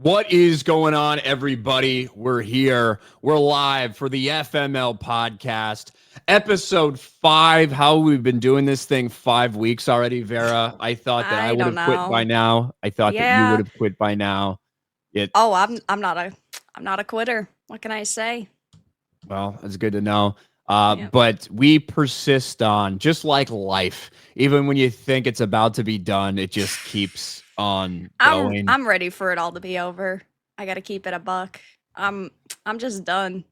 What is going on, everybody? We're here. We're live for the FML podcast, episode 5. How we've been doing this thing 5 weeks already, Vera. I thought that I would have quit by now. I thought that you would have quit by now. I'm not a quitter. What can I say? Well, it's good to know. But we persist on, just like life. Even when you think it's about to be done, it just keeps on going. I'm ready for it all to be over. I gotta keep it a buck. I'm just done.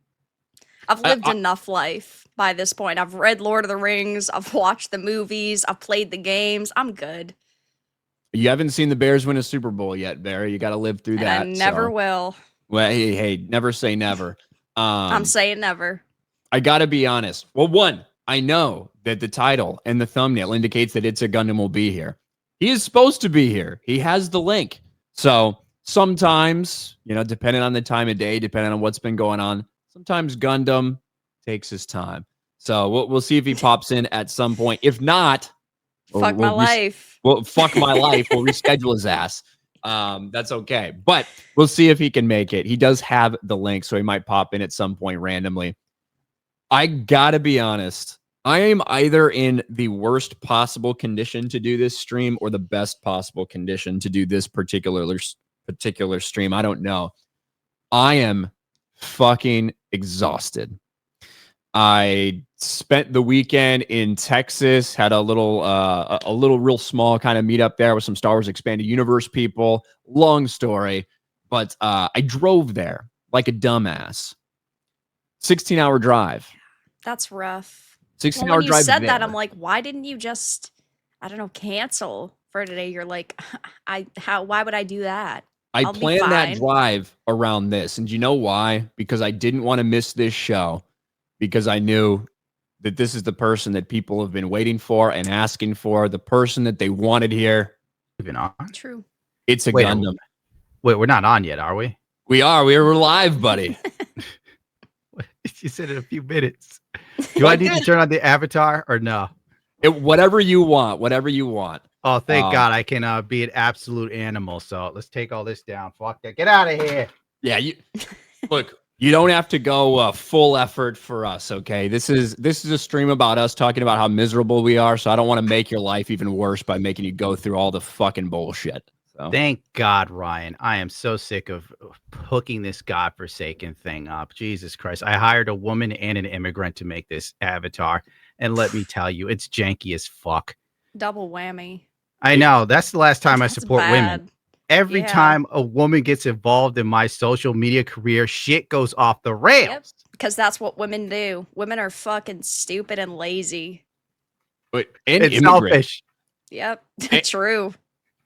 I've lived enough life by this point. I've read Lord of the Rings. I've watched the movies. I've played the games. I'm good. You haven't seen the Bears win a Super Bowl yet, Barry. You got to live through that. I never will. Well, hey, never say never. I'm saying never. I got to be honest. Well, one, I know that the title and the thumbnail indicates that ItsAGundam will be here. He is supposed to be here. He has the link. So sometimes, depending on the time of day, depending on what's been going on, sometimes Gundam takes his time. So we'll see if he pops in at some point. If not, fuck my life. Well, fuck my life. We'll reschedule his ass. That's okay. But we'll see if he can make it. He does have the link, so he might pop in at some point randomly. I gotta be honest. I am either in the worst possible condition to do this stream or the best possible condition to do this particular stream. I don't know. I am fucking exhausted. I spent the weekend in Texas, had a little real small kind of meetup there with some Star Wars Expanded Universe people. Long story, but I drove there like a dumbass. 16-hour drive. That's rough. 16-hour drive. When you said that, I'm like, why didn't you just, cancel for today? You're like, why would I do that? I planned that drive around this. And you know why? Because I didn't want to miss this show. Because I knew that this is the person that people have been waiting for and asking for, the person that they wanted here. Even on? True. ItsAGundam. Wait, we're not on yet, are we? We are. We're live, buddy. You said in a few minutes. Do I need to turn on the avatar or no? Whatever you want. Whatever you want. Oh, thank God I can be an absolute animal. So let's take all this down. Fuck that. Get out of here. Yeah, look. You don't have to go full effort for us, okay? This is a stream about us talking about how miserable we are, so I don't want to make your life even worse by making you go through all the fucking bullshit. So. Thank God, Ryan. I am so sick of hooking this godforsaken thing up. Jesus Christ. I hired a woman and an immigrant to make this avatar, and let me tell you, it's janky as fuck. Double whammy. I know. That's the last time I support women. Every time a woman gets involved in my social media career, shit goes off the rails. Yep, because that's what women do. Women are fucking stupid and lazy. It's selfish. Yep, true.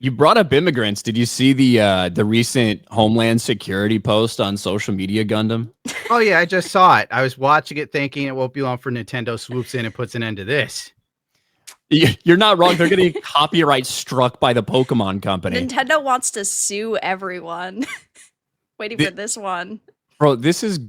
You brought up immigrants. Did you see the recent Homeland Security post on social media, Gundam? Oh, yeah, I just saw it. I was watching it thinking it won't be long for Nintendo swoops in and puts an end to this. You're not wrong. They're getting copyright struck by the Pokémon company. Nintendo wants to sue everyone. Waiting for this one. Bro, this is...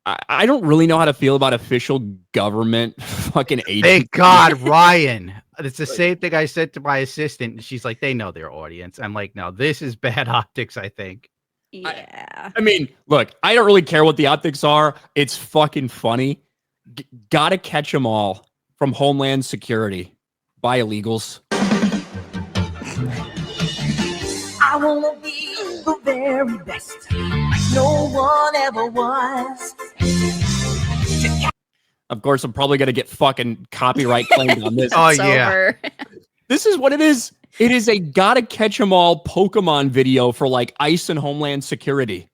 I don't really know how to feel about official government fucking agencies. Thank God, Ryan. It's the same thing I said to my assistant. She's like, they know their audience. I'm like, no, this is bad optics, I think. Yeah. I mean, look, I don't really care what the optics are. It's fucking funny. Gotta catch them all from Homeland Security. By illegals. I wanna be the very best, like no one ever was. Of course, I'm probably gonna get fucking copyright claimed on this. Oh yeah, this is what it is. It is a gotta catch 'em all Pokemon video for like ICE and Homeland Security.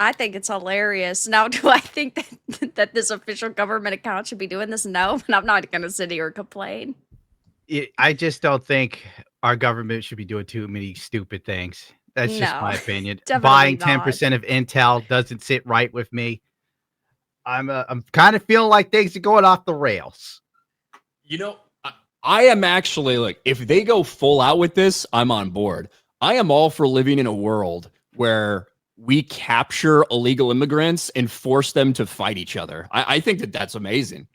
I think it's hilarious. Now, do I think that this official government account should be doing this? No, but I'm not gonna sit here and complain. I just don't think our government should be doing too many stupid things. That's just my opinion. Buying 10% of Intel doesn't sit right with me. I'm kind of feeling like things are going off the rails. I am actually like, if they go full out with this, I'm on board. I am all for living in a world where we capture illegal immigrants and force them to fight each other. I think that that's amazing.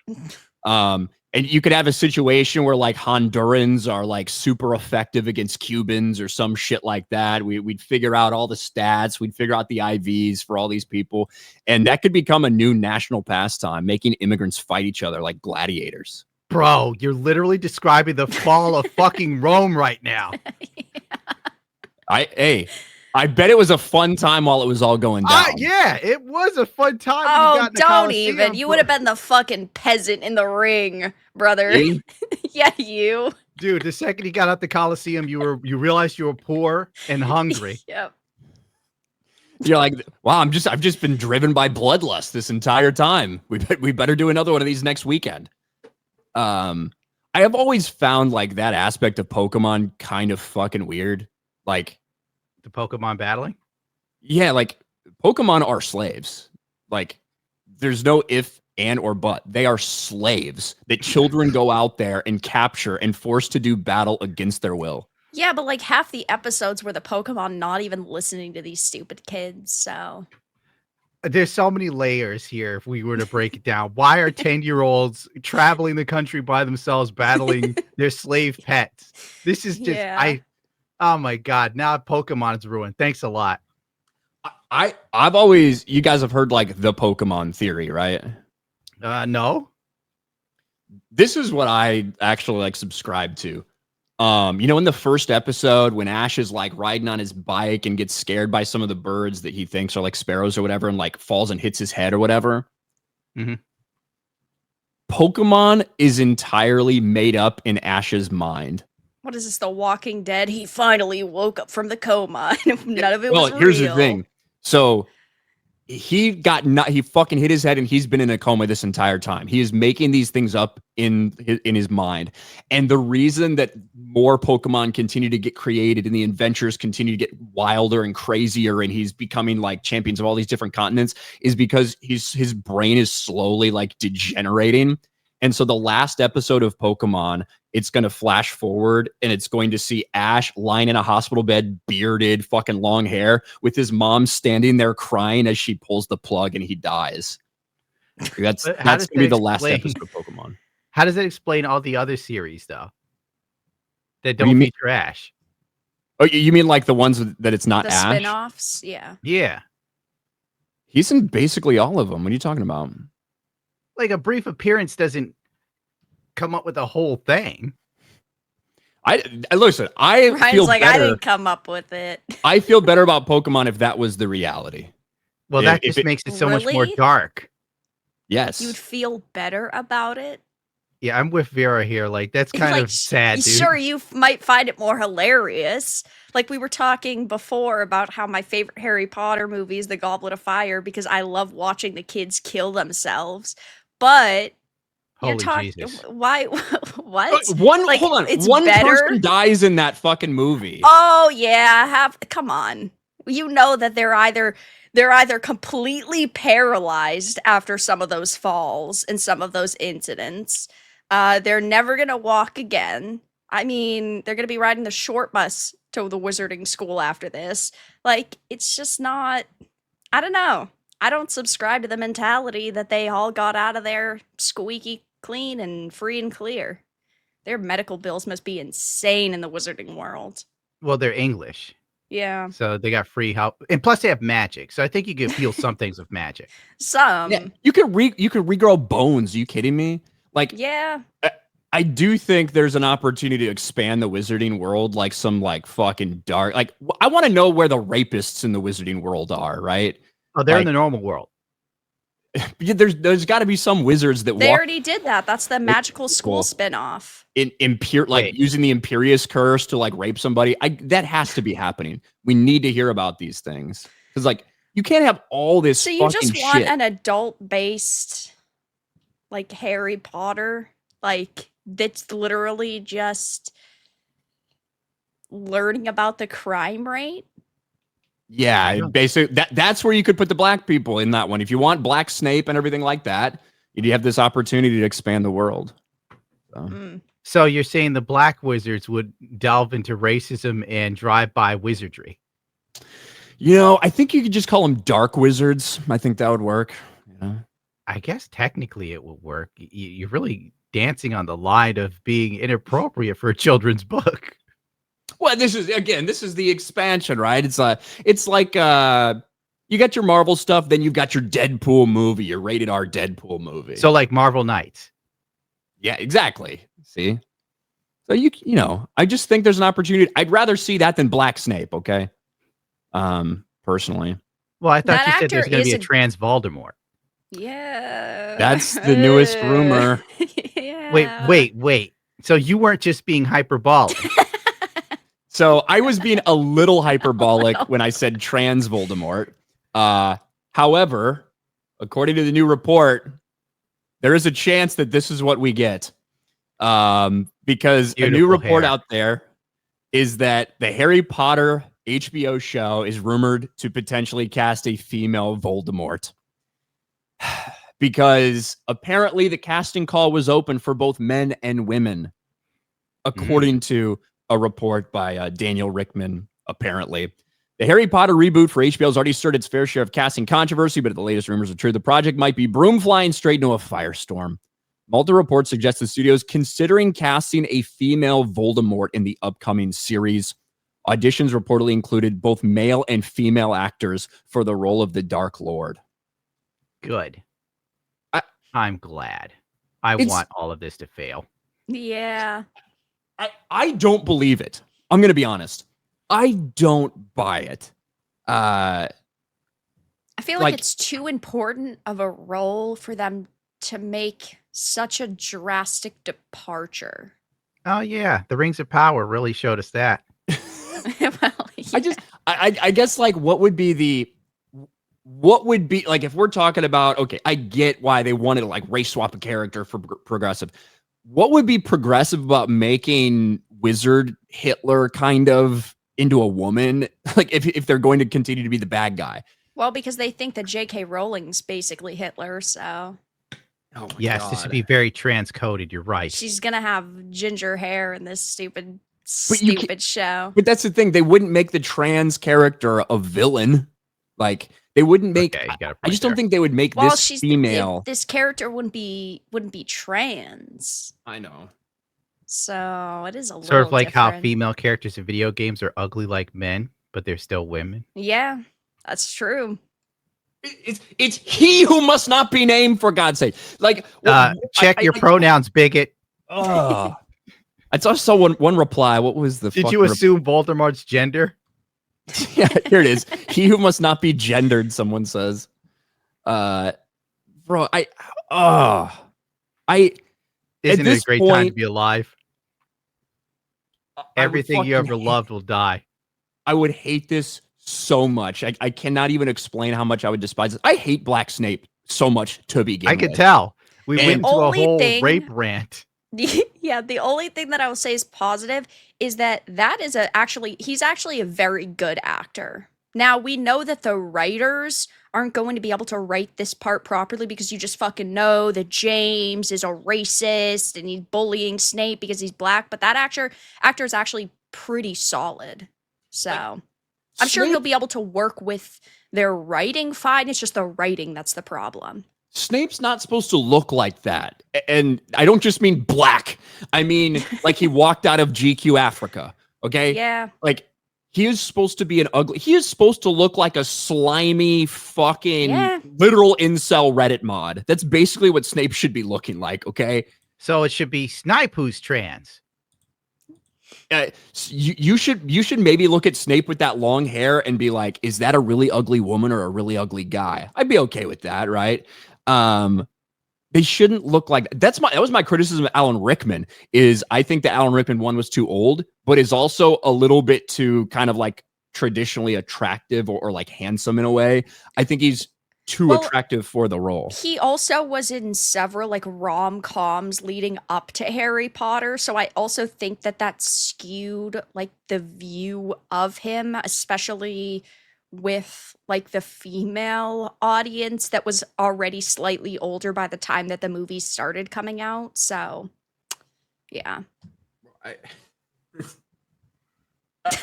And you could have a situation where like Hondurans are like super effective against Cubans or some shit like that. We'd figure out all the stats. We'd figure out the IVs for all these people. And that could become a new national pastime, making immigrants fight each other like gladiators. Bro, you're literally describing the fall of fucking Rome right now. I bet it was a fun time while it was all going down. Yeah, it was a fun time. Oh, don't even. You would have been the fucking peasant in the ring, brother. Yeah, you. Dude, the second you got out the Coliseum, you realized you were poor and hungry. Yep. You're like, wow, I've just been driven by bloodlust this entire time. We better do another one of these next weekend. I have always found like that aspect of Pokemon kind of fucking weird. Like the Pokemon battling? Yeah, like Pokemon are slaves. Like there's no if, and, or but. They are slaves that children go out there and capture and force to do battle against their will. Yeah, but like half the episodes were the Pokemon not even listening to these stupid kids, so. There's so many layers here if we were to break it down. Why are 10-year-olds traveling the country by themselves battling their slave pets? This is just, oh my God, now Pokemon's ruined. Thanks a lot. I've always, you guys have heard like the Pokemon theory, right? No. This is what I actually like subscribe to. You know, in the first episode when Ash is like riding on his bike and gets scared by some of the birds that he thinks are like sparrows or whatever, and like falls and hits his head or whatever. Mm-hmm. Pokemon is entirely made up in Ash's mind. What is this, The Walking Dead? He finally woke up from the coma. None of it was real. Here's the thing. So he fucking hit his head and he's been in a coma this entire time. He is making these things up in his mind. And the reason that more Pokemon continue to get created and the adventures continue to get wilder and crazier and he's becoming like champions of all these different continents is because his brain is slowly like degenerating. And so the last episode of Pokemon, it's going to flash forward and it's going to see Ash lying in a hospital bed, bearded, fucking long hair, with his mom standing there crying as she pulls the plug and he dies. That's going to be the last episode of Pokemon. How does that explain all the other series, though? That don't feature Ash? Oh, you mean like the ones that it's not Ash? The spin-offs? Yeah. Yeah. He's in basically all of them. What are you talking about? Like a brief appearance doesn't come up with the whole thing. I listen. Ryan's feel like, better. I didn't come up with it. I feel better about Pokemon if that was the reality. Well, that just makes it so much more dark. Yes, you'd feel better about it. Yeah, I'm with Vera here. Like that's kind of sad. Dude. Sure, you might find it more hilarious. Like we were talking before about how my favorite Harry Potter movie is The Goblet of Fire because I love watching the kids kill themselves. But holy Jesus. Why? What? Hold on. One person dies in that fucking movie. Oh yeah, come on. You know that they're either completely paralyzed after some of those falls and some of those incidents. They're never gonna walk again. I mean, they're gonna be riding the short bus to the wizarding school after this. Like, it's just not. I don't know. I don't subscribe to the mentality that they all got out of there squeaky clean and free and clear. Their medical bills must be insane in the wizarding world. Well, they're English. Yeah. So they got free help. And plus they have magic. So I think you can feel some things with magic. Some. Yeah, you could regrow bones. Are you kidding me? Like, yeah. I do think there's an opportunity to expand the wizarding world, like some like fucking dark. Like, I want to know where the rapists in the wizarding world are, right? Oh, they're in the normal world. There's got to be some wizards that they already did that. That's the magical school spinoff. Using the Imperious curse to like rape somebody. That has to be happening. We need to hear about these things because like you can't have all this. So you just want shit. an adult-based like Harry Potter, like that's literally just learning about the crime rate. Yeah, basically that's where you could put the black people in that one. If you want Black Snape and everything like that, you have this opportunity to expand the world. So you're saying the black wizards would delve into racism and drive-by wizardry? You know, I think you could just call them dark wizards. I think that would work. Yeah. I guess technically it will work. You're really dancing on the line of being inappropriate for a children's book. Well, this is the expansion, right? It's like you got your Marvel stuff, then you've got your Deadpool movie, your rated R Deadpool movie. So like Marvel Knights. Yeah, exactly. See? So you know, I just think there's an opportunity. I'd rather see that than Black Snape, okay? Personally. Well, I thought you said there's going to be a trans Voldemort. Yeah. That's the newest rumor. Yeah. Wait. So you weren't just being hyperbolic. So I was being a little hyperbolic when I said trans Voldemort. However, according to the new report, there is a chance that this is what we get. Because a new report out there is that the Harry Potter HBO show is rumored to potentially cast a female Voldemort. Because apparently the casting call was open for both men and women, according to a report by Daniel Rickman, apparently. The Harry Potter reboot for HBO has already stirred its fair share of casting controversy, but if the latest rumors are true, the project might be broom flying straight into a firestorm. Multiple reports suggest the studio is considering casting a female Voldemort in the upcoming series. Auditions reportedly included both male and female actors for the role of the Dark Lord. Good. I'm glad. I want all of this to fail. Yeah. I don't believe it. I'm going to be honest. I don't buy it. I feel like it's too important of a role for them to make such a drastic departure. Oh, yeah. The Rings of Power really showed us that. Well, yeah. I guess like what would be like if we're talking about, okay, I get why they wanted to like race swap a character for progressive. What would be progressive about making Wizard Hitler kind of into a woman? Like if they're going to continue to be the bad guy. Well, because they think that J.K. Rowling's basically Hitler, so. Oh yes, God. This would be very transcoded. You're right. She's gonna have ginger hair in this stupid show. But that's the thing; they wouldn't make the trans character a villain. Like they wouldn't make. Okay, I just don't think they would make this female. This character wouldn't be trans. I know. So it is a sort of like different. How female characters in video games are ugly like men, but they're still women. Yeah, that's true. It's he who must not be named, for God's sake. Like, check your pronouns, bigot. I saw one reply. What was the? Did you assume Voldemort's gender? Yeah, here it is. He who must not be gendered. Someone says, bro. Isn't it a great time to be alive? Everything you ever loved will die. I would hate this so much. I cannot even explain how much I would despise it. I hate Black Snape so much to begin with. I could tell. We went into a whole rape rant. Yeah, the only thing that I will say is positive is that he's actually a very good actor. Now, we know that the writers aren't going to be able to write this part properly because you just fucking know that James is a racist and he's bullying Snape because he's black, but that actor is actually pretty solid. So I'm sure he'll be able to work with their writing fine. It's just the writing that's the problem. Snape's not supposed to look like that. And I don't just mean black. I mean, like he walked out of GQ Africa. Okay? Yeah. Like he is supposed to be he is supposed to look like a slimy fucking literal incel Reddit mod. That's basically what Snape should be looking like. Okay? So it should be Snipe who's trans. You should maybe look at Snape with that long hair and be like, is that a really ugly woman or a really ugly guy? I'd be okay with that, right? They shouldn't look like that was my criticism of Alan Rickman. Is I think that Alan Rickman one was too old, but is also a little bit too kind of like traditionally attractive or like handsome in a way. I think he's too attractive for the role. He also was in several like rom-coms leading up to Harry Potter, so I also think that skewed like the view of him, especially with like the female audience that was already slightly older by the time that the movies started coming out. So yeah.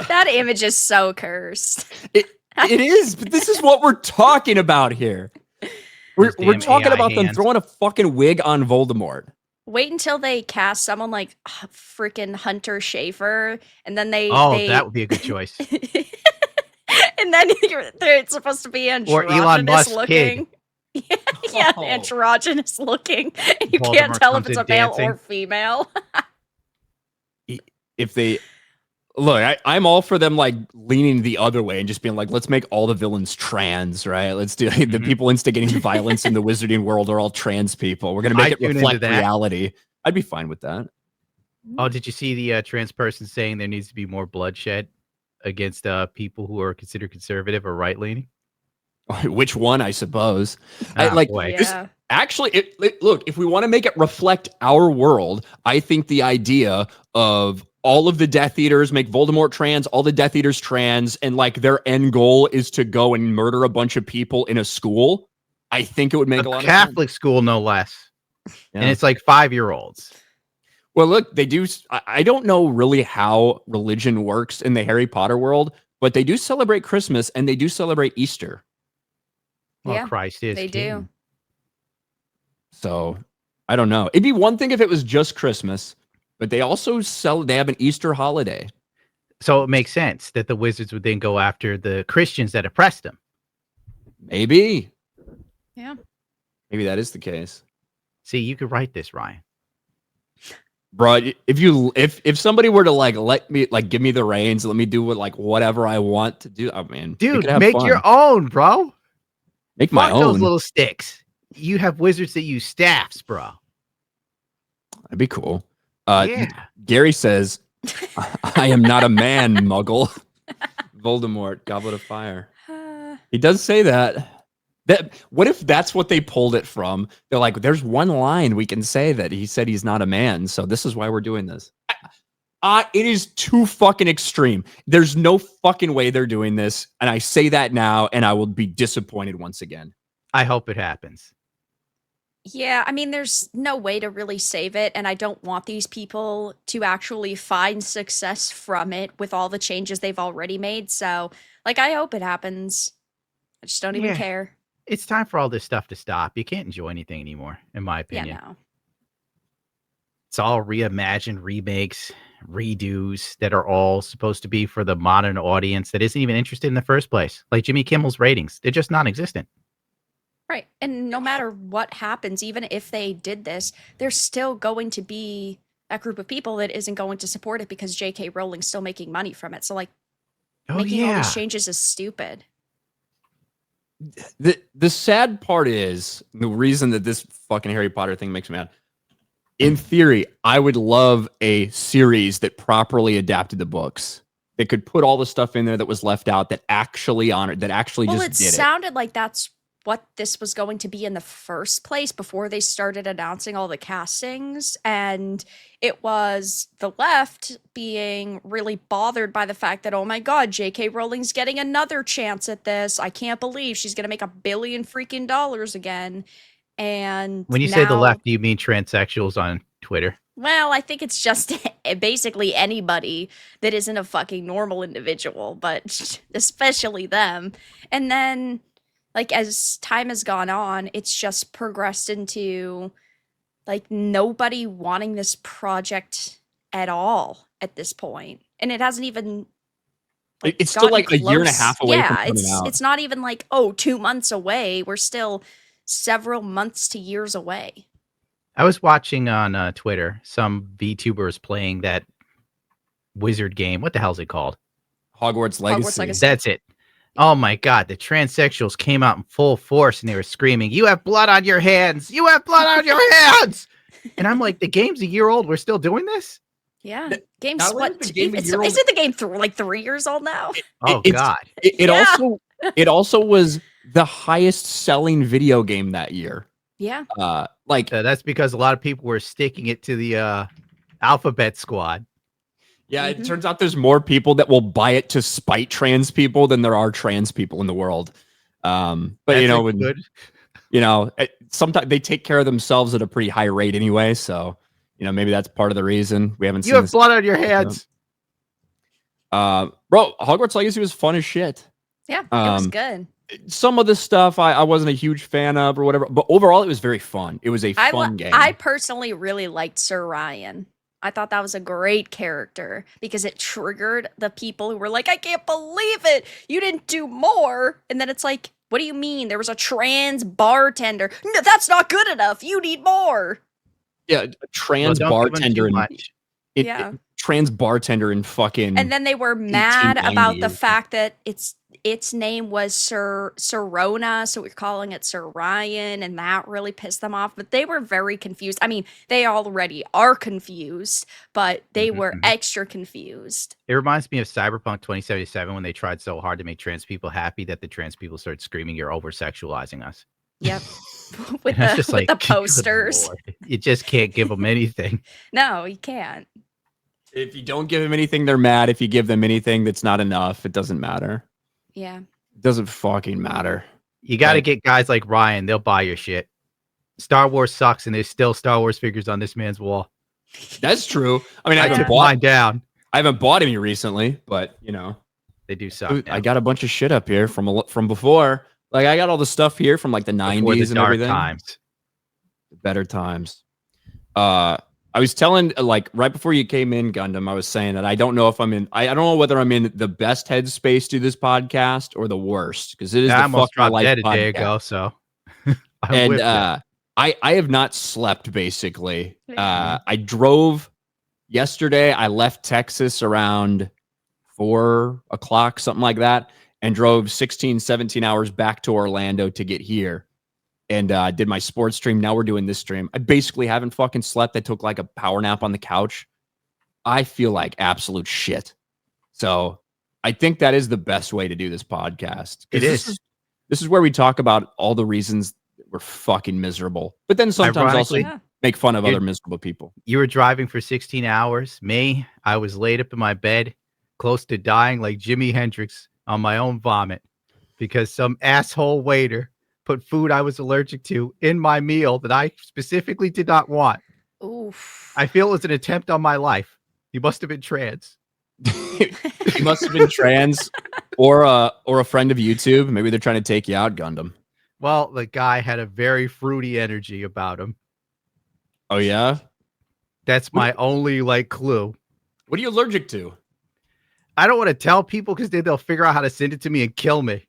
That image is so cursed. It is, but this is what we're talking about here. We're talking about them throwing a fucking wig on Voldemort. Wait until they cast someone like freaking Hunter Schafer, and then that would be a good choice. And then they're supposed to be androgynous looking. Yeah, androgynous looking, and you can't tell if it's a male or female. If they look, I'm all for them like leaning the other way and just being like, let's make all the villains trans, right? Let's do the people instigating violence in the wizarding world are all trans people. We're gonna make it reflect reality. I'd be fine with that. Oh, did you see the trans person saying there needs to be more bloodshed against people who are considered conservative or right leaning? Which one, I suppose. Actually, look, if we want to make it reflect our world, I think the idea of all of the Death Eaters make Voldemort trans, all the Death Eaters trans, and like their end goal is to go and murder a bunch of people in a school. I think it would make a lot of sense. Catholic school, no less. Yeah. And it's like 5-year-olds. Well, look, they do. I don't know really how religion works in the Harry Potter world, but they do celebrate Christmas and they do celebrate Easter. Well, Christ is they king. do. So I don't know. It'd be one thing if it was just Christmas, but they also they have an Easter holiday. So it makes sense that the wizards would then go after the Christians that oppressed them. Maybe. Yeah. Maybe that is the case. See, you could write this, Ryan. Bro, if somebody were to like let me like give me the reins, let me do whatever I want to do. I mean, dude, make your own, bro. Make my own. Those little sticks. You have wizards that use staffs, bro. That'd be cool. Gary says, "I am not a man, Muggle." Voldemort, Goblet of Fire. He does say that. What if that's what they pulled it from? They're like, there's one line we can say that he said he's not a man, so this is why we're doing this. It is too fucking extreme. There's no fucking way they're doing this, and I say that now, and I will be disappointed once again. I hope it happens. Yeah, I mean, there's no way to really save it, and I don't want these people to actually find success from it with all the changes they've already made, so, like, I hope it happens. I just don't even care. It's time for all this stuff to stop. You can't enjoy anything anymore, in my opinion. Yeah, no. It's all reimagined, remakes, redos that are all supposed to be for the modern audience that isn't even interested in the first place. Like Jimmy Kimmel's ratings. They're just non-existent. Right. And no matter what happens, even if they did this, there's still going to be that group of people that isn't going to support it because J.K. Rowling's still making money from it. So, like, making all these changes is stupid. The sad part is the reason that this fucking Harry Potter thing makes me mad. In theory, I would love a series that properly adapted the books. That could put all the stuff in there that was left out that actually honored, that actually just did it. Well, it sounded like that's what this was going to be in the first place before they started announcing all the castings, and it was the left being really bothered by the fact that, oh my god, J.K. Rowling's getting another chance at this. I can't believe she's going to make $1 billion freaking dollars again. And when you say the left, do you mean transsexuals on Twitter? Well, I think it's just basically anybody that isn't a fucking normal individual, but especially them. And then, like, as time has gone on, it's just progressed into, like, nobody wanting this project at all at this point. And it hasn't even, like, it's still like close. A year and a half away from coming out. It's not even like, 2 months away. We're still several months to years away. I was watching on Twitter, some VTubers playing that wizard game. What the hell is it called? Hogwarts Legacy. That's it. Oh my god, the transsexuals came out in full force and they were screaming, "You have blood on your hands! You have blood on your hands!" And I'm like, the game's a year old. We're still doing this? Yeah. Game's what? Isn't the game 3 years old now? Oh god. It also was the highest selling video game that year. Yeah. That's because a lot of people were sticking it to the Alphabet Squad. Yeah, it turns out there's more people that will buy it to spite trans people than there are trans people in the world. But sometimes they take care of themselves at a pretty high rate anyway. So, maybe that's part of the reason we haven't seen. You have blood on your hands. Bro, Hogwarts Legacy was fun as shit. Yeah, it was good. Some of the stuff I wasn't a huge fan of or whatever, but overall it was very fun. It was a fun game. I personally really liked Sir Ryan. I thought that was a great character because it triggered the people who were like, I can't believe it. You didn't do more. And then it's like, what do you mean? There was a trans bartender. No, that's not good enough. You need more. Yeah, a trans bartender. Trans bartender in fucking. And then they were mad about the fact that its name was Sir Rona, so we're calling it Sir Ryan, and that really pissed them off. But they were very confused. I mean, they already are confused, but they were extra confused. It reminds me of Cyberpunk 2077 when they tried so hard to make trans people happy that the trans people started screaming, "You're over-sexualizing us." Yep. with the posters. You just can't give them anything. No, you can't. If you don't give them anything, they're mad. If you give them anything that's not enough, it doesn't matter. Yeah. It doesn't fucking matter. You got to get guys like Ryan. They'll buy your shit. Star Wars sucks, and there's still Star Wars figures on this man's wall. That's true. I mean, I took mine down. I haven't bought any recently, but you know, they do suck. I got a bunch of shit up here from before. Like I got all the stuff here from like the 90s and everything. Times. Better times. I was telling, like, right before you came in, Gundam, I was saying that I don't know if I don't know whether I'm in the best headspace to this podcast or the worst, because it is the fuck my life podcast. A day ago, so I have not slept basically. I drove yesterday. I left Texas around 4 o'clock, something like that, and drove 16, 17 hours back to Orlando to get here. And did my sports stream. Now we're doing this stream. I basically haven't fucking slept. I took like a power nap on the couch. I feel like absolute shit. So I think that is the best way to do this podcast. It is. This is where we talk about all the reasons we're fucking miserable. But then sometimes also make fun of other miserable people. You were driving for 16 hours. Me, I was laid up in my bed, close to dying like Jimi Hendrix on my own vomit because some asshole waiter put food I was allergic to in my meal that I specifically did not want. Oof. I feel it was an attempt on my life. He must have been trans. He must have been trans or a friend of YouTube. Maybe they're trying to take you out, Gundam. Well, the guy had a very fruity energy about him. Oh, yeah? That's my only, clue. What are you allergic to? I don't want to tell people because then they'll figure out how to send it to me and kill me.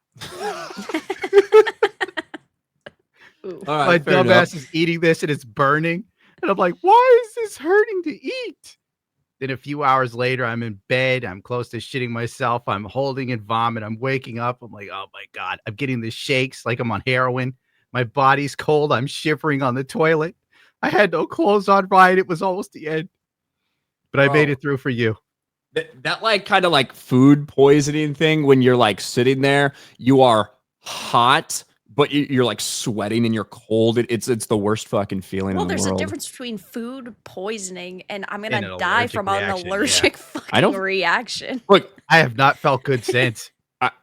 All right, my dumbass is eating this and it's burning. And I'm like, why is this hurting to eat? Then a few hours later, I'm in bed. I'm close to shitting myself. I'm holding in vomit. I'm waking up. I'm like, oh my God. I'm getting the shakes like I'm on heroin. My body's cold. I'm shivering on the toilet. I had no clothes on, Ryan. It was almost the end. But I made it through for you. That like kind of like food poisoning thing when you're like sitting there, you are hot, but you're like sweating and you're cold. It's the worst fucking feeling in the world. Well, there's a difference between food poisoning and I'm going to die from an allergic fucking reaction. Look, I have not felt good since.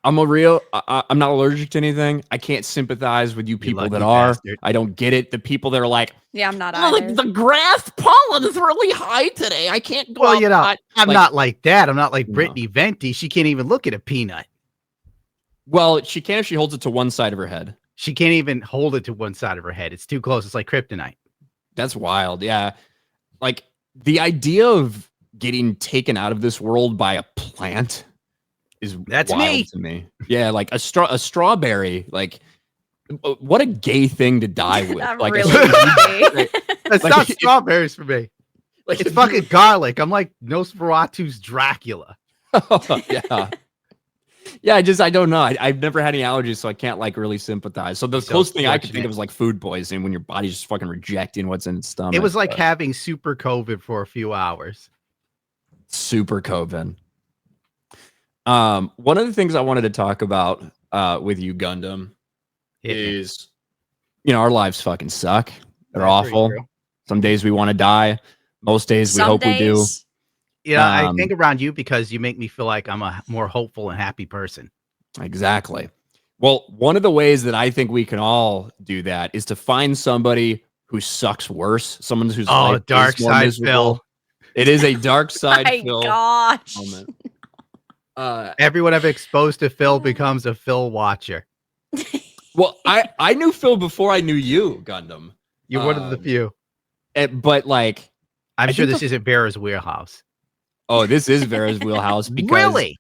I'm not allergic to anything. I can't sympathize with you people that are. Bastard. I don't get it. The people that are like, yeah, I'm not either. Like, the grass pollen is really high today. I can't go outside. You know, I'm not like that. I'm not like Brittany Venti. She can't even look at a peanut. Well, she can if she holds it to one side of her head. She can't even hold it to one side of her head. It's too close. It's like kryptonite. That's wild. Yeah. Like the idea of getting taken out of this world by a plant is wild to me. Yeah. Like a strawberry, like what a gay thing to die with. Like really that's like, not strawberries for me. Like it's fucking garlic. I'm like Nosferatu's Dracula. Yeah. Yeah, I don't know. I've never had any allergies, so I can't like really sympathize. So the closest thing I could think of is like food poisoning when your body's just fucking rejecting what's in its stomach. It was like having super COVID for a few hours. Super COVID. One of the things I wanted to talk about with you, Gundam, is our lives fucking suck. They're awful. Some days we want to die. Most days we hope we do. Yeah, I think around you because you make me feel like I'm a more hopeful and happy person. Exactly. Well, one of the ways that I think we can all do that is to find somebody who sucks worse. Someone who's dark side Phil. It is a dark side Phil gosh. moment. Everyone I've exposed to Phil becomes a Phil watcher. Well, I knew Phil before I knew you, Gundam. You're one of the few. But like, I'm sure this isn't Vera's wheelhouse. Oh, this is Vera's wheelhouse. Because really?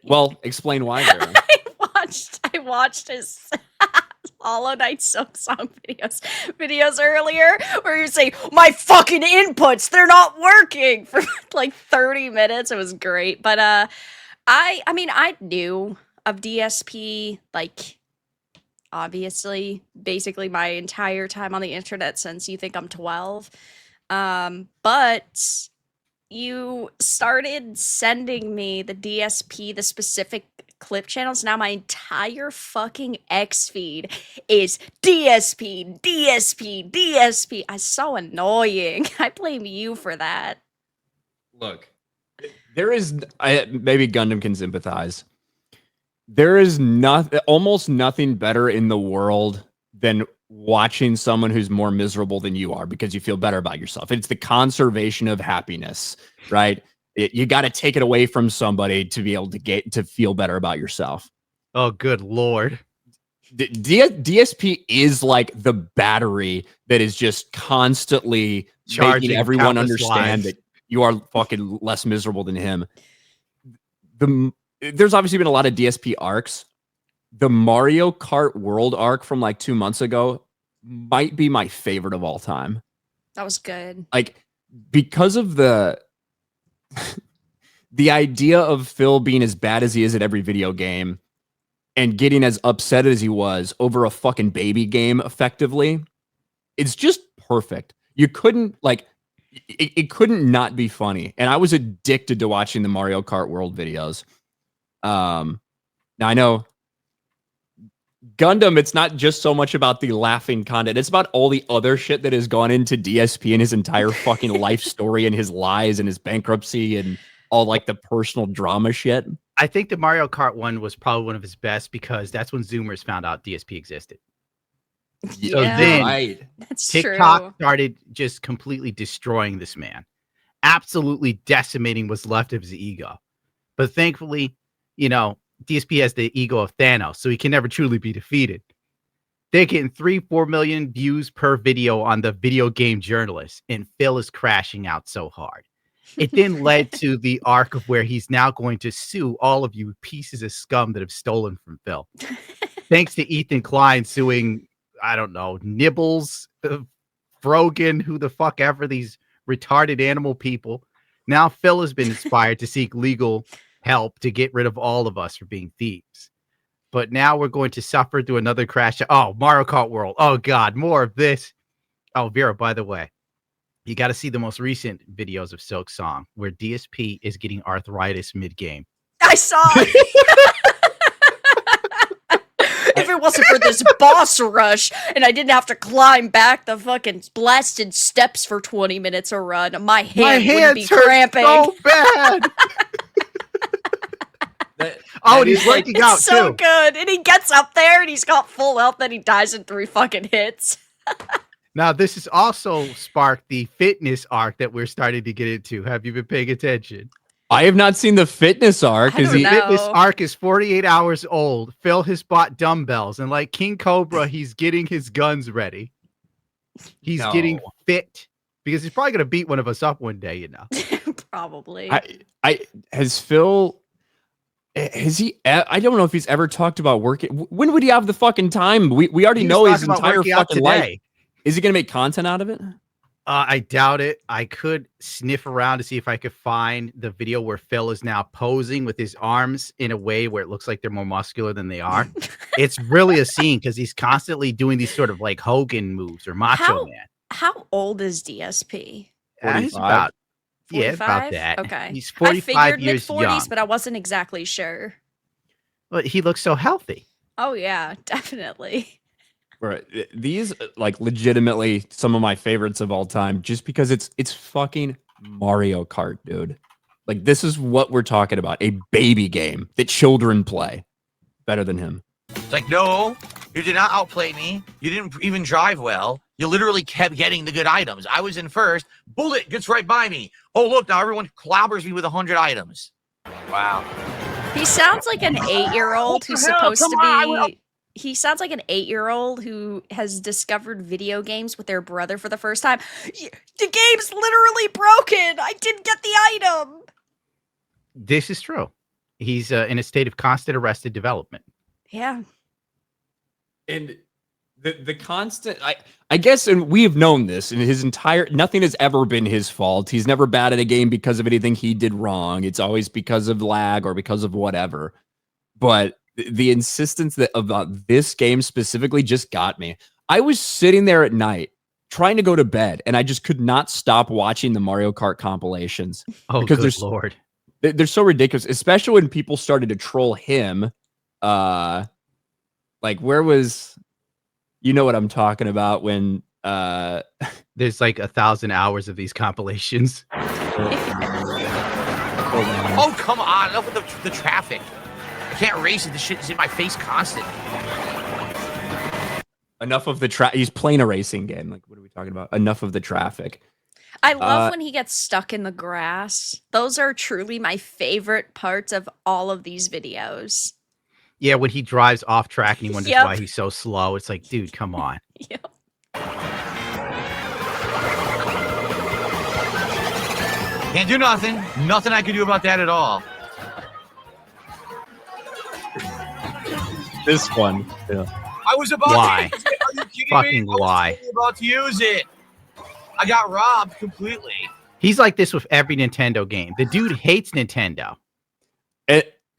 Well, explain why, Vera. I watched his Hollow Knight Silk Song videos earlier where you say, my fucking inputs, they're not working for like 30 minutes. It was great. But I mean, I knew of DSP, like, obviously, basically my entire time on the internet since you think I'm 12. But you started sending me the DSP, the specific clip channels. Now my entire fucking X feed is DSP, DSP, DSP. It's so annoying. I blame you for that. Look, there is maybe Gundam can sympathize. There is almost nothing better in the world than watching someone who's more miserable than you are because you feel better about yourself. It's the conservation of happiness, right? You got to take it away from somebody to be able to feel better about yourself. Oh, good Lord. DSP is like the battery that is just constantly making everyone understand that you are fucking less miserable than him. There's obviously been a lot of DSP arcs. The Mario Kart World arc from like 2 months ago might be my favorite of all time. That was good. Like, because of the idea of Phil being as bad as he is at every video game and getting as upset as he was over a fucking baby game effectively, it's just perfect. You couldn't, like, it couldn't not be funny. And I was addicted to watching the Mario Kart World videos. Now I know Gundam, it's not just so much about the laughing content. It's about all the other shit that has gone into DSP and his entire fucking life story and his lies and his bankruptcy and all like the personal drama shit. I think the Mario Kart one was probably one of his best because that's when Zoomers found out DSP existed. Yeah, so then that's TikTok true. started just completely destroying this man. Absolutely decimating what's left of his ego. But thankfully, you know, DSP has the ego of Thanos, so he can never truly be defeated. They're getting 3-4 million views per video on the video game journalist, and Phil is crashing out so hard. It then led to the arc of where he's now going to sue all of you pieces of scum that have stolen from Phil. Thanks to Ethan Klein suing, I don't know, Nibbles, Frogan, who the fuck ever, these retarded animal people. Now Phil has been inspired to seek legal help to get rid of all of us for being thieves. But now we're going to suffer through another crash. Oh, Mario Kart World. Oh, God, more of this. Oh, Vera, by the way, you got to see the most recent videos of Silk Song where DSP is getting arthritis mid-game. I saw it. If it wasn't for this boss rush and I didn't have to climb back the fucking blasted steps for 20 minutes a run, my hand would be cramping. So bad. And he's working out so too. Good. And he gets up there and he's got full health, then he dies in 3 fucking hits. Now, this has also sparked the fitness arc that we're starting to get into. Have you been paying attention? I have not seen the fitness arc. The fitness arc is 48 hours old. Phil has bought dumbbells, and like King Cobra, he's getting his guns ready. He's getting fit because he's probably going to beat one of us up one day, you know. Probably. Has Phil... Has he? I don't know if he's ever talked about working. When would he have the fucking time? We already know his entire fucking life. Is he going to make content out of it? I doubt it. I could sniff around to see if I could find the video where Phil is now posing with his arms in a way where it looks like they're more muscular than they are. It's really a scene because he's constantly doing these sort of like Hogan moves or Macho Man. How old is DSP? He's about 45? Yeah, about that. Okay. He's 45 years mid-40s, young. but I wasn't exactly sure. But he looks so healthy. Oh, yeah, definitely. Right. These, like, legitimately some of my favorites of all time, just because it's fucking Mario Kart, dude. Like, this is what we're talking about. A baby game that children play. Better than him. It's like, no, you did not outplay me. You didn't even drive well. You literally kept getting the good items. I was in first. Bullet gets right by me. Oh, look, now everyone clobbers me with 100 items. Wow. He sounds like an 8-year-old who's supposed to be. He sounds like an 8-year-old who has discovered video games with their brother for the first time. The game's literally broken. I didn't get the item. This is true. He's in a state of constant arrested development. Yeah. And the constant, I guess, and we have known this, and his entire, nothing has ever been his fault. He's never bad at a game because of anything he did wrong. It's always because of lag or because of whatever. But the insistence that about this game specifically just got me. I was sitting there at night trying to go to bed, and I just could not stop watching the Mario Kart compilations. Oh, because good Lord. They're so ridiculous, especially when people started to troll him. Like, where was, you know what I'm talking about, when there's like 1,000 hours of these compilations. Oh, come on. Enough with the traffic. I can't race it. This shit is in my face constantly. Enough of the he's playing a racing game. Like, what are we talking about? Enough of the traffic. I love when he gets stuck in the grass. Those are truly my favorite parts of all of these videos. Yeah, when he drives off track and he wonders why he's so slow. It's like, dude, come on. Yep. Can't do nothing. Nothing I can do about that at all. This one. Yeah. I was about why? to use it. Are you kidding Fucking me? why? I was about to use it. I got robbed completely. He's like this with every Nintendo game. The dude hates Nintendo.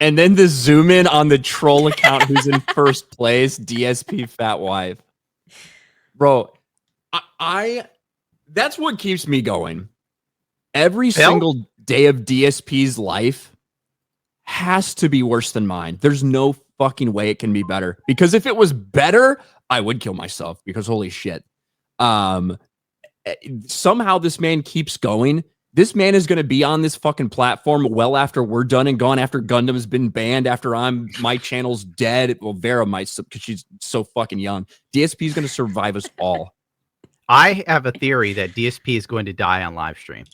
And then the zoom in on the troll account who's in first place, DSP Fat Wife. Bro, I that's what keeps me going. Every single day of DSP's life has to be worse than mine. There's no fucking way it can be better. Because if it was better, I would kill myself, because holy shit. Somehow this man keeps going. This man is going to be on this fucking platform well after we're done and gone, after Gundam's been banned, after my channel's dead. Well, Vera might, because she's so fucking young. DSP is going to survive us all. I have a theory that DSP is going to die on live stream.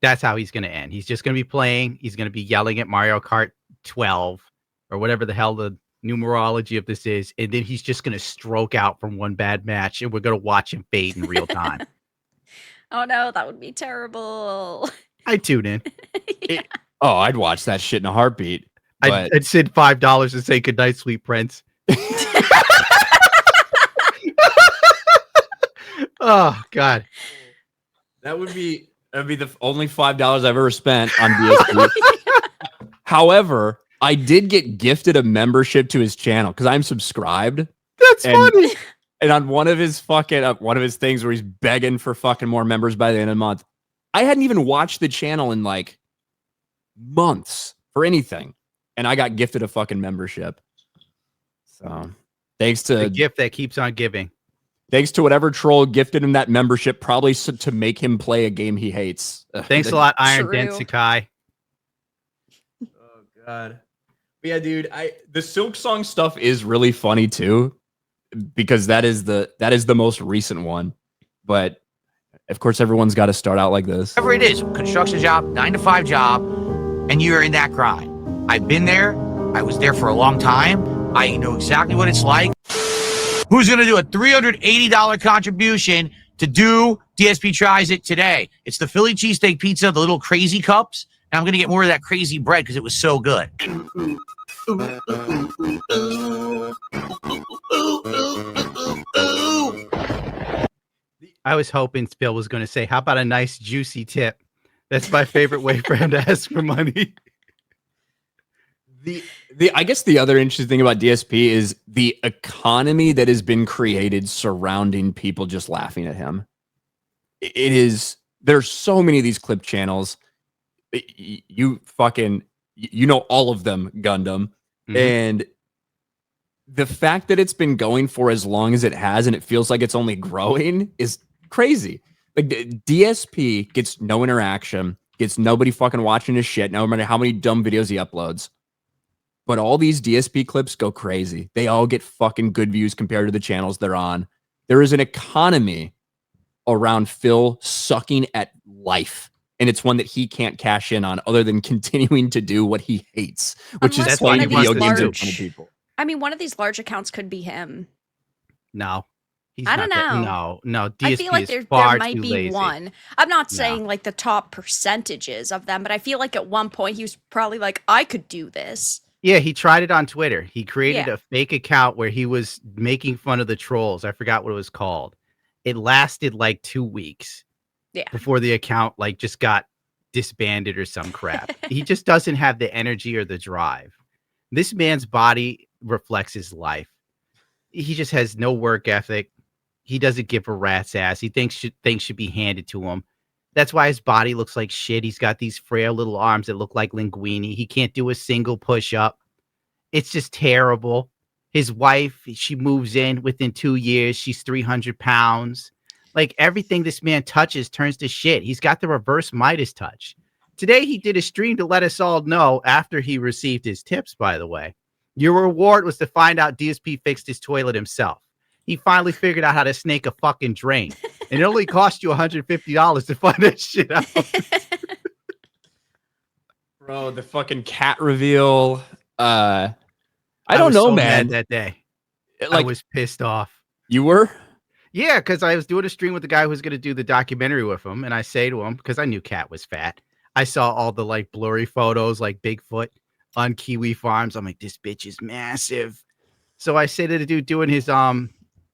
That's how he's going to end. He's just going to be playing. He's going to be yelling at Mario Kart 12 or whatever the hell the numerology of this is. And then he's just going to stroke out from one bad match, and we're going to watch him fade in real time. Oh no, that would be terrible. I'd tune in. Yeah. I'd watch that shit in a heartbeat. I'd send $5 and say goodnight, sweet prince. Oh God, that'd be the only $5 I've ever spent on DSP. However, I did get gifted a membership to his channel because I'm subscribed. That's funny. And on one of his one of his things where he's begging for fucking more members by the end of the month, I hadn't even watched the channel in like months for anything, and I got gifted a fucking membership. So thanks to the gift that keeps on giving. Thanks to whatever troll gifted him that membership, probably to make him play a game he hates. Thanks a lot, Iron Densikai. Oh God. But yeah, dude, the Silk Song stuff is really funny too, because that is the most recent one. But of course, everyone's got to start out like this. Whatever it is, construction job, 9-to-5 job, and you're in that grind. I've been there. I was there for a long time. I know exactly what it's like. Who's going to do a $380 contribution to do DSP Tries It today? It's the Philly cheesesteak pizza, the little crazy cups. And I'm going to get more of that crazy bread because it was so good. I was hoping Phil was going to say, how about a nice juicy tip? That's my favorite way for him to ask for money. I guess the other interesting thing about DSP is the economy that has been created surrounding people just laughing at him. There's so many of these clip channels. You know all of them, Gundam. Mm-hmm. And the fact that it's been going for as long as it has, and it feels like it's only growing, is crazy. Like, DSP gets no interaction, gets nobody fucking watching his shit, no matter how many dumb videos he uploads. But all these DSP clips go crazy. They all get fucking good views compared to the channels they're on. There is an economy around Phil sucking at life and it's one that he can't cash in on other than continuing to do what he hates, which Unless is playing video games in large- front of people. I mean, one of these large accounts could be him. No. He's I not don't know. No, DSP I feel like is there far might too be lazy. one. I'm not saying like the top percentages of them, but I feel like at one point he was probably like, I could do this. Yeah, he tried it on Twitter. He created Yeah. a fake account where he was making fun of the trolls. I forgot what it was called. It lasted like 2 weeks. Yeah. Before the account like just got disbanded or some crap. He just doesn't have the energy or the drive. This man's body reflects his life. He just has no work ethic. He doesn't give a rat's ass. He thinks things should be handed to him. That's why his body looks like shit. He's got these frail little arms that look like linguini. He can't do a single push-up. It's just terrible. His wife, she moves in within 2 years. She's 300 pounds. Like everything this man touches turns to shit. He's got the reverse Midas touch. Today, he did a stream to let us all know after he received his tips, by the way. Your reward was to find out DSP fixed his toilet himself. He finally figured out how to snake a fucking drain. And it only cost you $150 to find that shit out. Bro, the fucking cat reveal. I don't was know, so man. mad that day. Like, I was pissed off. You were? Yeah, because I was doing a stream with the guy who was going to do the documentary with him. And I say to him, because I knew Cat was fat. I saw all the like blurry photos, like Bigfoot on Kiwi Farms. I'm like, this bitch is massive. So I say to the dude doing his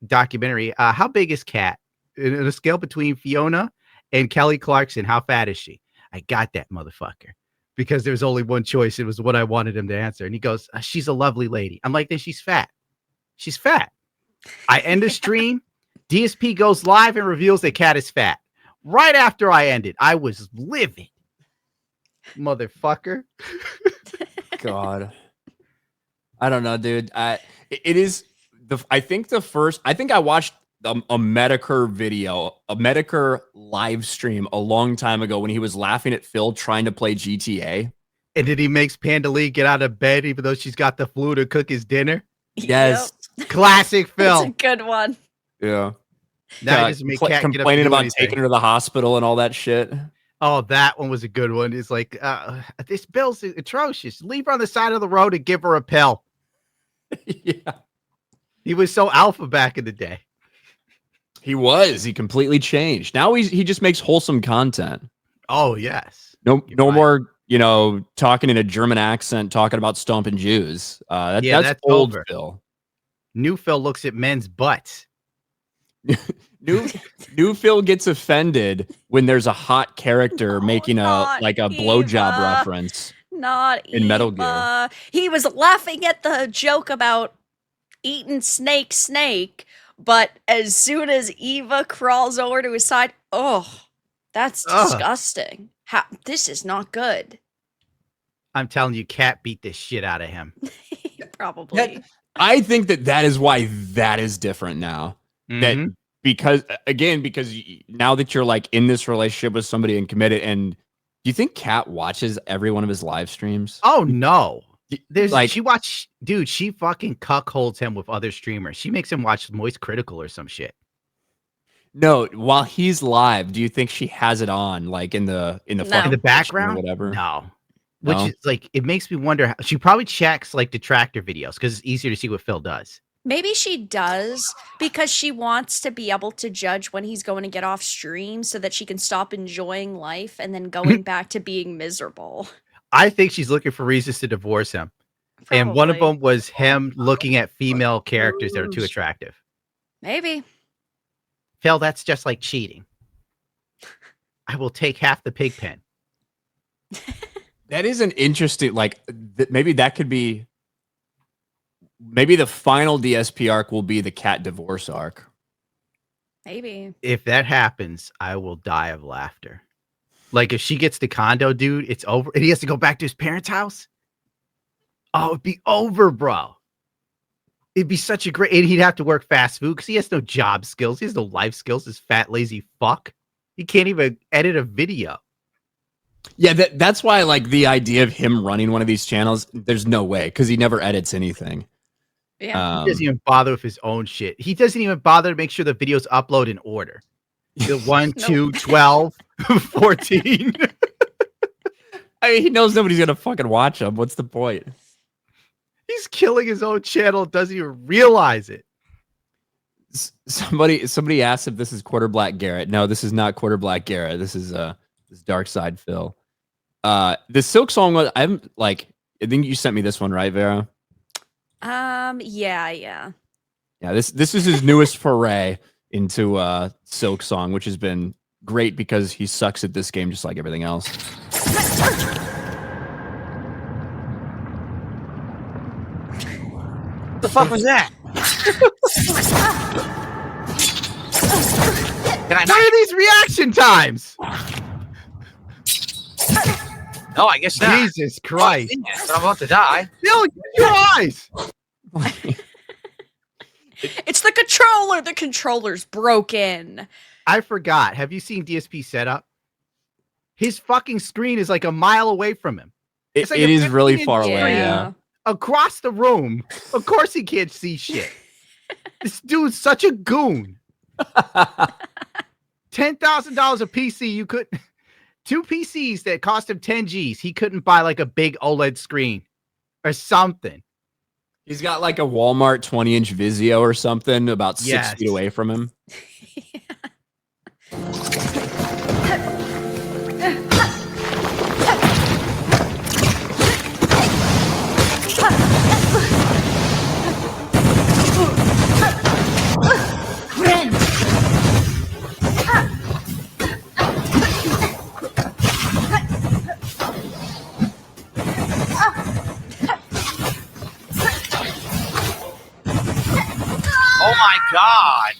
documentary, how big is Cat? In a scale between Fiona and Kelly Clarkson, how fat is she? I got that motherfucker. Because there's only one choice. It was what I wanted him to answer. And he goes, she's a lovely lady. I'm like, then she's fat. She's fat. I end the stream. DSP goes live and reveals that Cat is fat. Right after I ended, I was livid. Motherfucker. God. I don't know, dude. It is I think I watched a Medicare video, a Medicare live stream a long time ago when he was laughing at Phil trying to play GTA. And then he makes Panda Lee get out of bed even though she's got the flu to cook his dinner. Yes. Yep. Classic Phil. That's a good one. Yeah. Now he doesn't make Cat get up complaining to do about anything. taking her to the hospital and all that shit. Oh, that one was a good one. It's like, this bill's atrocious. Leave her on the side of the road and give her a pill. Yeah. He was so alpha back in the day. He was. He completely changed. Now he just makes wholesome content. Oh, yes. No more, talking in a German accent, talking about stomping Jews. That's old over. Phil. New Phil looks at men's butts. New Phil gets offended when there's a hot character making a blowjob reference. Not in Metal Gear. He was laughing at the joke about eating snake, but as soon as Eva crawls over to his side, that's disgusting. This is not good. I'm telling you, Cat beat the shit out of him. Probably. I think that is why that is different now. Mm-hmm. Because now that you're like in this relationship with somebody and committed, and do you think Kat watches every one of his live streams? Oh no. She fucking cuckolds him with other streamers. She makes him watch Moist Critical or some shit. No, while he's live, do you think she has it on like in the background or whatever? No. Which is like, it makes me wonder. She probably checks like detractor videos because it's easier to see what Phil does. Maybe she does because she wants to be able to judge when he's going to get off stream so that she can stop enjoying life and then going back to being miserable. I think she's looking for reasons to divorce him. Probably. And one of them was him looking at female characters that are too attractive. Maybe. Phil, that's just like cheating. I will take half the pig pen. That is an interesting, maybe that could be, maybe the final DSP arc will be the Cat divorce arc. Maybe. If that happens, I will die of laughter. Like if she gets the condo, dude, it's over. And he has to go back to his parents' house. Oh, it'd be over, bro. It'd be such a great, and he'd have to work fast food because he has no job skills. He has no life skills, this fat, lazy fuck. He can't even edit a video. Yeah, that's why like the idea of him running one of these channels, there's no way because he never edits anything. Yeah. He doesn't even bother with his own shit. He doesn't even bother to make sure the videos upload in order. The 1, 2, 12, 14. I mean, he knows nobody's gonna fucking watch him. What's the point? He's killing his own channel. Doesn't even realize it. Somebody asked if this is Quarter Black Garrett. No, this is not Quarter Black Garrett. This is Dark Side Phil. The Silk Song was, I'm like, I think you sent me this one, right, Vera? Yeah. This is his newest foray into Silk Song, which has been great because he sucks at this game just like everything else. The fuck was that? What are these reaction times? No, I guess not. Jesus Christ. Oh, I'm about to die. Bill, get your eyes. It's the controller. The controller's broken. I forgot. Have you seen DSP setup? His fucking screen is like a mile away from him. It like is really far away, Yeah. Across the room. Of course he can't see shit. This dude's such a goon. $10,000 a PC, you could 2 PCs that cost him 10 G's. He couldn't buy like a big OLED screen or something. He's got like a Walmart 20-inch Vizio or something about 6 feet away from him. Oh my god.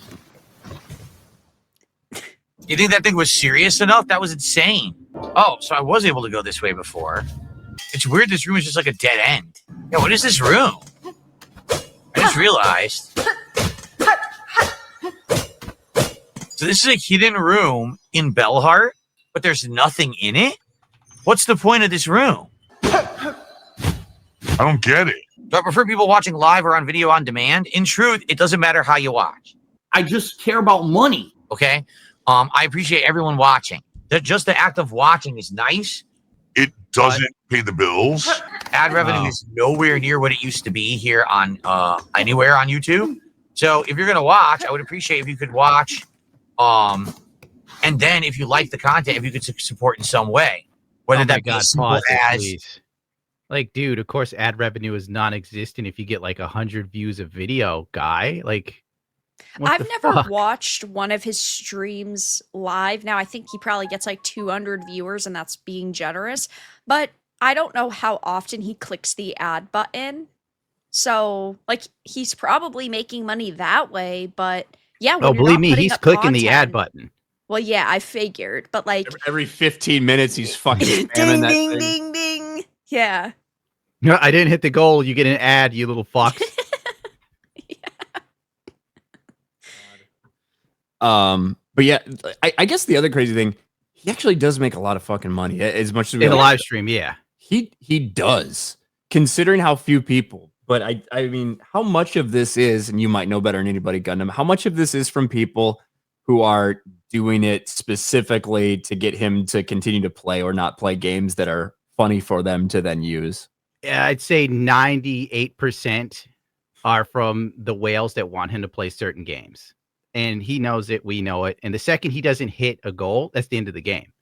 You think that thing was serious enough? That was insane. Oh, so I was able to go this way before. It's weird this room is just like a dead end. Yeah, what is this room? I just realized. So this is a hidden room in Bellheart, but there's nothing in it? What's the point of this room? I don't get it. Do I prefer people watching live or on video on demand? In truth, it doesn't matter how you watch. I just care about money. Okay? I appreciate everyone watching. Just the act of watching is nice. It doesn't pay the bills. Ad revenue is nowhere near what it used to be here on anywhere on YouTube. So if you're gonna watch, I would appreciate if you could watch. And then if you like the content, if you could support in some way, whether that be as simple as. Please. Like, dude, of course, ad revenue is non-existent if you get like 100 views a video, guy. Like, I've never watched one of his streams live. Now, I think he probably gets like 200 viewers, and that's being generous. But I don't know how often he clicks the ad button. So, like, he's probably making money that way. But yeah, oh, believe me, he's clicking the ad button. Well, yeah, I figured. But like every 15 minutes, he's fucking ding, ding, ding, ding. Yeah. No, I didn't hit the goal. You get an ad, you little fox. But yeah, I guess the other crazy thing, he actually does make a lot of fucking money. As much as in a live stream, yeah. He does, considering how few people. But I mean, how much of this is, and you might know better than anybody, Gundam, how much of this is from people who are doing it specifically to get him to continue to play or not play games that are funny for them to then use? Yeah, I'd say 98% are from the whales that want him to play certain games. And he knows it, we know it. And the second he doesn't hit a goal, that's the end of the game.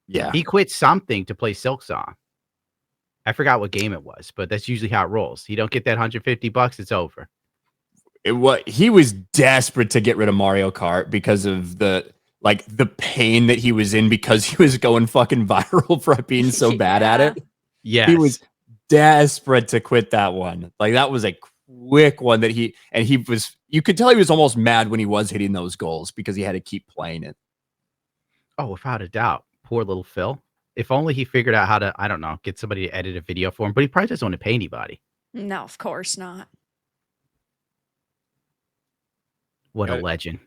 Yeah. He quit something to play Silk Song. I forgot what game it was, but that's usually how it rolls. You don't get that $150, it's over. He was desperate to get rid of Mario Kart because of the pain that he was in because he was going fucking viral for being so bad at it. Yeah. He was desperate to quit that one. Like, that was a quick one that you could tell he was almost mad when he was hitting those goals because he had to keep playing it. Oh, without a doubt. Poor little Phil. If only he figured out how to, I don't know, get somebody to edit a video for him, but he probably doesn't want to pay anybody. No, of course not. What a legend.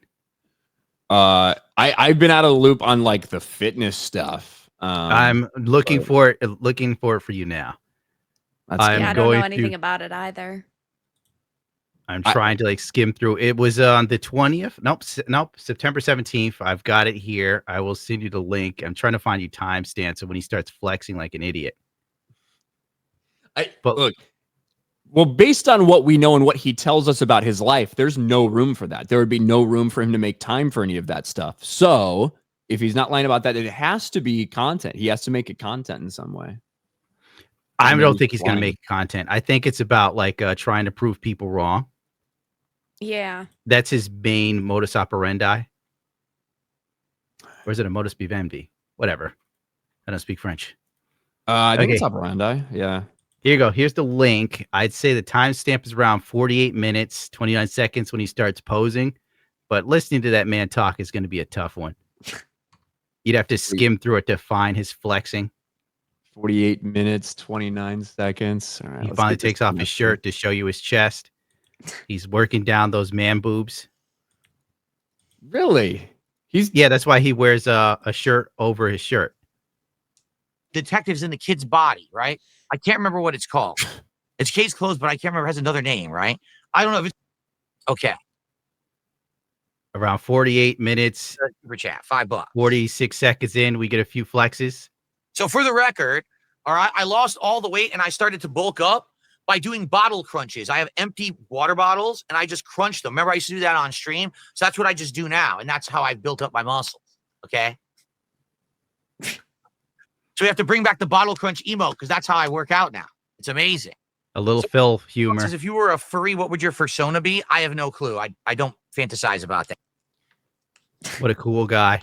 I've been out of the loop on like the fitness stuff. I'm looking for it for you now. I don't know anything about it either. I'm trying to like skim through. It was on the 20th. Nope. September 17th. I've got it here. I will send you the link. I'm trying to find you timestamps of when he starts flexing like an idiot. Look, well, based on what we know and what he tells us about his life, there's no room for that. There would be no room for him to make time for any of that stuff. So if he's not lying about that, it has to be content. He has to make it content in some way. I don't think he's going to make content. I think it's about like trying to prove people wrong. Yeah. That's his main modus operandi. Or is it a modus vivendi? Whatever. I don't speak French. I think it's operandi. Yeah. Here you go. Here's the link. I'd say the timestamp is around 48 minutes, 29 seconds when he starts posing. But listening to that man talk is going to be a tough one. You'd have to skim through it to find his flexing. 48 minutes, 29 seconds. All right, he finally takes off his shirt to show you his chest. He's working down those man boobs. Really? Yeah, that's why he wears a shirt over his shirt. Detectives in the kid's body, right? I can't remember what it's called. It's case closed, but I can't remember. It has another name, right? I don't know if it's okay. Around 48 minutes. Super chat, $5. 46 seconds in, we get a few flexes. So for the record, all right, I lost all the weight and I started to bulk up by doing bottle crunches. I have empty water bottles and I just crunch them. Remember, I used to do that on stream. So that's what I just do now. And that's how I built up my muscles. Okay. So we have to bring back the bottle crunch emote because that's how I work out now. It's amazing. A little Phil humor. If you were a furry, what would your persona be? I have no clue. I don't fantasize about that. What a cool guy.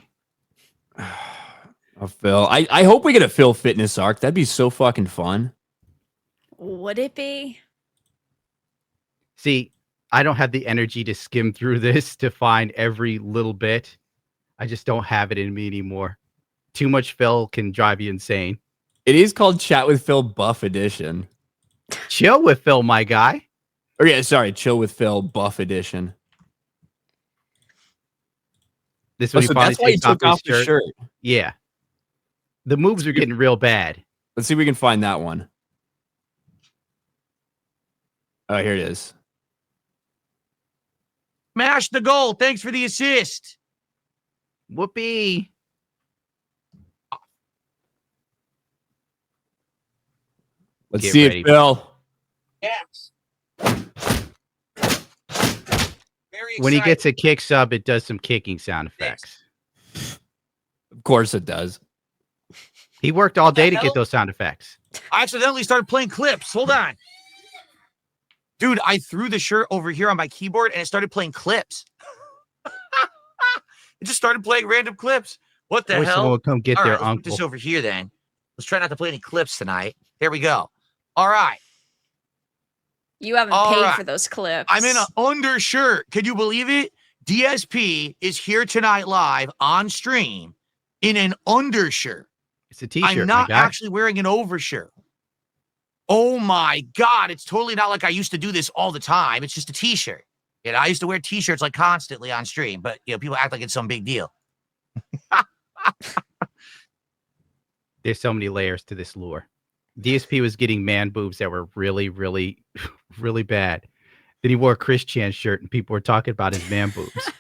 Oh, Phil. I hope we get a Phil fitness arc. That'd be so fucking fun. Would it be? See, I don't have the energy to skim through this to find every little bit. I just don't have it in me anymore. Too much Phil can drive you insane. It is called Chat with Phil Buff Edition. Chill with Phil, my guy. Or yeah, sorry, Chill with Phil Buff Edition. This one that's why he took off his shirt. Yeah. The moves are getting real bad. Let's see if we can find that one. Oh, here it is. Smash the goal. Thanks for the assist. Whoopee. Let's see it, Phil. Yes. When he gets a kick sub, it does some kicking sound effects. Of course it does. He worked all day to get those sound effects. I accidentally started playing clips. Hold on. Dude, I threw the shirt over here on my keyboard and it started playing clips. It just started playing random clips. What the hell? Someone would come get all their right, let's uncle. put this over here then. Let's try not to play any clips tonight. Here we go. All right. You haven't paid for those clips. I'm in an undershirt. Can you believe it? DSP is here tonight live on stream in an undershirt. It's a t-shirt. I'm not actually wearing an overshirt. Oh my God. It's totally not like I used to do this all the time. It's just a t-shirt. You know, I used to wear t-shirts like constantly on stream, but you know, people act like it's some big deal. There's so many layers to this lure. DSP was getting man boobs that were really, really, really bad. Then he wore a Chris Chan shirt and people were talking about his man boobs.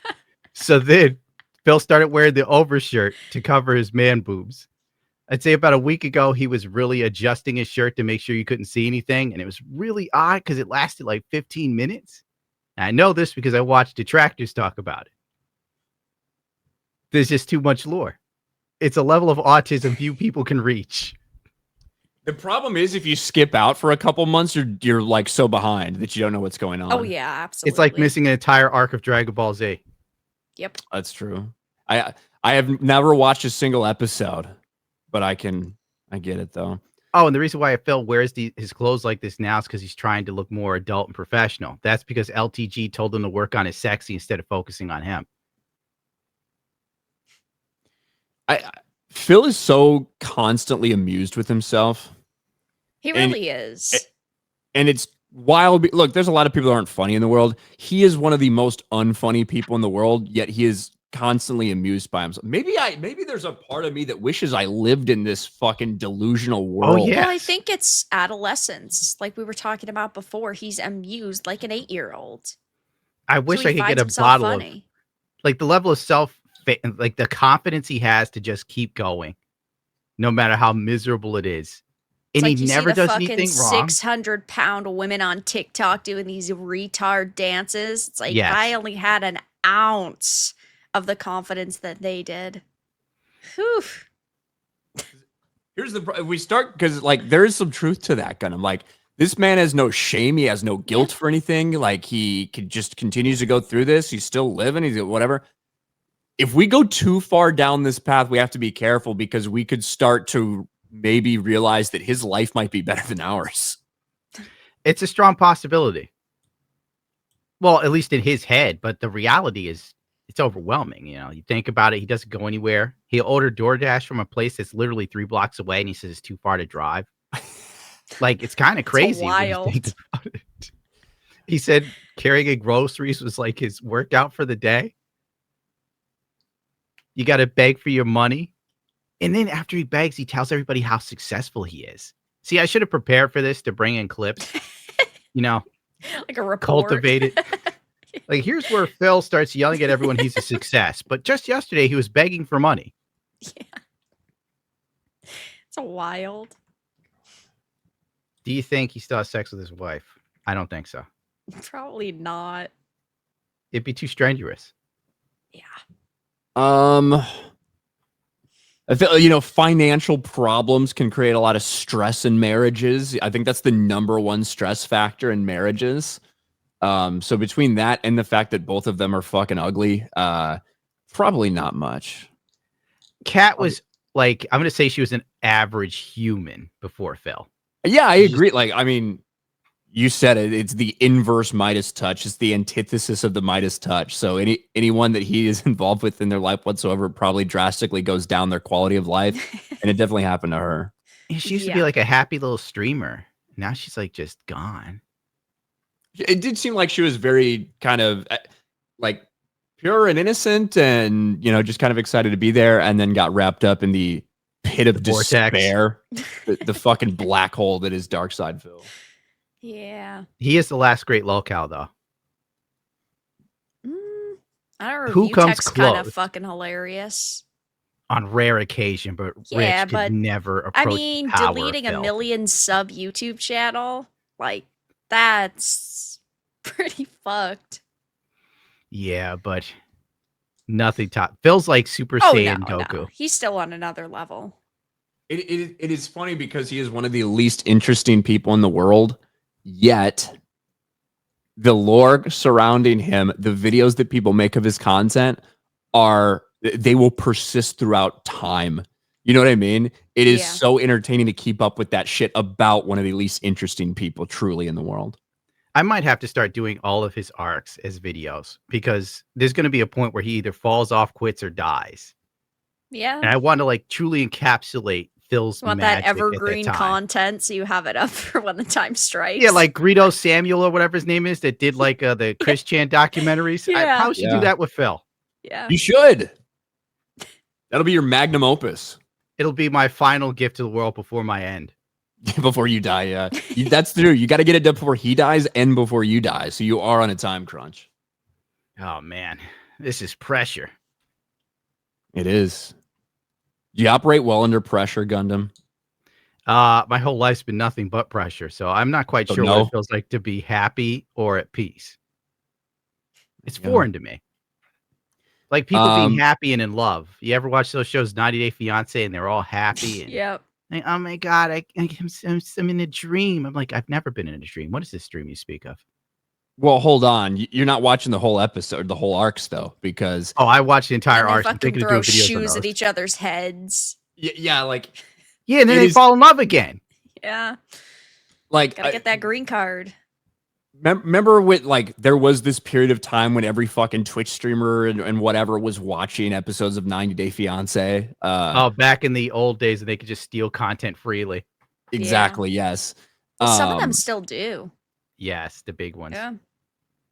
So then Phil started wearing the overshirt to cover his man boobs. I'd say about a week ago, he was really adjusting his shirt to make sure you couldn't see anything. And it was really odd because it lasted like 15 minutes. And I know this because I watched detractors talk about it. There's just too much lore. It's a level of autism few people can reach. The problem is if you skip out for a couple months, you're like so behind that you don't know what's going on. Oh yeah, absolutely. It's like missing an entire arc of Dragon Ball Z. Yep. That's true. I have never watched a single episode, but I get it though. Oh, and the reason why Phil wears his clothes like this now is because he's trying to look more adult and professional. That's because LTG told him to work on his sexy instead of focusing on him. Phil is so constantly amused with himself. He really is. And it's wild. Look, there's a lot of people that aren't funny in the world. He is one of the most unfunny people in the world, yet he is constantly amused by himself. Maybe there's a part of me that wishes I lived in this fucking delusional world. Oh, yeah. Well, I think it's adolescence. Like we were talking about before, he's amused like an 8-year-old. I wish I could get a bottle of like the level of like the confidence he has to just keep going, no matter how miserable it is. And like he never does anything wrong. 600-pound women on TikTok doing these retard dances. It's like, Yes. I only had an ounce of the confidence that they did. Whew. Here's we start because like there is some truth to that, Gundam. Like this man has no shame, he has no guilt for anything. Like he just continues to go through this. He's still living. He's whatever. If we go too far down this path, we have to be careful because we could start to maybe realize that his life might be better than ours. It's a strong possibility. Well, at least in his head, but the reality is it's overwhelming. You know, you think about it, he doesn't go anywhere. He ordered DoorDash from a place that's literally 3 blocks away, and he says it's too far to drive. Like, it's kind of crazy. Wild. When you think about it. He said carrying groceries was like his workout for the day. You got to beg for your money. And then after he begs, he tells everybody how successful he is. See, I should have prepared for this to bring in clips, you know, like a report. Cultivated. Like, here's where Phil starts yelling at everyone he's a success. But just yesterday, he was begging for money. Yeah. It's wild. Do you think he still has sex with his wife? I don't think so. Probably not. It'd be too strenuous. Yeah. I feel, financial problems can create a lot of stress in marriages. I think that's the #1 stress factor in marriages. So between that and the fact that both of them are fucking ugly, probably not much. Kat was like, I'm going to say she was an average human before Phil. Yeah, I agree. Like, I mean, you said it. It's the inverse Midas touch. It's the antithesis of the Midas touch. So anyone that he is involved with in their life whatsoever probably drastically goes down their quality of life. And it definitely happened to her. She used to be like a happy little streamer. Now she's like just gone. It did seem like she was very kind of like pure and innocent and, just kind of excited to be there, and then got wrapped up in the pit of despair, the fucking black hole that is Dark Side Phil. Yeah. He is the last great lolcow, though. I don't know. Who comes kind of close? Fucking hilarious. On rare occasion, but Rich could never approach. Deleting a million sub YouTube channel, like, that's pretty fucked. Yeah, but nothing top. Phil's like Super Saiyan Goku. No. He's still on another level. It is funny because he is one of the least interesting people in the world, yet the lore surrounding him, the videos that people make of his content they will persist throughout time. You know what I mean? It is so entertaining to keep up with that shit about one of the least interesting people truly in the world. I might have to start doing all of his arcs as videos, because there's going to be a point where he either falls off, quits, or dies. Yeah. And I want to like truly encapsulate Phil's want magic that evergreen at that time. content, so you have it up for when the time strikes. Yeah, like Greedo Samuel or whatever his name is that did like the Chris Chan documentaries. I probably should do that with Phil. Yeah. You should. That'll be your magnum opus. It'll be my final gift to the world before my end. Before you die, yeah. That's true. You got to get it done before he dies and before you die. So you are on a time crunch. Oh, man. This is pressure. It is. Do you operate well under pressure, Gundam? My whole life's been nothing but pressure, so I'm not quite sure what it feels like to be happy or at peace. It's foreign to me. Like people being happy and in love. You ever watch those shows, 90 Day Fiance, and they're all happy? And, yep. Like, oh my God, I'm in a dream. I'm like, I've never been in a dream. What is this dream you speak of? Well, hold on. You're not watching the whole episode, the whole arcs, though, because I watched the entire arc. And they fucking throw shoes at each other's heads. Yeah, like and then they fall in love again. Yeah, like gotta get that green card. Remember there was this period of time when every fucking Twitch streamer and whatever was watching episodes of 90 Day Fiance. Back in the old days, and they could just steal content freely. Exactly. Yeah. Yes. Some of them still do. Yes, the big ones. Yeah.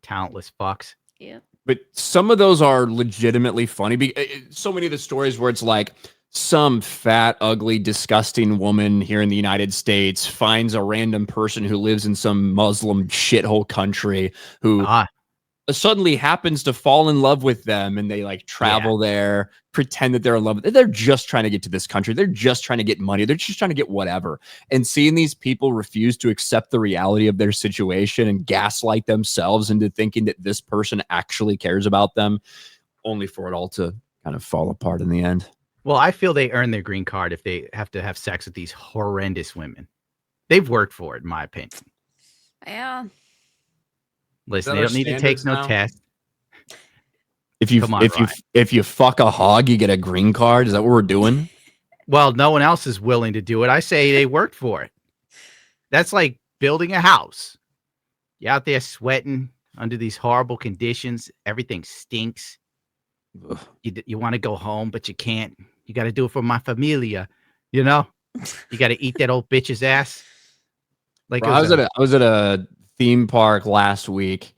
Talentless fucks. Yeah. But some of those are legitimately funny. So many of the stories where it's like some fat, ugly, disgusting woman here in the United States finds a random person who lives in some Muslim shithole country who suddenly happens to fall in love with them, and they like travel there, pretend that they're in love. They're just trying to get to this country. They're just trying to get money. They're just trying to get whatever. And seeing these people refuse to accept the reality of their situation and gaslight themselves into thinking that this person actually cares about them, only for it all to kind of fall apart in the end. Well, I feel they earn their green card if they have to have sex with these horrendous women. They've worked for it, in my opinion. Yeah. Listen, they don't need to take no test. If you fuck a hog, you get a green card. Is that what we're doing? Well, no one else is willing to do it. I say they worked for it. That's like building a house. You're out there sweating under these horrible conditions. Everything stinks. You want to go home, but you can't. You got to do it for my familia. You know, you got to eat that old bitch's ass. Like, bro, I was at a theme park last week,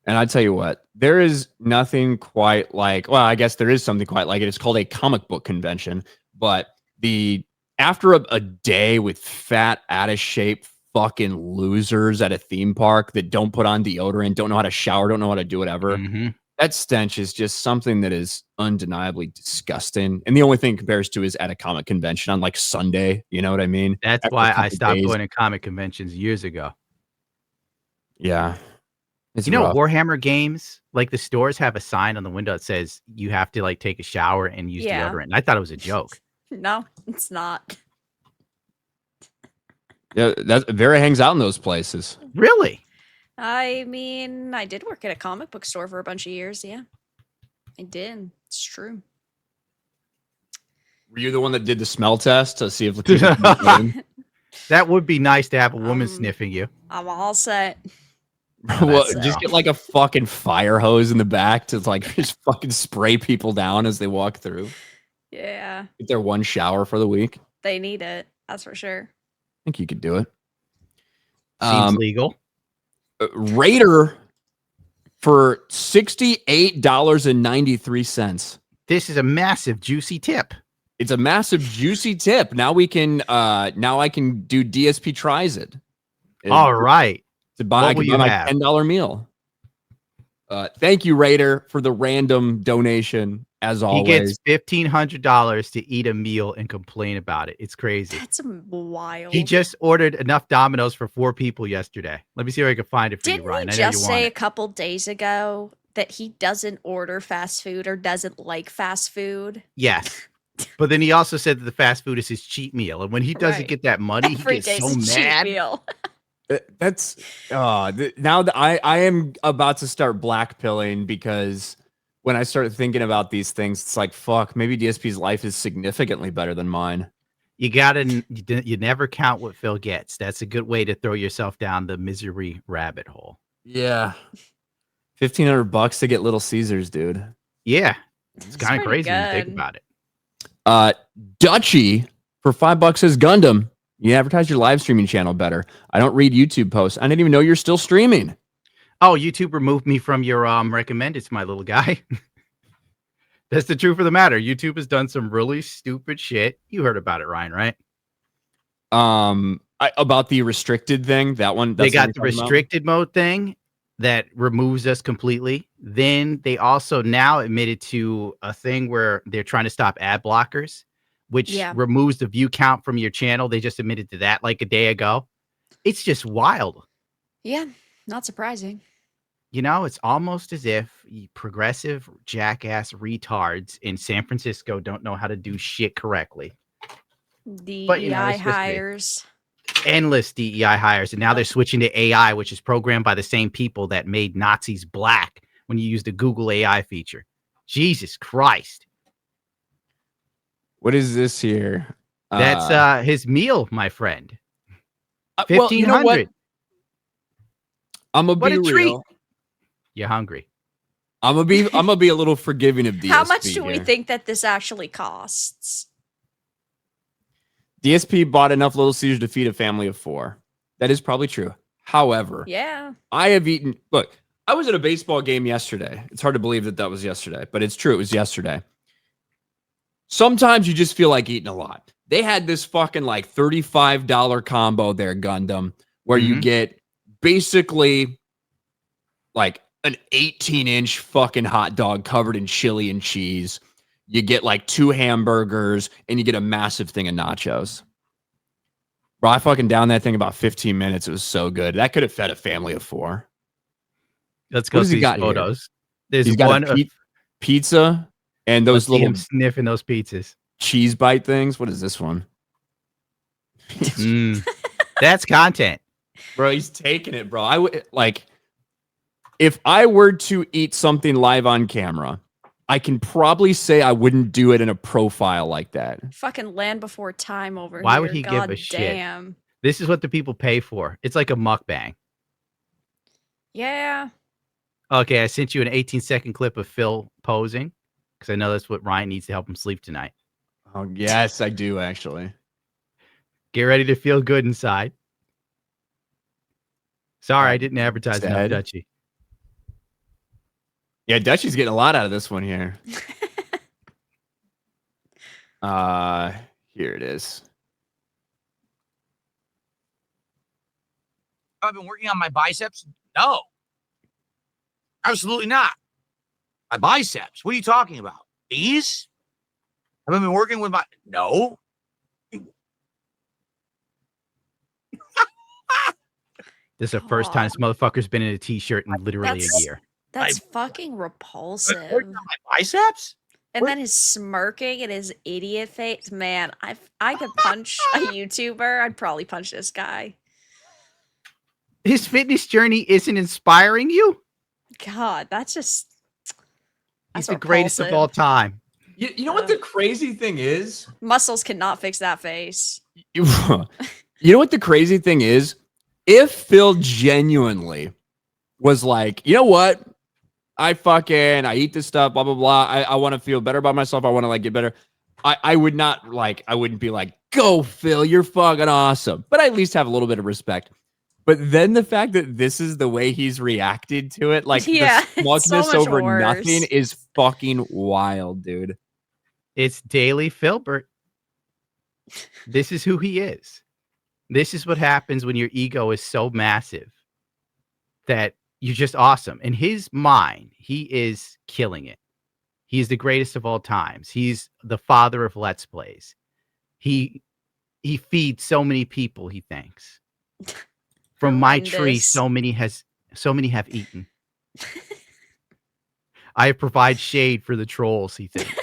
and I tell you what, there is nothing quite like, well, I guess there is something quite like it. It's called a comic book convention, but after a day with fat, out of shape fucking losers at a theme park that don't put on deodorant, don't know how to shower, don't know how to do whatever, that stench is just something that is undeniably disgusting. And the only thing it compares to is at a comic convention on like Sunday. You know what I mean? That's why I stopped going to comic conventions years ago. Yeah. You know, Warhammer games, like the stores have a sign on the window that says you have to like take a shower and use deodorant. And I thought it was a joke. No, it's not. Yeah, Vera hangs out in those places. Really? I mean, I did work at a comic book store for a bunch of years. Yeah, I did. It's true. Were you the one that did the smell test to see if that would be nice to have a woman sniffing you? I'm all set. Well, just get like a fucking fire hose in the back to like just fucking spray people down as they walk through. Yeah. Get their one shower for the week. They need it. That's for sure. I think you could do it. Seems legal. Raider for $68.93. This is a massive juicy tip. It's a massive juicy tip. Now we can now I can do DSP tries it. All right. To buy my $10 meal. Thank you, Raider, for the random donation. As always, he gets $1,500 to eat a meal and complain about it. It's crazy. That's wild. He just ordered enough Domino's for 4 people yesterday. Let me see if I can find it for you, Ryan. Didn't he just say a couple days ago that he doesn't order fast food or doesn't like fast food? Yes. But then he also said that the fast food is his cheat meal. And when he doesn't get that money, he gets so mad. Meal. That's now that I am about to start blackpilling, because when I start thinking about these things, it's like, fuck, maybe DSP's life is significantly better than mine. You never count what Phil gets. That's a good way to throw yourself down the misery rabbit hole. Yeah. $1,500 to get Little Caesars, dude. Yeah. It's kind of crazy when you think about it. Dutchy for $5 says Gundam. You advertise your live streaming channel better. I don't read YouTube posts. I didn't even know you're still streaming. Oh, YouTube removed me from your recommendeds, my little guy. That's the truth of the matter. YouTube has done some really stupid shit. You heard about it, Ryan, right? About the restricted thing, that one. They got the restricted mode thing that removes us completely. Then they also now admitted to a thing where they're trying to stop ad blockers, which removes the view count from your channel. They just admitted to that like a day ago. It's just wild. Yeah, not surprising. You know, it's almost as if progressive jackass retards in San Francisco don't know how to do shit correctly. DEI hires. Endless DEI hires. And now they're switching to AI, which is programmed by the same people that made Nazis black when you use the Google AI feature. Jesus Christ. What is this here? That's his meal, my friend. $1,500. Well, you know what? I'm gonna be real. Treat. You're hungry. I'm gonna be a little forgiving of DSP. How much do we think that this actually costs? DSP bought enough Little Caesars to feed a family of 4. That is probably true. However, yeah, I have eaten. Look, I was at a baseball game yesterday. It's hard to believe that was yesterday, but it's true. It was yesterday. Sometimes you just feel like eating a lot. They had this fucking like $35 combo there, Gundam, where you get basically like an 18-inch fucking hot dog covered in chili and cheese. You get like 2 hamburgers and you get a massive thing of nachos. Bro, I fucking downed that thing about 15 minutes. It was so good. That could have fed a family of 4. Let's go see photos. There's He's got a pizza and those little sniffing those pizzas. Cheese bite things. What is this one? That's content. Bro, he's taking it, bro. I would like if I were to eat something live on camera, I can probably say I wouldn't do it in a profile like that. Fucking Land Before Time over Why here. would he give a shit? Damn. This is what the people pay for. It's like a mukbang. Yeah. Okay, I sent you an 18-second clip of Phil posing because I know that's what Ryan needs to help him sleep tonight. Oh, yes, I do, actually. Get ready to feel good inside. Sorry, I didn't advertise enough, Dutchie. Yeah, Dutchie's getting a lot out of this one here. Here it is. I've been working on my biceps. No, absolutely not. My biceps. What are you talking about? These? Have I been working with my? No. This is the first time this motherfucker's been in a t-shirt in literally a year. That's fucking repulsive. Working on my biceps? And then his smirking and his idiot face. Man, if I could punch a YouTuber, I'd probably punch this guy. His fitness journey isn't inspiring you? God, that's just... He's the greatest of all time. You know what the crazy thing is? Muscles cannot fix that face. You know what the crazy thing is? If Phil genuinely was like, you know what? I eat this stuff, blah, blah, blah. I want to feel better about myself. I want to like get better. I wouldn't be like, go Phil, you're fucking awesome. But I at least have a little bit of respect. But then the fact that this is the way he's reacted to it, like the smugness so over worse. nothing is fucking wild, dude. It's daily Philbert. This is who he is. This is what happens when your ego is so massive that you're just awesome. In his mind, he is killing it. He's the greatest of all times. He's the father of Let's Plays. He feeds so many people, he thinks. From my tree, so many have eaten. I provide shade for the trolls, he thinks.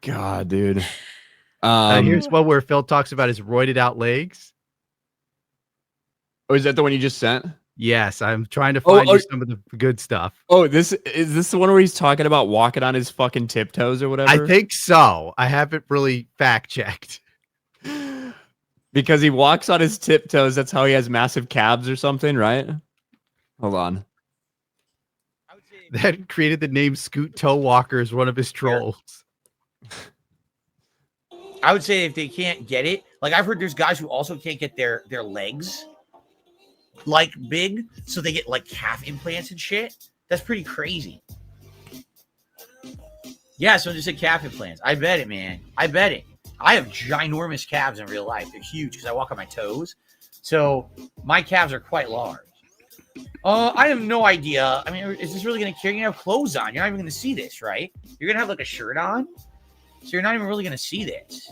God, dude. Here's one where Phil talks about his roided out legs. Oh, is that the one you just sent? Yes, I'm trying to find you some of the good stuff. Oh, is this the one where he's talking about walking on his fucking tiptoes or whatever? I think so. I haven't really fact checked. Because he walks on his tiptoes. That's how he has massive calves or something, right? Hold on. That created the name Scoot Toe Walker as one of his trolls. I would say if they can't get it, like I've heard there's guys who also can't get their legs like big, so they get like calf implants and shit. That's pretty crazy. Yeah, so just said calf implants. I bet it, man. I bet it. I have ginormous calves in real life. They're huge because I walk on my toes. So my calves are quite large. I have no idea. I mean, is this really going to care? You're going to have clothes on. You're not even going to see this, right? You're going to have like a shirt on. So you're not even really going to see this.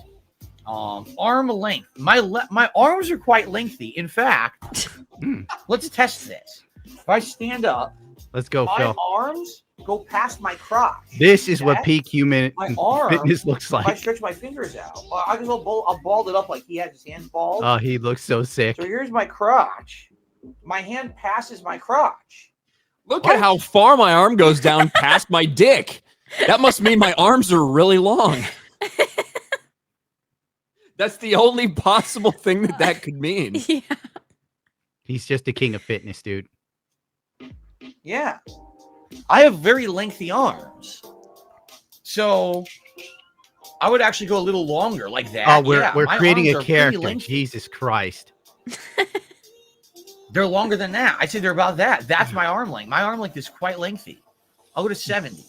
Arm length. My arms are quite lengthy. In fact, let's test this. If I stand up, let's go, my Phil. arms go past my crotch. This is what peak human fitness looks like. If I stretch my fingers out, I can go I'll ball it up like he has his hands balled. Oh, he looks so sick. So here's my crotch. My hand passes my crotch. Look at how far my arm goes down past my dick. That must mean my arms are really long. That's the only possible thing that could mean. Yeah. He's just a king of fitness, dude. Yeah. I have very lengthy arms. So I would actually go a little longer like that. Oh, we're creating a character. Jesus Christ. They're longer than that. I said they're about that. That's my arm length. My arm length is quite lengthy. I'll go to 70.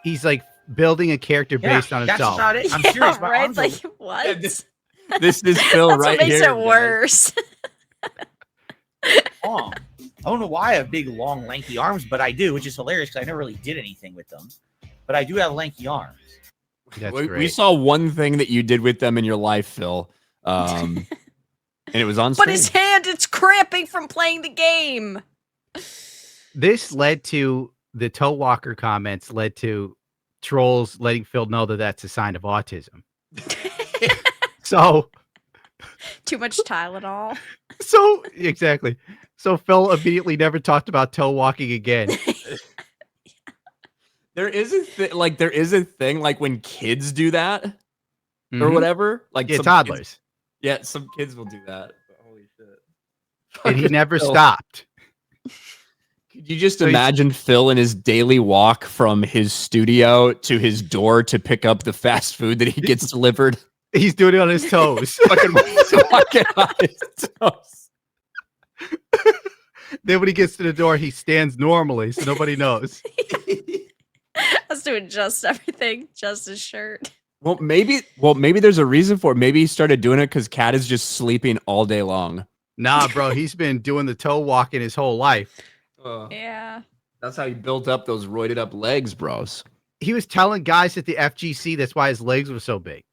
He's like building a character based on that's himself. about it. I'm serious. My right? arms Like are... what? Yeah, this is Phil That's right what makes here. it worse. long. I don't know why I have big, long, lanky arms, but I do, which is hilarious because I never really did anything with them. But I do have lanky arms. That's we great. saw one thing that you did with them in your life, Phil. And it was on But stage. his hand, it's cramping from playing the game. This led to the toe walker comments, led to trolls letting Phil know that that's a sign of autism. So Too much Tylenol. Exactly. So Phil immediately never talked about toe walking again. There is a thing like when kids do that or Mhm. whatever. Like Yeah, some toddlers. Kids, some kids will do that. Holy shit. And he never Phil. stopped. Could you just So he's- imagine Phil in his daily walk from his studio to his door to pick up the fast food that he gets delivered? He's doing it on his toes. Fucking walking on his toes. Then when he gets to the door, he stands normally, so nobody knows. Let's do adjust everything, just his shirt. Well, maybe there's a reason for it. Maybe he started doing it because Cat is just sleeping all day long. Nah, bro, he's been doing the toe walking his whole life. Yeah. That's how he built up those roided up legs, bros. He was telling guys at the FGC that's why his legs were so big.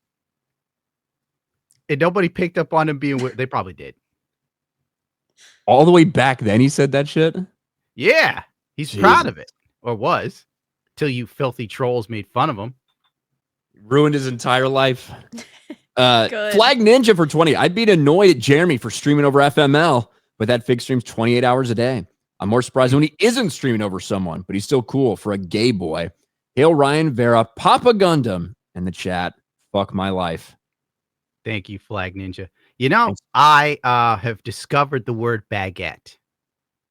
And nobody picked up on him being weird. They probably did. All the way back then he said that shit? Yeah. He's Jesus. proud of it. Or was. Till you filthy trolls made fun of him. Ruined his entire life. Good. Flag Ninja for 20. I'd be annoyed at Jeremy for streaming over FML, but that fig streams 28 hours a day. I'm more surprised when he isn't streaming over someone, but he's still cool for a gay boy. Hail Ryan Vera, Papa Gundam in the chat. Fuck my life. Thank you, Flag Ninja. You know, I have discovered the word baguette.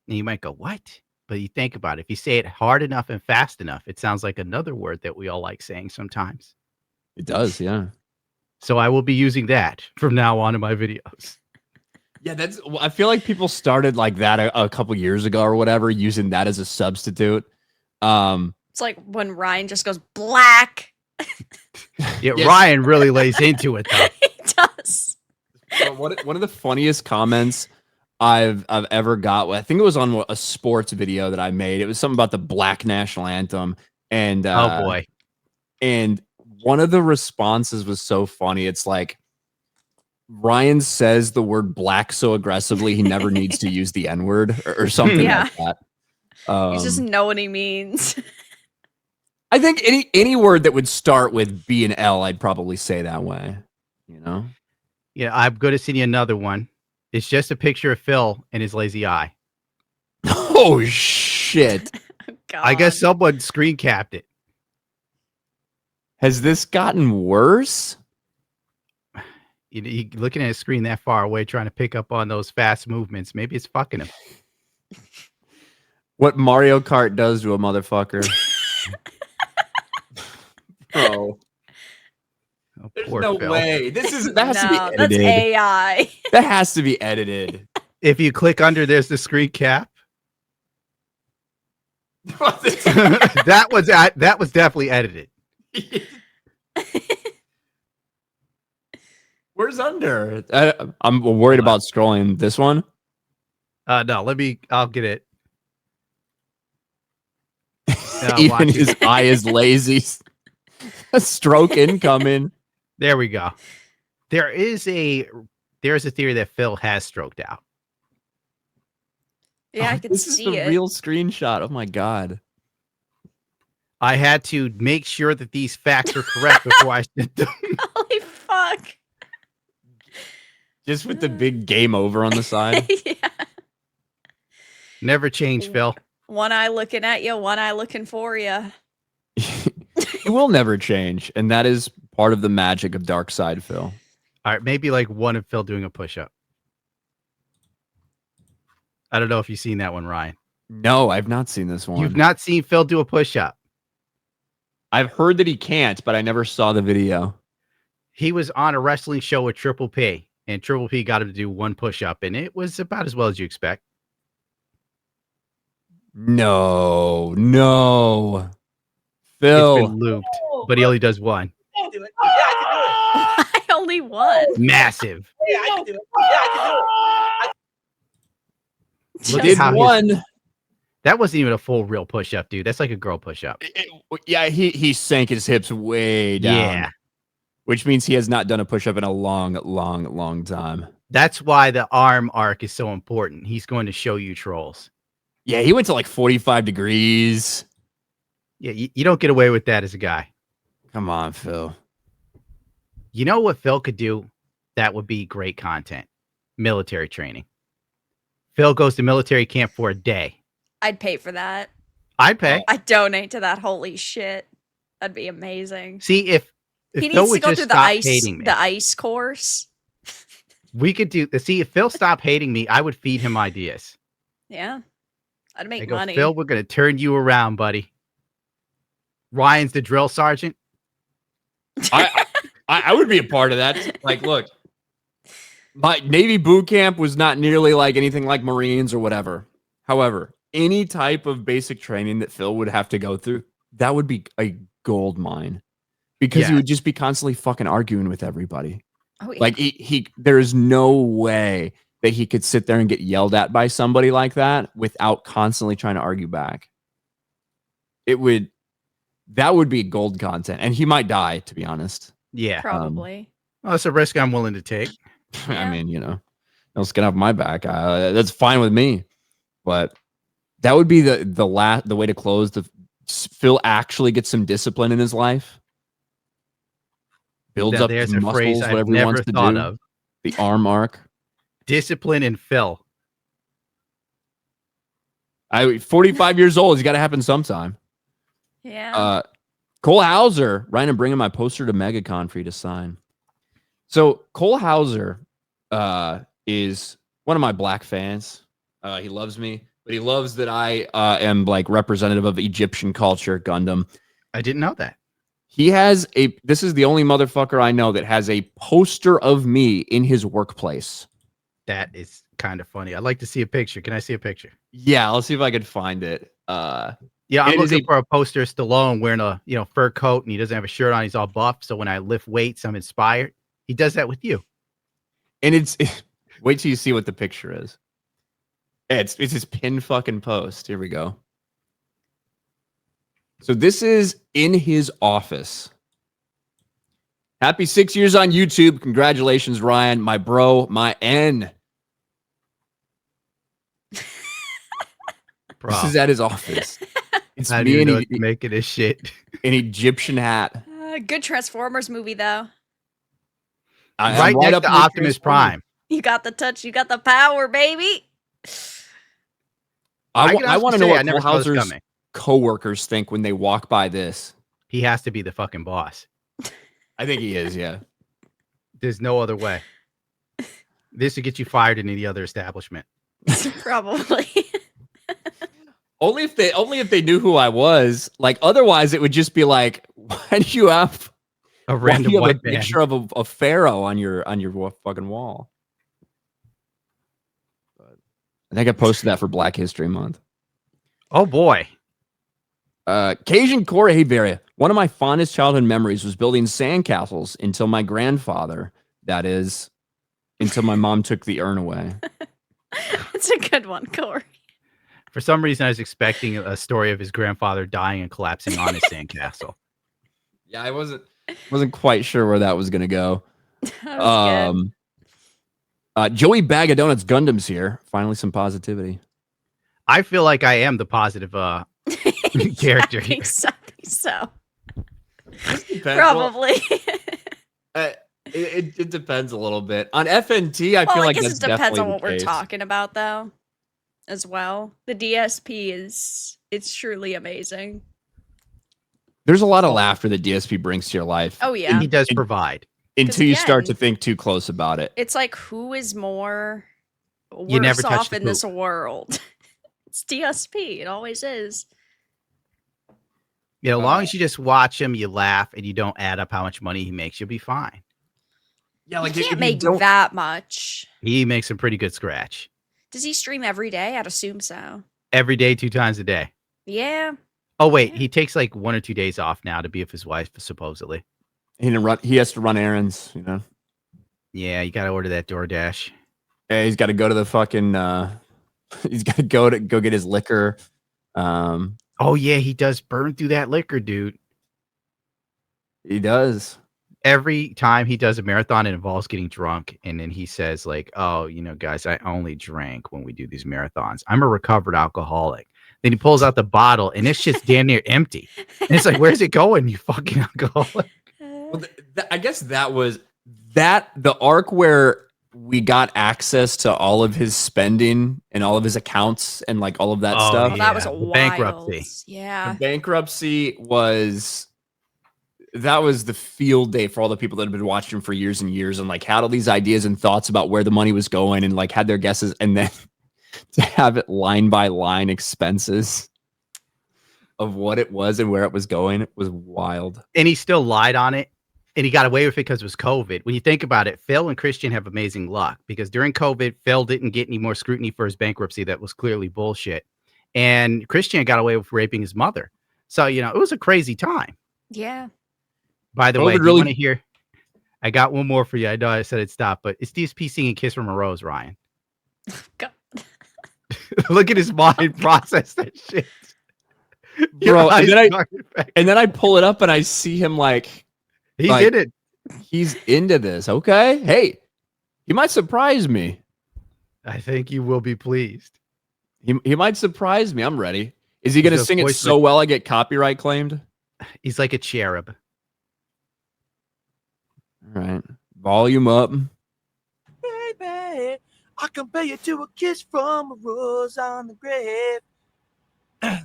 And you might go, what? But you think about it. If you say it hard enough and fast enough, it sounds like another word that we all like saying sometimes. It does, yeah. So I will be using that from now on in my videos. Yeah, I feel like people started like that a couple years ago or whatever, using that as a substitute. It's like when Ryan just goes black. Yeah, Yes. Ryan really lays into it though. He does. So one of the funniest comments I've ever got, I think it was on a sports video that I made. It was something about the Black National Anthem, and Oh boy. and one of the responses was so funny. It's like Ryan says the word black so aggressively he never needs to use the N-word or something Yeah. like that. You just know what he means. I think any word that would start with B and L, I'd probably say that way. You know? Yeah, I'm going to send you another one. It's just a picture of Phil and his lazy eye. Oh shit. God. I guess someone screen capped it. Has this gotten worse? You looking at a screen that far away, trying to pick up on those fast movements. Maybe it's fucking him. What Mario Kart does to a motherfucker. Bro. Oh, There's poor no Phil. way. That has to be No, that's edited. AI. That has to be edited. If you click under, there's the screen cap. that was definitely edited. Where's under? I'm worried about scrolling this one. No, I'll get it. Even his eye is lazy. A stroke incoming. There we go. There's a theory that Phil has stroked out. Yeah, I can This is see the it. real screenshot. Oh my god. I had to make sure that these facts are correct before I sent them. Holy fuck. Just with the big game over on the side. Yeah. Never change, Phil. One eye looking at you, one eye looking for you. It will never change, and that is part of the magic of Dark Side, Phil. All right, maybe like one of Phil doing a push-up. I don't know if you've seen that one, Ryan. No, I've not seen this one. You've not seen Phil do a push-up. I've heard that he can't, but I never saw the video. He was on a wrestling show with Triple P, and Triple P got him to do one push-up, and it was about as well as you expect. No. It's Phil. been looped, but he only does one. I'll do it. Yeah, I can do it. I only won. Massive. Yeah, I can do it. Yeah, I can do it. Look Did at how one. that wasn't even a full real push-up, dude. That's like a girl push-up. Yeah, he sank his hips way down. Yeah. Which means he has not done a push-up in a long time. That's why the arm arc is so important. He's going to show you trolls. Yeah, he went to like 45 degrees. Yeah, you don't get away with that as a guy. Come on, Phil. You know what Phil could do? That would be great content. Military training. Phil goes to military camp for a day. I'd pay for that. I'd pay. I'd donate to that. Holy shit. That'd be amazing. See, if He Phil needs to would go just through the stop ice, hating me, the ice course. we could do. See, if Phil stopped hating me, I would feed him ideas. Yeah. I'd I make go, money. Phil, we're going to turn you around, buddy. Ryan's the drill sergeant. I would be a part of that. Like, look, my Navy boot camp was not nearly like anything like Marines or whatever. However, any type of basic training that Phil would have to go through, that would be a gold mine because he would just be constantly fucking arguing with everybody. Oh, yeah. Like he there is no way that he could sit there and get yelled at by somebody like that without constantly trying to argue back. That would be gold content, and he might die, to be honest. Yeah, probably. Well, it's a risk I'm willing to take. I mean, no skin off my back. That's fine with me. But that would be the way to close. Phil actually gets some discipline in his life. Builds up his muscles, whatever he wants to do. The arm arc. Discipline and Phil. 45 years old. It's got to happen sometime. Yeah. Cole Hauser, Ryan, I'm bringing my poster to MegaCon for you to sign. So Cole Hauser is one of my black fans. He loves me, but he loves that I am like representative of Egyptian culture, Gundam. I didn't know that. This is the only motherfucker I know that has a poster of me in his workplace. That is kind of funny. I'd like to see a picture. Can I see a picture? Yeah, I'll see if I can find it. Yeah, I'm looking for a poster of Stallone wearing a fur coat and he doesn't have a shirt on. He's all buff. So when I lift weights, I'm inspired. He does that with you. And wait till you see what the picture is. It's his pin fucking post. Here we go. So this is in his office. Happy 6 years on YouTube. Congratulations, Ryan, my bro, my N. This is at his office. It's How me and he making this shit. An Egyptian hat. Good Transformers movie, though. Right next to Optimus Prime. You got the touch. You got the power, baby. I want to know what Cole Hauser's coworkers think when they walk by this. He has to be the fucking boss. I think he is, yeah. There's no other way. This would get you fired in any other establishment. Probably. Only if they knew who I was. Like otherwise, it would just be like, why do you have a random white man? Picture of a pharaoh on your fucking wall? But I think I posted that for Black History Month. Oh boy. Cajun Corey, hey Varia. One of my fondest childhood memories was building sandcastles until my grandfather, that is, until my mom took the urn away. It's a good one, Corey. For some reason, I was expecting a story of his grandfather dying and collapsing on his sandcastle. Yeah, I wasn't quite sure where that was gonna go. Joey Bag of Donuts Gundam's here. Finally, some positivity. I feel like I am the positive character here. I think so. Probably. It depends a little bit. On FNT, I feel like it depends on what we're talking about, though, as well. The DSP it's truly amazing. There's a lot of laughter that DSP brings to your life. Oh, yeah. And he does provide. Until you start to think too close about it. It's like, who is more worse off in this world? It's DSP. It always is. Yeah, as long as you just watch him, you laugh, and you don't add up how much money he makes, you'll be fine. Yeah, like he can't make that much. He makes a pretty good scratch. Does he stream every day? I'd assume so. Every day, 2 times a day. Yeah. Oh wait, he takes like 1 or 2 days off now to be with his wife, supposedly. He has to run errands, you know. Yeah, you got to order that DoorDash. Yeah, he's got to go to the fucking. He's got to go get his liquor. Oh yeah, he does burn through that liquor, dude. He does. Every time he does a marathon, it involves getting drunk, and then he says like, "Oh, you know, guys, I only drank when we do these marathons. I'm a recovered alcoholic." Then he pulls out the bottle, and it's just damn near empty. And it's like, "Where's it going, you fucking alcoholic?" Well, I guess that was the arc where we got access to all of his spending and all of his accounts and like all of that stuff. Well, that was a The wild. bankruptcy. Yeah. The bankruptcy was the field day for all the people that have been watching him for years and years and like had all these ideas and thoughts about where the money was going and like had their guesses, and then to have it line by line expenses of what it was and where it was going, it was wild. And he still lied on it, and he got away with it because it was COVID. When you think about it, Phil and Christian have amazing luck because during COVID, Phil didn't get any more scrutiny for his bankruptcy that was clearly bullshit, and Christian got away with raping his mother. So, you know, it was a crazy time. Yeah. By the way, do you want to hear? I got one more for you. I know I said it'd stop, but it's DSP singing "Kiss from a Rose," Ryan. God. Look at his mind process that shit. Bro, and then I pull it up and I see him like he did it. He's into this. Okay. Hey, he might surprise me. I think you will be pleased. He might surprise me. I'm ready. Is he going to sing it so well I get copyright claimed? He's like a cherub. All right. Volume up. Baby, I compare you to a kiss from a rose on the grave.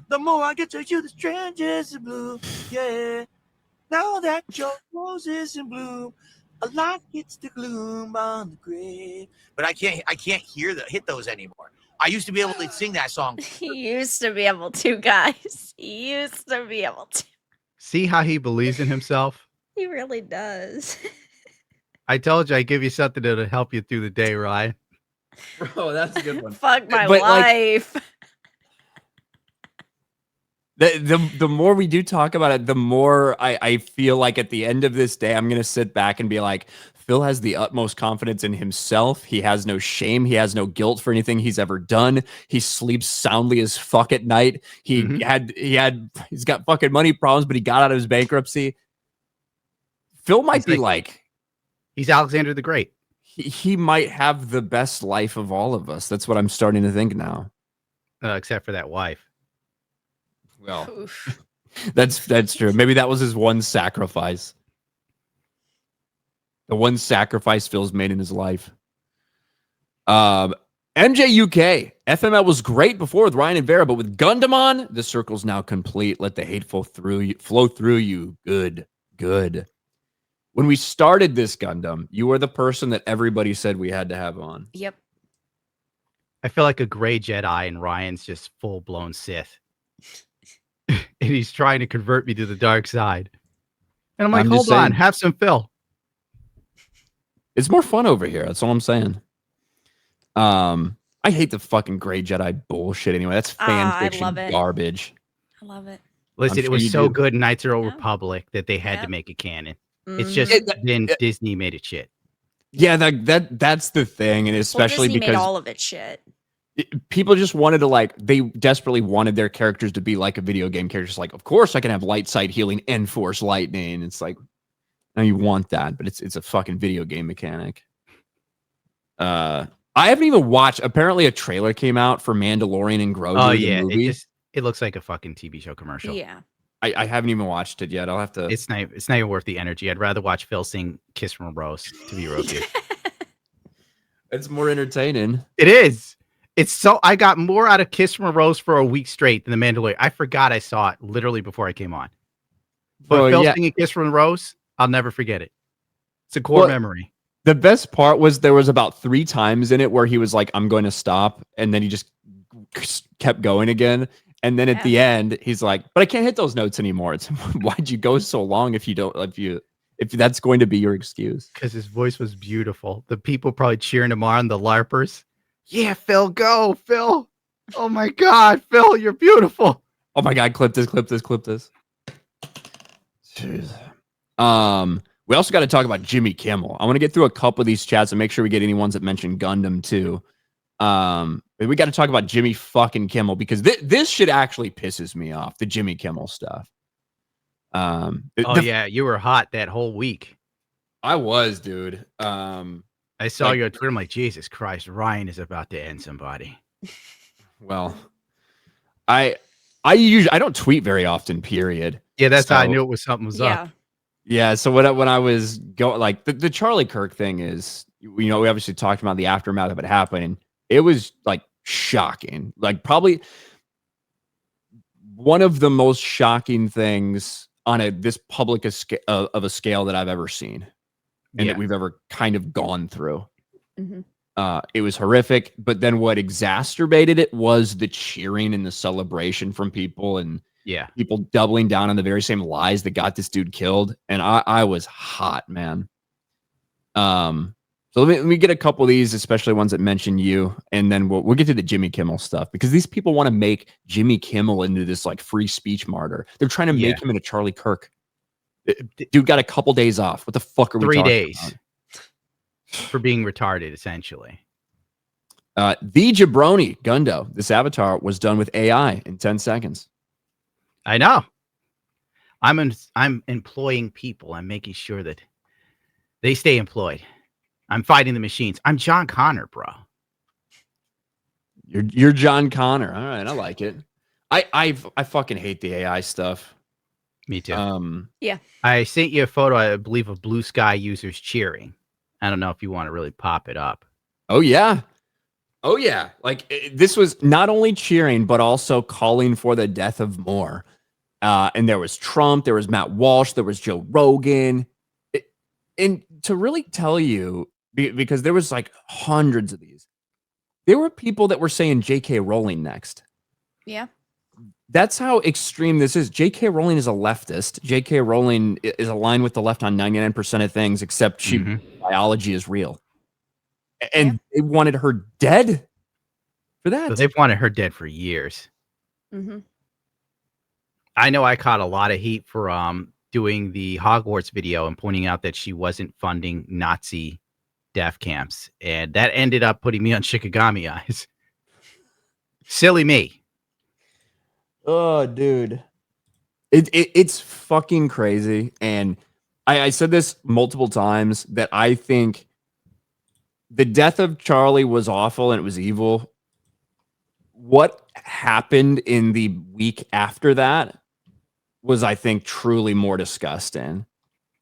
The more I get to you, the strangers in blue. Yeah. Now that your rose is in bloom, a light gets the gloom on the grave. But I can't hit those anymore. I used to be able to sing that song. He used to be able to, guys. He used to be able to. See how he believes in himself? He really does. I told you I'd give you something that'll help you through the day, Ryan. Bro, that's a good one. Fuck my life. The more we do talk about it, the more I feel like at the end of this day, I'm going to sit back and be like, Phil has the utmost confidence in himself. He has no shame. He has no guilt for anything he's ever done. He sleeps soundly as fuck at night. He's got fucking money problems, but he got out of his bankruptcy. Phil might be like he's Alexander the Great. He might have the best life of all of us. That's what I'm starting to think now. Except for that wife. Well, that's true. Maybe that was his one sacrifice. The one sacrifice Phil's made in his life. MJ UK. FML was great before with Ryan and Vera, but with Gundam on, the circle's now complete. Let the hateful flow through you. Good. When we started this Gundam, you were the person that everybody said we had to have on. Yep. I feel like a gray Jedi and Ryan's just full-blown Sith. And he's trying to convert me to the dark side. And I'm like, hold on, have some Phil. It's more fun over here. That's all I'm saying. I hate the fucking gray Jedi bullshit anyway. That's fan fiction garbage. I love it. Listen, it was so good in Knights of the Old Republic that they had to make a canon. It's just then Disney made it shit. Yeah, that's the thing, and especially Disney because made all of it shit. People just wanted to they desperately wanted their characters to be like a video game character. Just like, of course I can have light side healing and force lightning. It's like, no, you want that, but it's a fucking video game mechanic. I haven't even watched. Apparently, a trailer came out for Mandalorian and Grogu. Oh yeah, it looks like a fucking TV show commercial. Yeah. I haven't even watched it yet. I'll have to. It's not even worth the energy. I'd rather watch Phil sing "Kiss from a Rose" to be real with you. It's more entertaining. It is. It's so I got more out of "Kiss from a Rose" for a week straight than The Mandalorian. I forgot I saw it literally before I came on. But Phil singing "Kiss from a Rose," I'll never forget it. It's a core memory. The best part was there was about 3 times in it where he was like, "I'm going to stop," and then he just kept going again. And then at the end, he's like, "But I can't hit those notes anymore." It's why'd you go so long if that's going to be your excuse? Because his voice was beautiful. The people probably cheering him on, the LARPers. Yeah, Phil, go, Phil. Oh my God, Phil, you're beautiful. Oh my God, clip this. Jeez. We also got to talk about Jimmy Kimmel. I want to get through a couple of these chats and make sure we get any ones that mention Gundam too. We got to talk about Jimmy fucking Kimmel because this shit actually pisses me off. The Jimmy Kimmel stuff. Yeah, you were hot that whole week. I was, dude. I saw you on Twitter. I'm like, Jesus Christ, Ryan is about to end somebody. Well, I don't tweet very often. Period. Yeah, that's how I knew something was up. Yeah. So when I was going, like the Charlie Kirk thing is, we obviously talked about the aftermath of it happening. It was like shocking, like probably one of the most shocking things on this public of a scale that I've ever seen, and that we've ever kind of gone through. Mm-hmm. It was horrific, but then what exacerbated it was the cheering and the celebration from people, and people doubling down on the very same lies that got this dude killed. And I was hot, man. So let me get a couple of these, especially ones that mention you, and then we'll get to the Jimmy Kimmel stuff, because these people want to make Jimmy Kimmel into this like free speech martyr. They're trying to make him into Charlie Kirk. Dude got a couple days off. What the fuck are we talking 3 days about? for being retarded, essentially. The Jabroni Gundo, this avatar was done with AI in 10 seconds. I know. I'm employing people. I'm making sure that they stay employed. I'm fighting the machines. I'm John Connor, bro. You're John Connor. All right, I like it. I fucking hate the AI stuff. Me too. Yeah. I sent you a photo, I believe, of Blue Sky users cheering. I don't know if you want to really pop it up. Oh yeah. Like this was not only cheering, but also calling for the death of more. And there was Trump, there was Matt Walsh, there was Joe Rogan. And to really tell you, because there was like hundreds of these, there were people that were saying J.K. Rowling next. Yeah. That's how extreme this is. J.K. Rowling is a leftist. J.K. Rowling is aligned with the left on 99% of things, except biology is real. And they wanted her dead for that. So they've wanted her dead for years. Mm-hmm. I know I caught a lot of heat for doing the Hogwarts video and pointing out that she wasn't funding Nazi death camps. And that ended up putting me on Shikigami eyes. Silly me. Oh, dude. It's fucking crazy. And I said this multiple times that I think the death of Charlie was awful and it was evil. What happened in the week after that was, I think, truly more disgusting.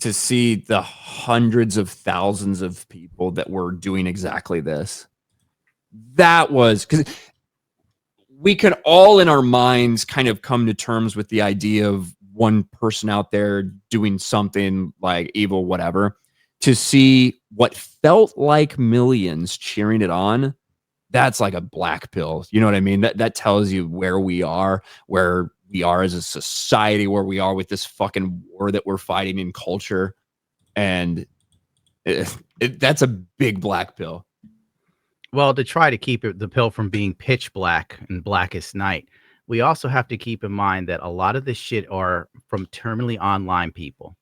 To see the hundreds of thousands of people that were doing exactly this. That was, because we can all in our minds kind of come to terms with the idea of one person out there doing something like evil, whatever. To see what felt like millions cheering it on, that's like a black pill. You know what I mean? That tells you where we are as a society, where we are with this fucking war that we're fighting in culture. And that's a big black pill. Well, to try to keep the pill from being pitch black and blackest night, we also have to keep in mind that a lot of this shit are from terminally online people.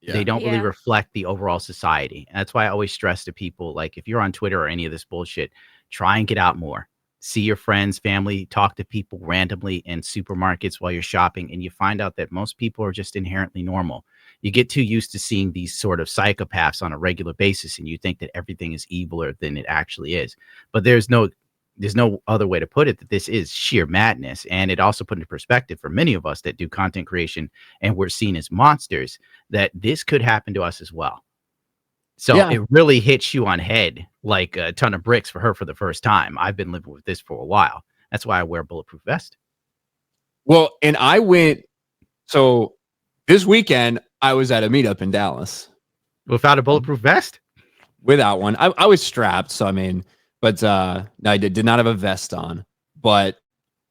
Yeah. They don't really reflect the overall society. And that's why I always stress to people, like, if you're on Twitter or any of this bullshit, try and get out more. See your friends, family, talk to people randomly in supermarkets while you're shopping, and you find out that most people are just inherently normal. You get too used to seeing these sort of psychopaths on a regular basis, and you think that everything is eviler than it actually is. But there's no other way to put it, that this is sheer madness. And it also put into perspective for many of us that do content creation and we're seen as monsters, that this could happen to us as well. So it really hits you on head like a ton of bricks for her for the first time. I've been living with this for a while. That's why I wear a bulletproof vest. Well, and I went, so this weekend I was at a meetup in Dallas. Without a bulletproof vest? Without one. I was strapped, so I mean, but I did not have a vest on. But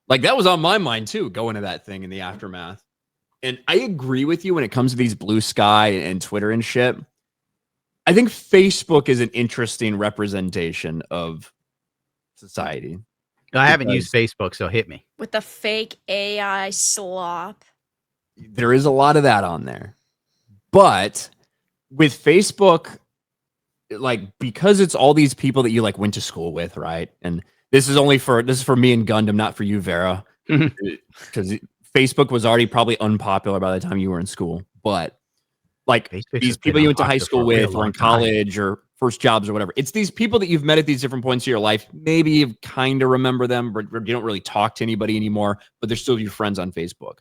like, that was on my mind too, going to that thing in the aftermath. And I agree with you when it comes to these Blue Sky and Twitter and shit. I think Facebook is an interesting representation of society. I haven't used Facebook, so hit me. With the fake AI slop. There is a lot of that on there. But with Facebook, like, because it's all these people that you like went to school with, right? And this is for me and Gundam, not for you, Vera. Because Facebook was already probably unpopular by the time you were in school. But like these people you went to high school with or in college or first jobs or whatever, it's these people that you've met at these different points of your life. Maybe you kind of remember them, but you don't really talk to anybody anymore, but they're still your friends on Facebook.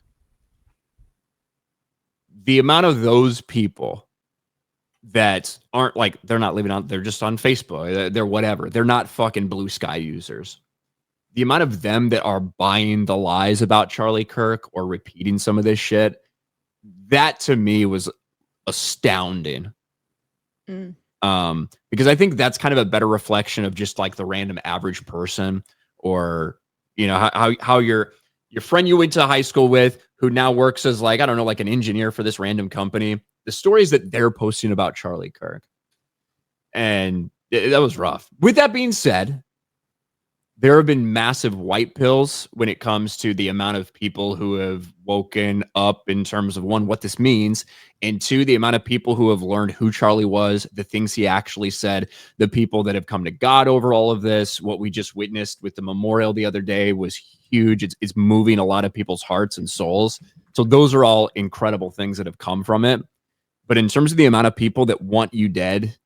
The amount of those people that aren't like, they're not living on, they're just on Facebook, they're whatever, they're not fucking Blue Sky users. The amount of them that are buying the lies about Charlie Kirk or repeating some of this shit, that to me was astounding. Because I think that's kind of a better reflection of just like the random average person, or you know how your friend you went to high school with who now works as like, I don't know, like an engineer for this random company, the stories that they're posting about Charlie Kirk. And that was rough. With that being said, there have been massive white pills when it comes to the amount of people who have woken up in terms of, one, what this means, and two, the amount of people who have learned who Charlie was, the things he actually said, the people that have come to God over all of this. What we just witnessed with the memorial the other day was huge. It's moving a lot of people's hearts and souls. So those are all incredible things that have come from it. But in terms of the amount of people that want you dead,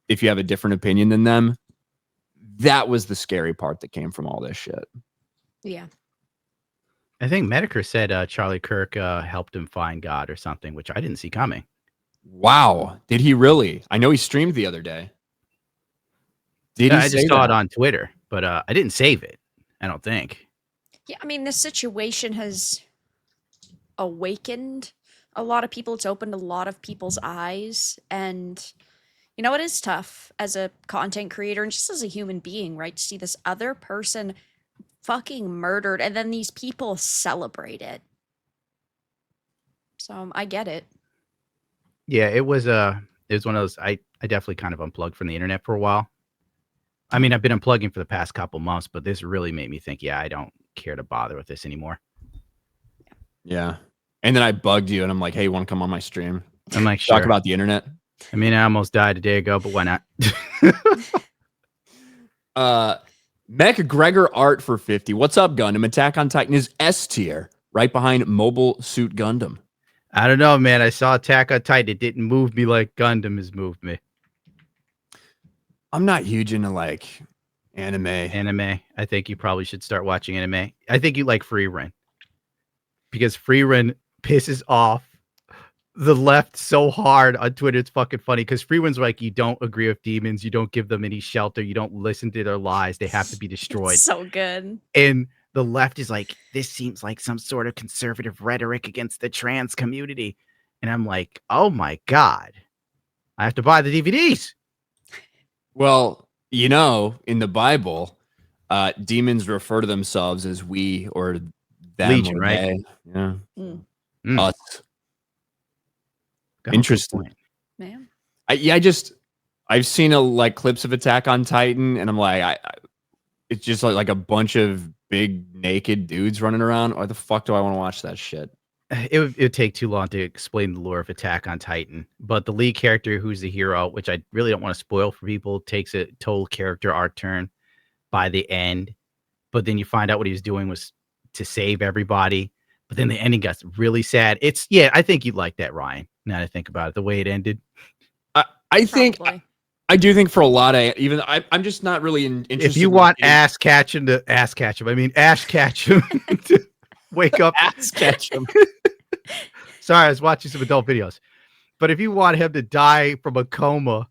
if you have a different opinion than them, that was the scary part that came from all this shit. Yeah. I think Medicare said Charlie Kirk helped him find God or something, which I didn't see coming. Wow. Did he really? I know he streamed the other day. I just saw it on Twitter, but I didn't save it. I don't think. Yeah, I mean, this situation has awakened a lot of people. It's opened a lot of people's eyes, and you know, it is tough as a content creator and just as a human being, right? To see this other person fucking murdered and then these people celebrate it. So I get it. Yeah, it was one of those, I definitely kind of unplugged from the internet for a while. I mean, I've been unplugging for the past couple months, but this really made me think, yeah, I don't care to bother with this anymore. Yeah. And then I bugged you and I'm like, hey, you want to come on my stream? I'm like, sure. Talk about the internet. I mean, I almost died a day ago, but why not? McGregor Art for 50. What's up, Gundam? Attack on Titan is S tier, right behind Mobile Suit Gundam. I don't know, man. I saw Attack on Titan. It didn't move me like Gundam has moved me. I'm not huge into like anime. I think you probably should start watching anime. I think you like Free Run, because Free Run pisses off the left so hard on Twitter. It's fucking funny because Free Run's like, you don't agree with demons, you don't give them any shelter, you don't listen to their lies, they have to be destroyed. So good. And the left is like, this seems like some sort of conservative rhetoric against the trans community. And I'm like, oh my God, I have to buy the DVDs. Well, you know, in the Bible, demons refer to themselves as we or them. Legion, or right? They. Yeah. Us. Interesting. Man. I've seen like clips of Attack on Titan, and I'm like, it's just like a bunch of big naked dudes running around. Why the fuck do I want to watch that shit? It would take too long to explain the lore of Attack on Titan, but the lead character, who's the hero, which I really don't want to spoil for people, takes a total character arc turn by the end. But then you find out what he was doing was to save everybody. But then the ending got really sad. I think you'd like that, Ryan. Now that I think about it, the way it ended. I think I do think for a lot of I'm just not really interested. If you want Ash Ketchum to wake up, Ass Ketchum. Sorry, I was watching some adult videos. But if you want him to die from a coma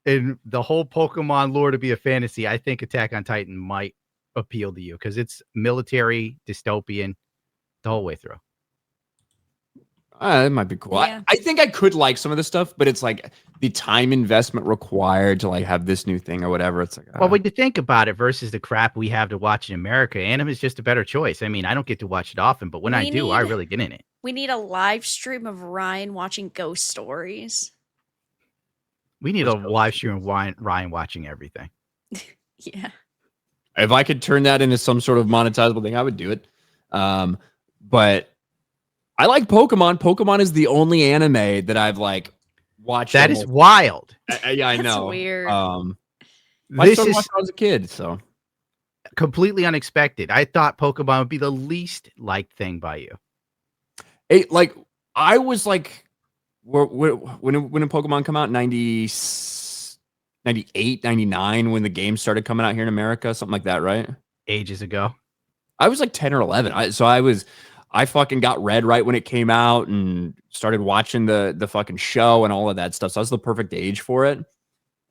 and the whole Pokemon lore to be a fantasy, I think Attack on Titan might appeal to you because it's military, dystopian, the whole way through. It might be cool. Yeah. I think I could like some of the stuff, but it's like the time investment required to like have this new thing or whatever. It's like, well, when you think about it versus the crap we have to watch in America, anime is just a better choice. I mean, I don't get to watch it often, but when I do, I really get in it. We need a live stream of Ryan watching ghost stories. We need a live stream of Ryan watching everything. Yeah. If I could turn that into some sort of monetizable thing, I would do it. But I like Pokemon. Pokemon is the only anime that I've like watched. That is wild. Yeah, I That's know. weird. My son watched when I was a kid, so completely unexpected. I thought Pokemon would be the least liked thing by you. Like I was like, when did Pokemon come out? 98, 99, when the game started coming out here in America, something like that, right? Ages ago. I was like 10 or 11. I fucking got Red right when it came out and started watching the fucking show and all of that stuff. So I was the perfect age for it.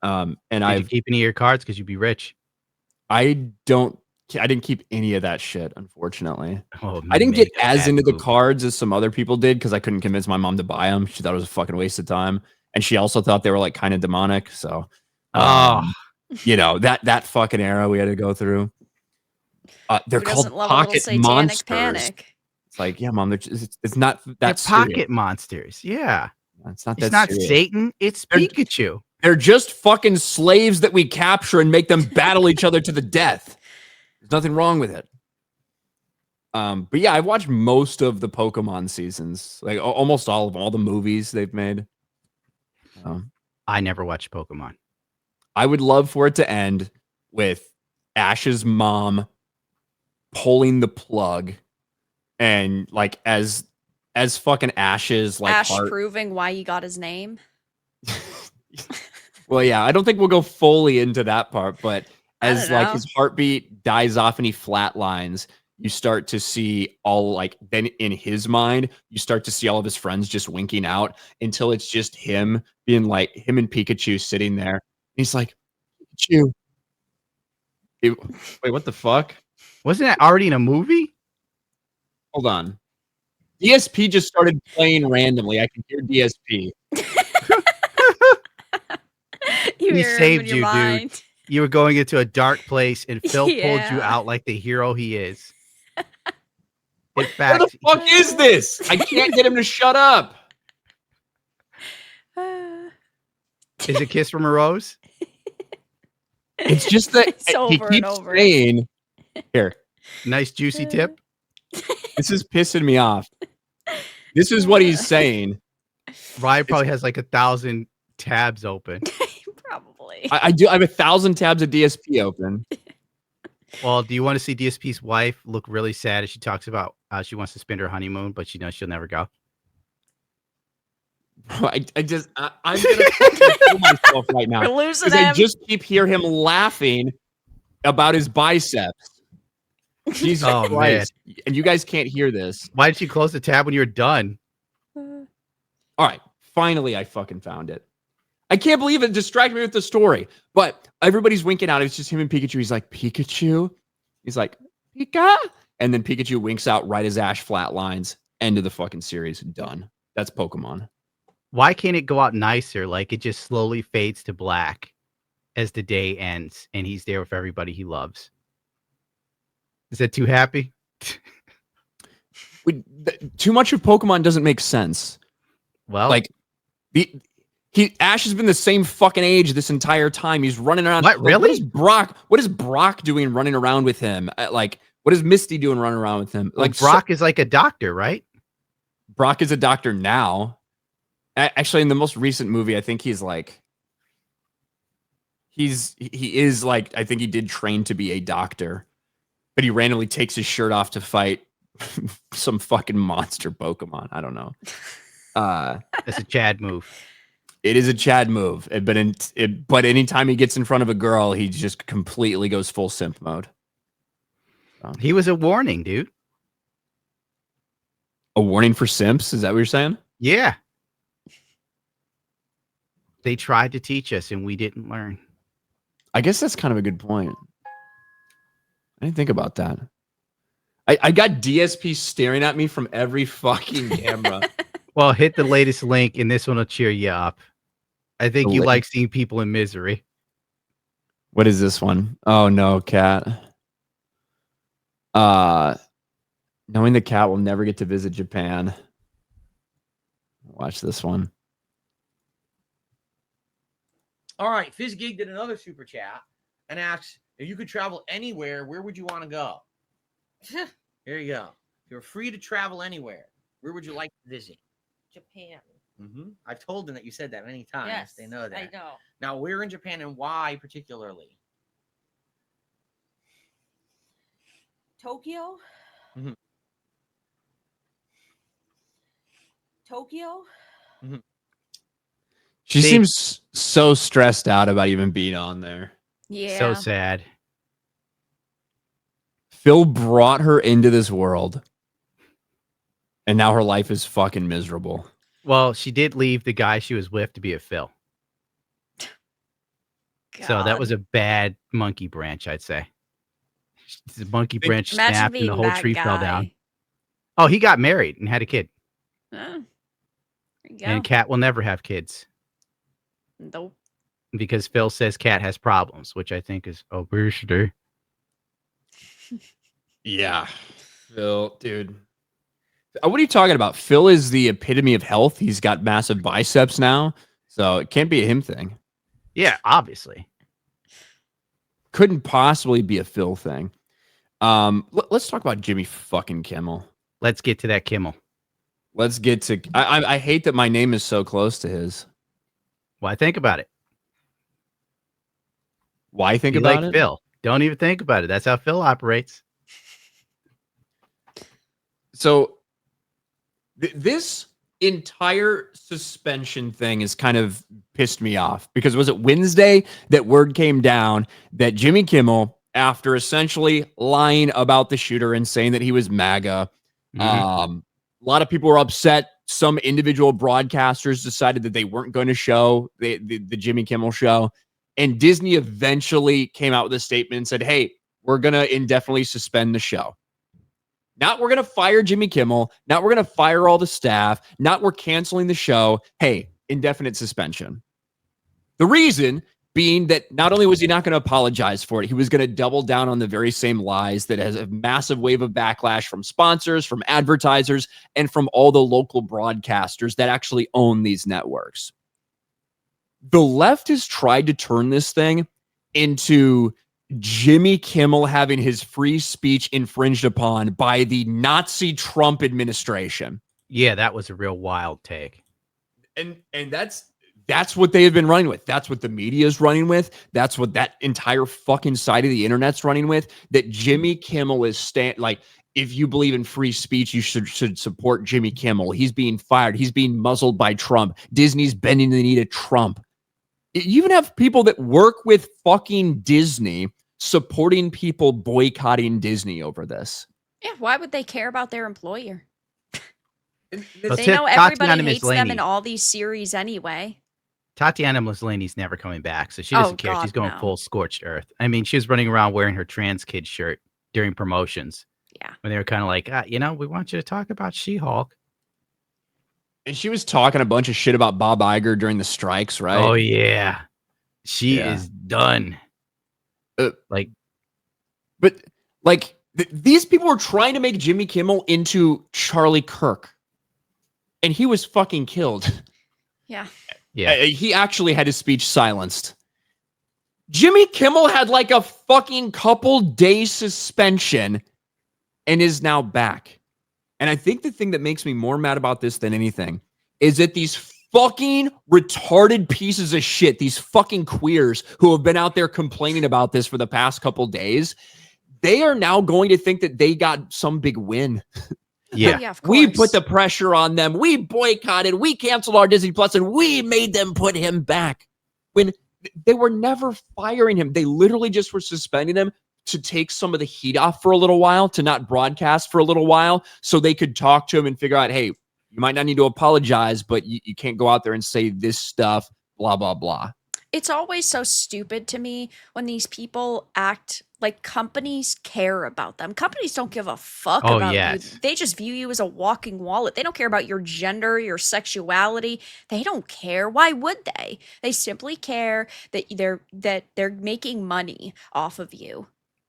And Did you keep any of your cards because you'd be rich? I didn't keep any of that shit, unfortunately. Oh, I didn't get as into the cards as some other people did because I couldn't convince my mom to buy them. She thought it was a fucking waste of time. And she also thought they were like kind of demonic. So, you know, that fucking era we had to go through. They're called pocket monsters. Panic? It's like, yeah, mom, it's not that they're serious. Pocket monsters. Yeah. It's not serious. Satan. It's Pikachu. They're just fucking slaves that we capture and make them battle each other to the death. There's nothing wrong with it. But yeah, I've watched most of the Pokemon seasons, like almost all of them, all the movies they've made. I never watched Pokemon. I would love for it to end with Ash's mom pulling the plug and like as fucking Ash's like Ash proving why he got his name. Well, yeah, I don't think we'll go fully into that part, but as like his heartbeat dies off and he flatlines, you start to see all like then in his mind, you start to see all of his friends just winking out until it's just him being like him and Pikachu sitting there. He's like, Pikachu. Wait, what the fuck? Wasn't that already in a movie? Hold on. DSP just started playing randomly. I can hear DSP. He saved you, dude. You were going into a dark place, and Phil pulled you out like the hero he is. In fact, what the fuck is this? I can't get him to shut up. Is it Kiss from a Rose? It's just that he keeps saying, here. Nice juicy tip. This is pissing me off. This is what he's saying. Ryan probably has like 1,000 tabs open. Probably. I do. I have 1,000 tabs of DSP open. Well, do you want to see DSP's wife look really sad as she talks about how she wants to spend her honeymoon, but she knows she'll never go? I'm gonna kill myself right now. We're losing him. I just keep hear him laughing about his biceps. Jesus Christ. Man. And you guys can't hear this. Why did you close the tab when you were done? All right. Finally, I fucking found it. I can't believe it distracted me with the story. But everybody's winking out. It's just him and Pikachu. He's like, Pikachu? He's like, Pika? And then Pikachu winks out right as Ash flatlines. End of the fucking series. Done. That's Pokemon. Why can't it go out nicer? Like it just slowly fades to black as the day ends and he's there with everybody he loves. Is that too happy? Too much of Pokemon doesn't make sense. Well, like Ash has been the same fucking age this entire time. He's running around. What, really? What is Brock doing running around with him? Like, what is Misty doing running around with him? Like, Brock is like a doctor, right? Brock is a doctor now. Actually, in the most recent movie, I think he's like, he is like, I think he did train to be a doctor, but he randomly takes his shirt off to fight some fucking monster Pokemon. I don't know. That's a Chad move. It is a Chad move, but anytime he gets in front of a girl, he just completely goes full simp mode. He was a warning, dude. A warning for simps? Is that what you're saying? Yeah. They tried to teach us and we didn't learn. I guess that's kind of a good point. I didn't think about that. I got DSP staring at me from every fucking camera. Well, hit the latest link and this one will cheer you up. I think you like seeing people in misery. What is this one? Oh no, cat. Knowing the cat will never get to visit Japan. Watch this one. All right, FizzGig did another super chat and asks, If you could travel anywhere, where would you want to go? Here you go. If you're free to travel anywhere, where would you like to visit? Japan. I've told them that you said that many times. Yes, They know that. I know. Now, where in Japan and why particularly? Tokyo. Mhm. Tokyo. She seems so stressed out about even being on there. Yeah. So sad. Phil brought her into this world, and now her life is fucking miserable. Well, she did leave the guy she was with to be a Phil. So that was a bad monkey branch, I'd say. The monkey branch Imagine snapped and the being whole that tree fell down. guy. Oh, he got married and had a kid. Oh, there you go. And Kat will never have kids Nope. because Phil says Kat has problems, which I think is obesity. Yeah. Phil, dude. What are you talking about? Phil is the epitome of health. He's got massive biceps now. So it can't be a him thing. Yeah, obviously. Couldn't possibly be a Phil thing. Let's talk about Jimmy fucking Kimmel. Let's get to that Kimmel. Let's get to. I hate that my name is so close to his. Why think about it? Why think You about like it? Phil. Don't even think about it. That's how Phil operates. So this entire suspension thing has kind of pissed me off because was it Wednesday that word came down that Jimmy Kimmel, after essentially lying about the shooter and saying that he was MAGA, a lot of people were upset. Some individual broadcasters decided that they weren't going to show the Jimmy Kimmel show. And Disney eventually came out with a statement and said, hey, we're going to indefinitely suspend the show. Not we're going to fire Jimmy Kimmel. Not we're going to fire all the staff. Not we're canceling the show. Hey, indefinite suspension. The reason being that not only was he not going to apologize for it, he was going to double down on the very same lies that has a massive wave of backlash from sponsors, from advertisers, and from all the local broadcasters that actually own these networks. The left has tried to turn this thing into Jimmy Kimmel having his free speech infringed upon by the Nazi Trump administration. Yeah, that was a real wild take. And that's what they have been running with. That's what the media is running with. That's what that entire fucking side of the internet's running with. That Jimmy Kimmel is like, if you believe in free speech, you should support Jimmy Kimmel. He's being fired. He's being muzzled by Trump. Disney's bending the knee to Trump. You even have people that work with fucking Disney supporting people boycotting Disney over this. Yeah, why would they care about their employer? Well, They know everybody Tatiana hates them Maslany. in all these series anyway. Tatiana Maslany's never coming back, so she doesn't care. God, She's going no. full scorched earth. I mean, she was running around wearing her trans kid shirt during promotions. Yeah. When they were kind of like, we want you to talk about She-Hulk. And she was talking a bunch of shit about Bob Iger during the strikes, right? Oh, yeah. She Yeah. is done. These people were trying to make Jimmy Kimmel into Charlie Kirk. And he was fucking killed. Yeah. Yeah. He actually had his speech silenced. Jimmy Kimmel had like a fucking couple day suspension and is now back. And I think the thing that makes me more mad about this than anything is that these fucking retarded pieces of shit, these fucking queers who have been out there complaining about this for the past couple days, they are now going to think that they got some big win. Yeah. Yeah, of We course. put the pressure on them. We boycotted. We canceled our Disney Plus, and we made them put him back. When they were never firing him. They literally just were suspending him to take some of the heat off for a little while, to not broadcast for a little while, so they could talk to him and figure out, hey, you might not need to apologize, but you can't go out there and say this stuff, blah, blah, blah. It's always so stupid to me when these people act like companies care about them. Companies don't give a fuck Oh, about yes. you. They just view you as a walking wallet. They don't care about your gender, your sexuality. They don't care. Why would they? They simply care that they're making money off of you.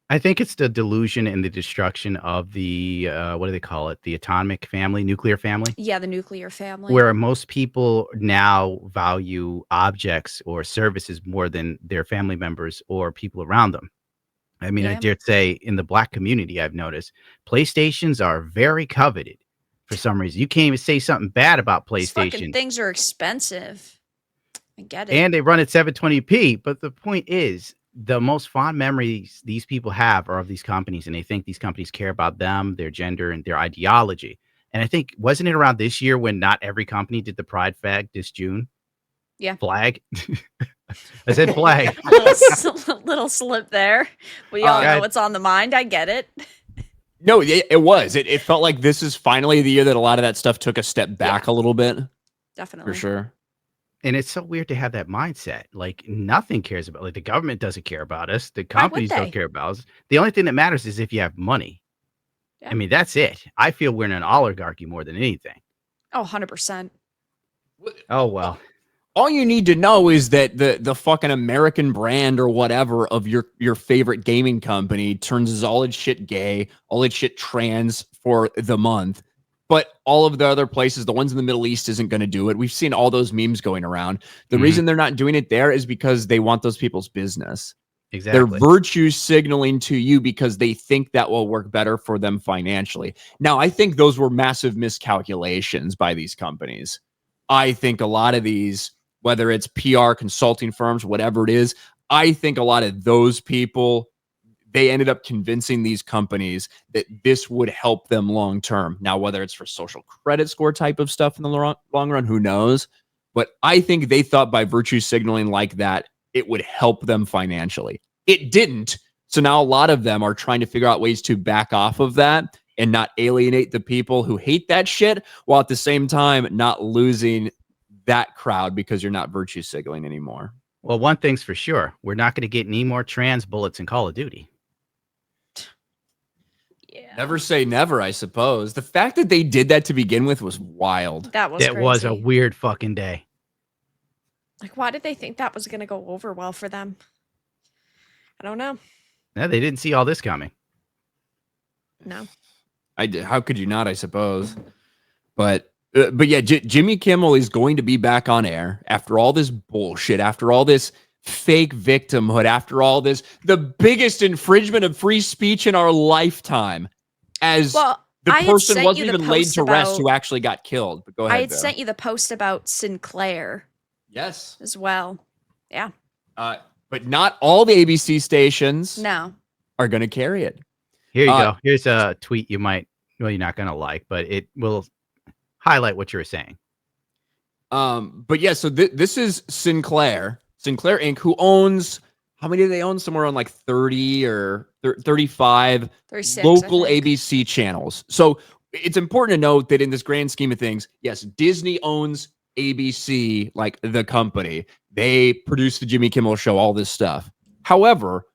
I think it's the delusion and the destruction of the, what do they call it? The atomic family, nuclear family. Yeah, the nuclear family. Where most people now value objects or services more than their family members or people around them. I mean, I dare say in the black community, I've noticed PlayStations are very coveted for some reason. You can't even say something bad about PlayStation. These fucking things are expensive. I get it. And they run at 720p. But the point is, the most fond memories these people have are of these companies, and they think these companies care about them, their gender, and their ideology. And I think, wasn't it around this year when not every company did the pride flag this June? Yeah. Flag. I said flag. little slip there. We all know what's on the mind. I get it. No, it was. It felt like this is finally the year that a lot of that stuff took a step back a little bit. Definitely. For sure. And it's so weird to have that mindset. Like, nothing cares about, like, the government doesn't care about us. The companies don't care about us. The only thing that matters is if you have money. Yeah. I mean, that's it. I feel we're in an oligarchy more than anything. Oh, 100%. Oh, well. All you need to know is that the fucking American brand or whatever of your favorite gaming company turns all its shit gay, all its shit trans for the month. But all of the other places, the ones in the Middle East, isn't going to do it. We've seen all those memes going around. The reason they're not doing it there is because they want those people's business. Exactly. They're virtue signaling to you because they think that will work better for them financially. Now, I think those were massive miscalculations by these companies. I think a lot of these, whether it's PR, consulting firms, whatever it is, I think a lot of those people, they ended up convincing these companies that this would help them long term. Now, whether it's for social credit score type of stuff in the long run, who knows? But I think they thought by virtue signaling like that, it would help them financially. It didn't. So now a lot of them are trying to figure out ways to back off of that and not alienate the people who hate that shit, while at the same time not losing that crowd because you're not virtue signaling anymore. Well, one thing's for sure. We're not going to get any more trans bullets in Call of Duty. Yeah. Never say never, I suppose. The fact that they did that to begin with was wild. That was was a weird fucking day. Like, why did they think that was going to go over well for them? I don't know. No, they didn't see all this coming. No. I did. How could you not, I suppose? But yeah, Jimmy Kimmel is going to be back on air after all this bullshit, after all this fake victimhood, after all this, the biggest infringement of free speech in our lifetime, as the person wasn't even laid to rest who actually got killed. But go ahead. I had sent you the post about Sinclair. Yes. As well. Yeah. But not all the ABC stations are going to carry it. Here you go. Here's a tweet you might, well, you're not going to like, but it will highlight what you were saying. But yeah, so this is Sinclair Inc., who owns, how many do they own? Somewhere on like 30 or 35 local ABC channels. So it's important to note that in this grand scheme of things, yes, Disney owns ABC, like the company. They produce the Jimmy Kimmel Show, all this stuff. However,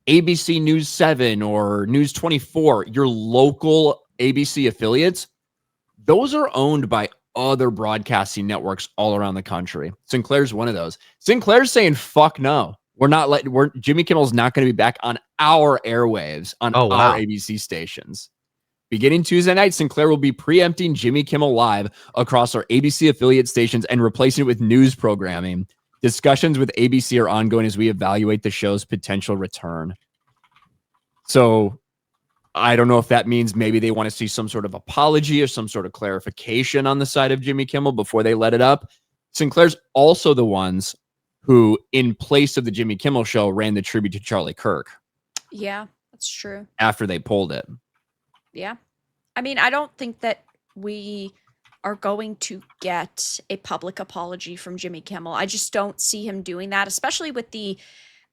ABC News 7 or News 24, your local ABC affiliates, those are owned by other broadcasting networks all around the country. Sinclair's one of those. Sinclair's saying, fuck no. Jimmy Kimmel's not going to be back on our airwaves, on our ABC stations. Beginning Tuesday night, Sinclair will be preempting Jimmy Kimmel Live across our ABC affiliate stations and replacing it with news programming. Discussions with ABC are ongoing as we evaluate the show's potential return. So I don't know if that means maybe they want to see some sort of apology or some sort of clarification on the side of Jimmy Kimmel before they let it up. Sinclair's also the ones who, in place of the Jimmy Kimmel Show, ran the tribute to Charlie Kirk. Yeah, that's true. After they pulled it. Yeah. I mean, I don't think that we are going to get a public apology from Jimmy Kimmel. I just don't see him doing that, especially with the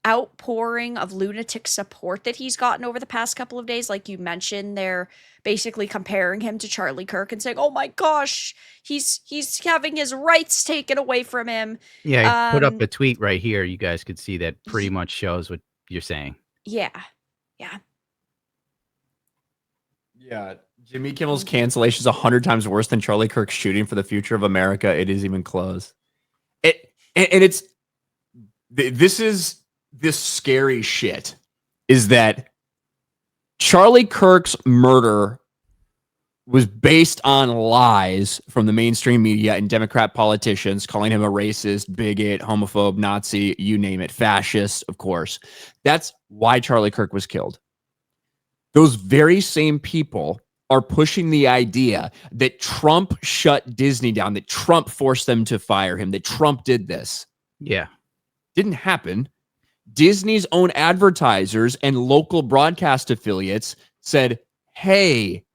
outpouring of lunatic support that he's gotten over the past couple of days. Like you mentioned, they're basically comparing him to Charlie Kirk and saying, oh my gosh, he's having his rights taken away from him. Yeah, I put up a tweet right here. You guys could see that pretty much shows what you're saying. Yeah. Jimmy Kimmel's cancellation is 100 times worse than Charlie Kirk's shooting for the future of America. It is even close. This scary shit is that Charlie Kirk's murder was based on lies from the mainstream media and Democrat politicians calling him a racist, bigot, homophobe, Nazi, you name it, fascist, of course. That's why Charlie Kirk was killed. Those very same people are pushing the idea that Trump shut Disney down, that Trump forced them to fire him, that Trump did this. Yeah. Didn't happen. Disney's own advertisers and local broadcast affiliates said, hey,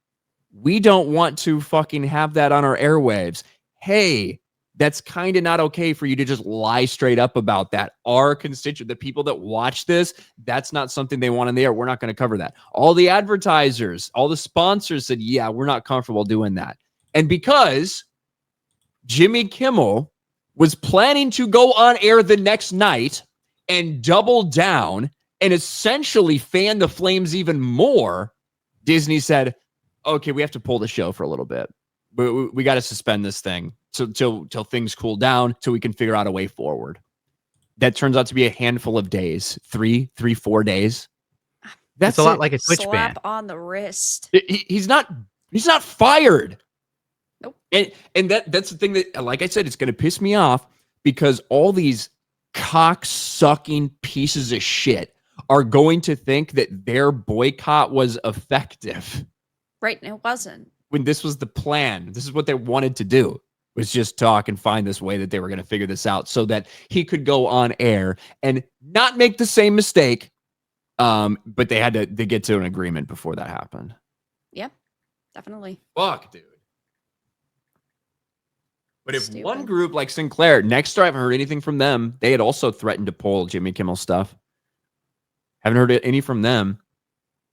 we don't want to fucking have that on our airwaves. Hey, that's kind of not okay for you to just lie straight up about that. Our constituent, the people that watch this, that's not something they want in the air. We're not going to cover that. All the advertisers, all the sponsors said, yeah, we're not comfortable doing that. And because Jimmy Kimmel was planning to go on air the next night and double down and essentially fan the flames even more, Disney said, okay, we have to pull the show for a little bit. We got to suspend this thing till things cool down, till we can figure out a way forward. That turns out to be a handful of days, 4 days. That's a lot like a Twitch ban. Slap on the wrist. He's not fired. Nope. And that's the thing that, like I said, it's going to piss me off because all these cock-sucking pieces of shit are going to think that their boycott was effective. Right, and it wasn't. When this was the plan, this is what they wanted to do, was just talk and find this way that they were going to figure this out so that he could go on air and not make the same mistake. But they had to get to an agreement before that happened. Yep, definitely. Fuck, dude. But if one group like Sinclair, Nexstar, I haven't heard anything from them. They had also threatened to pull Jimmy Kimmel stuff. Haven't heard any from them.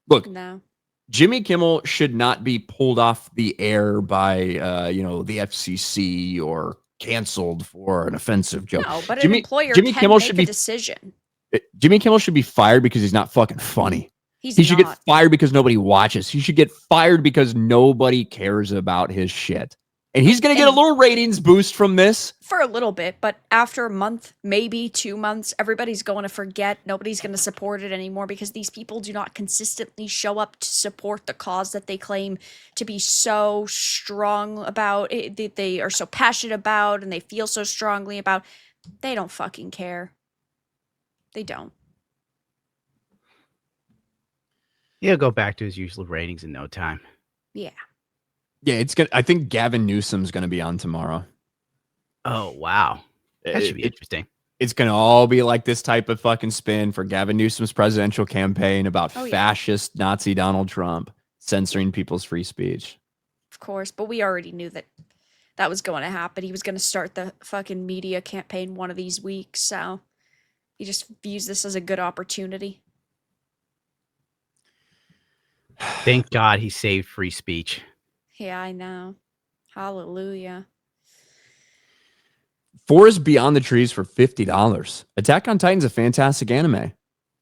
Look, no. Jimmy Kimmel should not be pulled off the air by, the FCC or canceled for an offensive joke. No, but an employer can make a decision. Jimmy Kimmel should be fired because he's not fucking funny. He should get fired because nobody watches. He should get fired because nobody cares about his shit. And he's going to get a little ratings boost from this. For a little bit, but after a month, maybe 2 months, everybody's going to forget. Nobody's going to support it anymore because these people do not consistently show up to support the cause that they claim to be so strong about, that they are so passionate about, and they feel so strongly about. They don't fucking care. They don't. He'll go back to his usual ratings in no time. Yeah. Yeah, it's good. I think Gavin Newsom's going to be on tomorrow. Oh, wow. That should be interesting. It's going to all be like this type of fucking spin for Gavin Newsom's presidential campaign about fascist Nazi Donald Trump censoring people's free speech. Of course, but we already knew that was going to happen. He was going to start the fucking media campaign one of these weeks, so he just views this as a good opportunity. Thank God he saved free speech. Yeah, I know. Hallelujah. Forest Beyond the Trees for $50. Attack on Titan's a fantastic anime.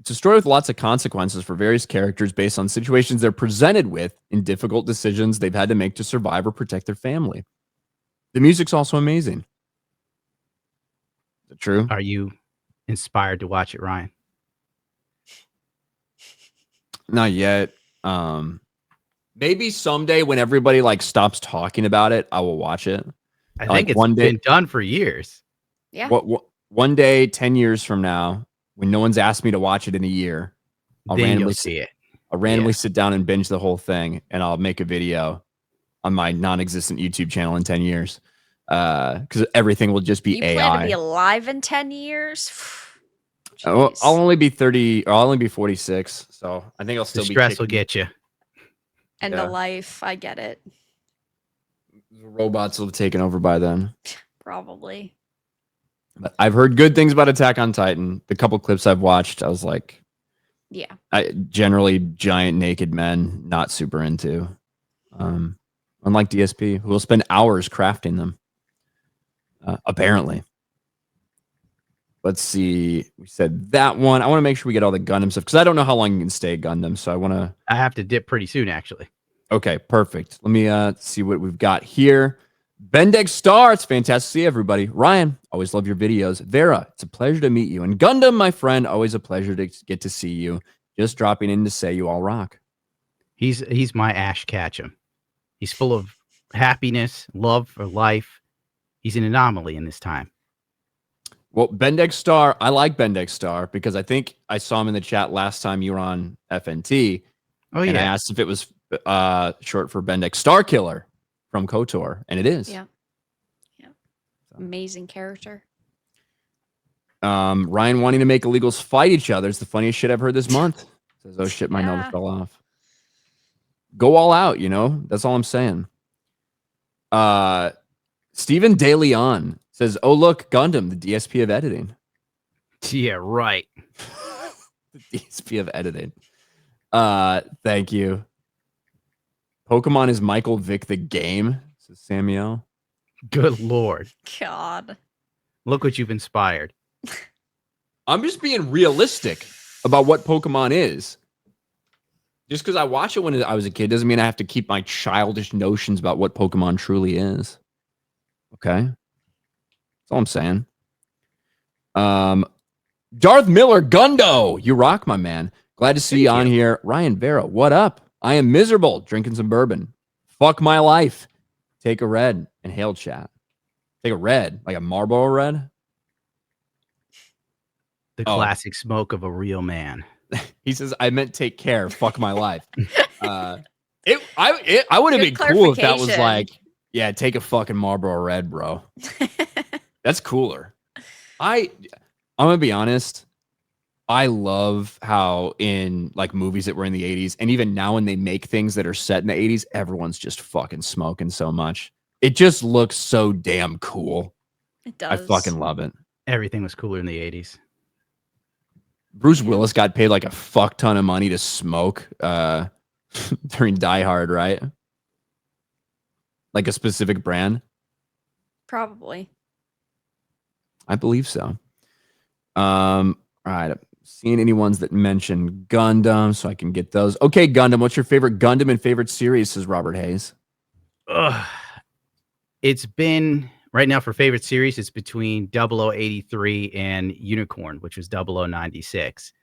It's a story with lots of consequences for various characters based on situations they're presented with in difficult decisions they've had to make to survive or protect their family. The music's also amazing. Is it true? Are you inspired to watch it, Ryan? Not yet. Maybe someday when everybody stops talking about it, I will watch it. I think it's been done for years. Yeah. One day, 10 years from now, when no one's asked me to watch it in a year, I'll randomly see it. I'll randomly sit down and binge the whole thing, and I'll make a video on my non-existent YouTube channel in 10 years. Because everything will just be AI. You plan to be alive in 10 years? I'll only be 30, or I'll only be 46. So I think I'll still be. Stress will get you. And the life, I get it. The robots will have taken over by then. Probably. But I've heard good things about Attack on Titan. The couple clips I've watched, I was like, yeah. Generally giant naked men, not super into. Unlike DSP, who will spend hours crafting them. Apparently. Let's see. We said that one. I want to make sure we get all the Gundam stuff because I don't know how long you can stay Gundam. So I have to dip pretty soon, actually. Okay, perfect. Let me see what we've got here. Bendeg Star, it's fantastic to see everybody. Ryan, always love your videos. Vera, it's a pleasure to meet you. And Gundam, my friend, always a pleasure to get to see you. Just dropping in to say you all rock. He's my Ash Ketchum. He's full of happiness, love for life. He's an anomaly in this time. Well, Bendex Star, I like Bendex Star because I think I saw him in the chat last time you were on FNT. Oh, and I yeah. asked if it was short for Bendex Star Killer from KOTOR, and it is. Yeah. Yeah. Amazing character. Ryan wanting to make illegals fight each other is the funniest shit I've heard this month. Says, oh shit, my note fell off. Go all out, you know? That's all I'm saying. Stephen De Leon says, oh, look, Gundam, the DSP of editing. Yeah, right. The DSP of editing. Thank you. Pokemon is Michael Vick the game, says Samuel. Good Lord. God. Look what you've inspired. I'm just being realistic about what Pokemon is. Just because I watched it when I was a kid doesn't mean I have to keep my childish notions about what Pokemon truly is. Okay? That's all I'm saying. Darth Miller, Gundo, you rock, my man. Glad to see you on here. Ryan Vera, what up? I am miserable, drinking some bourbon. Fuck my life. Take a red and hail chat. Take a red, like a Marlboro red. The classic smoke of a real man. He says, I meant take care. Fuck my life. I would have been cool if that was like, yeah, take a fucking Marlboro red, bro. That's cooler. I'm going to be honest. I love how in like movies that were in the 80s and even now when they make things that are set in the 80s, everyone's just fucking smoking so much. It just looks so damn cool. It does. I fucking love it. Everything was cooler in the 80s. Bruce Willis got paid like a fuck ton of money to smoke during Die Hard, right? Like a specific brand? Probably. I believe so. All right. Seeing any ones that mention Gundam so I can get those. Okay, Gundam, what's your favorite Gundam and favorite series, says Robert Hayes? It's been, right now for favorite series, it's between 0083 and Unicorn, which was 0096.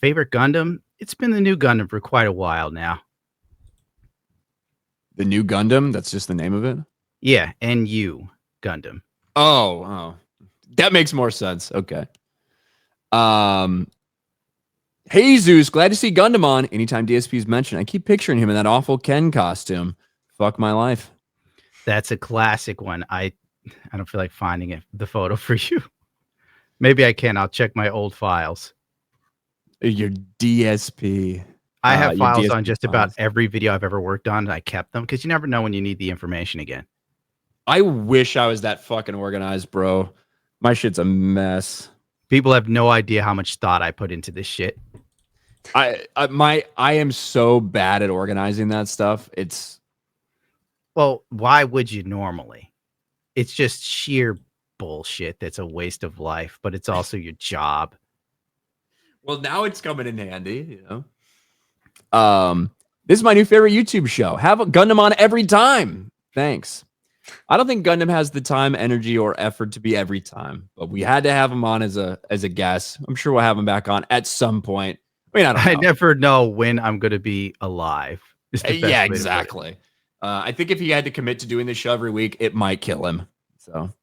Favorite Gundam, it's been the new Gundam for quite a while now. The new Gundam? That's just the name of it? Yeah, NU Gundam. Oh. That makes more sense. Okay. Jesus, glad to see Gundam on. Anytime DSP is mentioned, I keep picturing him in that awful Ken costume. Fuck my life. That's a classic one. I don't feel like finding the photo for you. Maybe I can. I'll check my old files. Your DSP. I have files on just about every video I've ever worked on. I kept them because you never know when you need the information again. I wish I was that fucking organized, bro. My shit's a mess. People have no idea how much thought I put into this shit. I am so bad at organizing that stuff. Well, why would you normally? It's just sheer bullshit that's a waste of life, but it's also your job. Well, now it's coming in handy, you know. This is my new favorite YouTube show. Have a Gundam on every time. Thanks. I don't think Gundam has the time, energy, or effort to be every time, but we had to have him on as a guest. I'm sure we'll have him back on at some point. I mean, I never know when I'm going to be alive. Yeah, exactly. I think if he had to commit to doing this show every week, it might kill him. So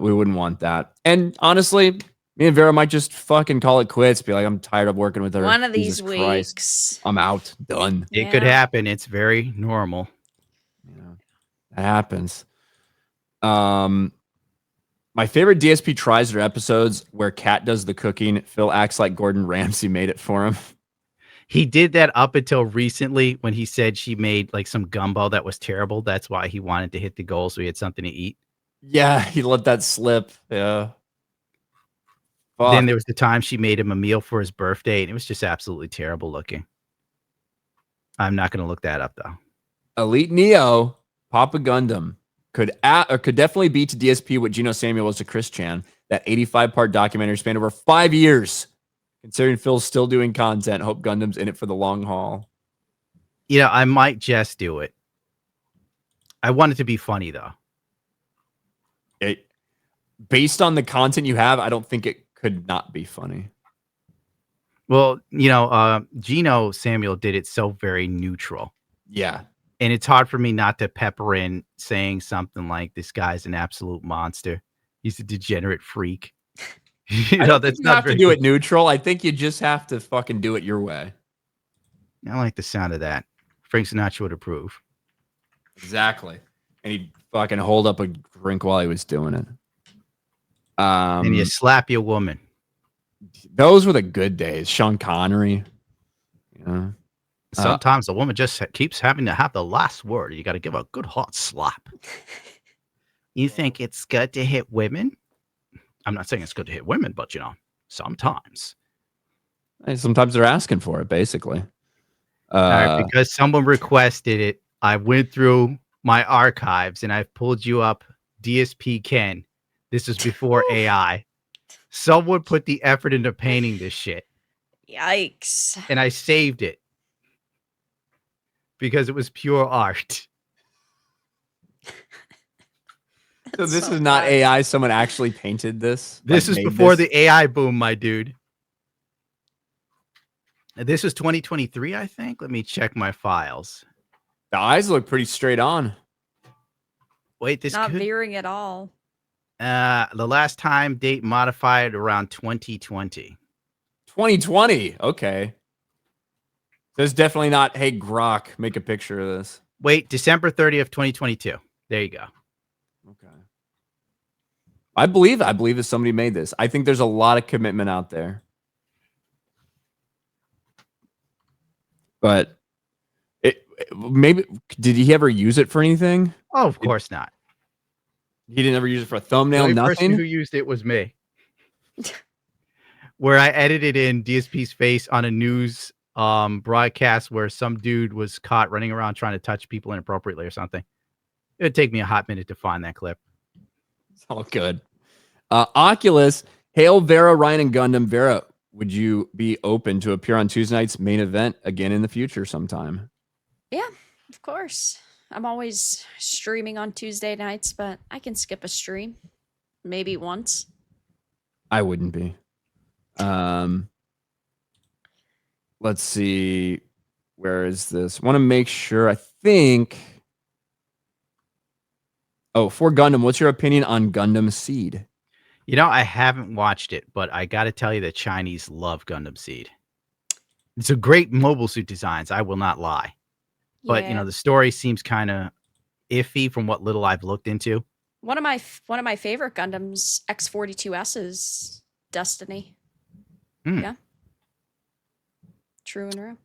we wouldn't want that. And honestly, me and Vera might just fucking call it quits. Be like, I'm tired of working with her. One of these Jesus weeks. Christ, I'm out. Done. It could happen. It's very normal. That happens. My favorite DSP tries are episodes where Kat does the cooking. Phil acts like Gordon Ramsay made it for him. He did that up until recently when he said she made like some gumbo that was terrible. That's why he wanted to hit the goal so he had something to eat. Yeah, he let that slip. Yeah. Fuck. Then there was the time she made him a meal for his birthday, and it was just absolutely terrible looking. I'm not going to look that up, though. Elite Neo, Papa Gundam, could definitely be to DSP what Gino Samuel was to Chris Chan. That 85-part documentary spanned over 5 years. Considering Phil's still doing content, hope Gundam's in it for the long haul. You know, I might just do it. I want it to be funny, though. Based on the content you have, I don't think it could not be funny. Well, you know, Gino Samuel did it so very neutral. Yeah. And it's hard for me not to pepper in saying something like, this guy's an absolute monster. He's a degenerate freak. I don't think you have to do it neutral. I think you just have to fucking do it your way. I like the sound of that. Frank Sinatra would approve. Exactly. And he'd fucking hold up a drink while he was doing it. And you slap your woman. Those were the good days. Sean Connery. Yeah. Sometimes the woman just keeps having to have the last word. You got to give a good hot slap. You think it's good to hit women? I'm not saying it's good to hit women, but, you know, sometimes. Sometimes they're asking for it, basically. All right, because someone requested it, I went through my archives and I've pulled you up DSP Ken. This is before AI. Someone put the effort into painting this shit. Yikes. And I saved it. Because it was pure art. So this is not AI. Someone actually painted this. This is before the AI boom, my dude. This was 2023, I think. Let me check my files. The eyes look pretty straight on. Wait, this not veering at all. The last time date modified around 2020. 2020. Okay. There's definitely not, hey, Grok, make a picture of this. Wait, December 30th, 2022. There you go. Okay. I believe that somebody made this. I think there's a lot of commitment out there. But maybe, did he ever use it for anything? Oh, of course not. He didn't ever use it for a thumbnail, the nothing? person who used it was me. Where I edited in DSP's face on a news broadcast where some dude was caught running around trying to touch people inappropriately or something. It would take me a hot minute to find that clip. It's all good. Oculus, hail Vera, Ryan, and Gundam. Vera, would you be open to appear on Tuesday night's main event again in the future sometime? Yeah, of course. I'm always streaming on Tuesday nights, but I can skip a stream. Maybe once. I wouldn't be. Let's see. Where is this? Want to make sure. I think. Oh, for Gundam, what's your opinion on Gundam Seed? You know, I haven't watched it, but I got to tell you the Chinese love Gundam Seed. It's a great mobile suit designs. I will not lie. But, you know, the story seems kind of iffy from what little I've looked into. One of my favorite Gundams, X-42S's Destiny. Yeah. True and real.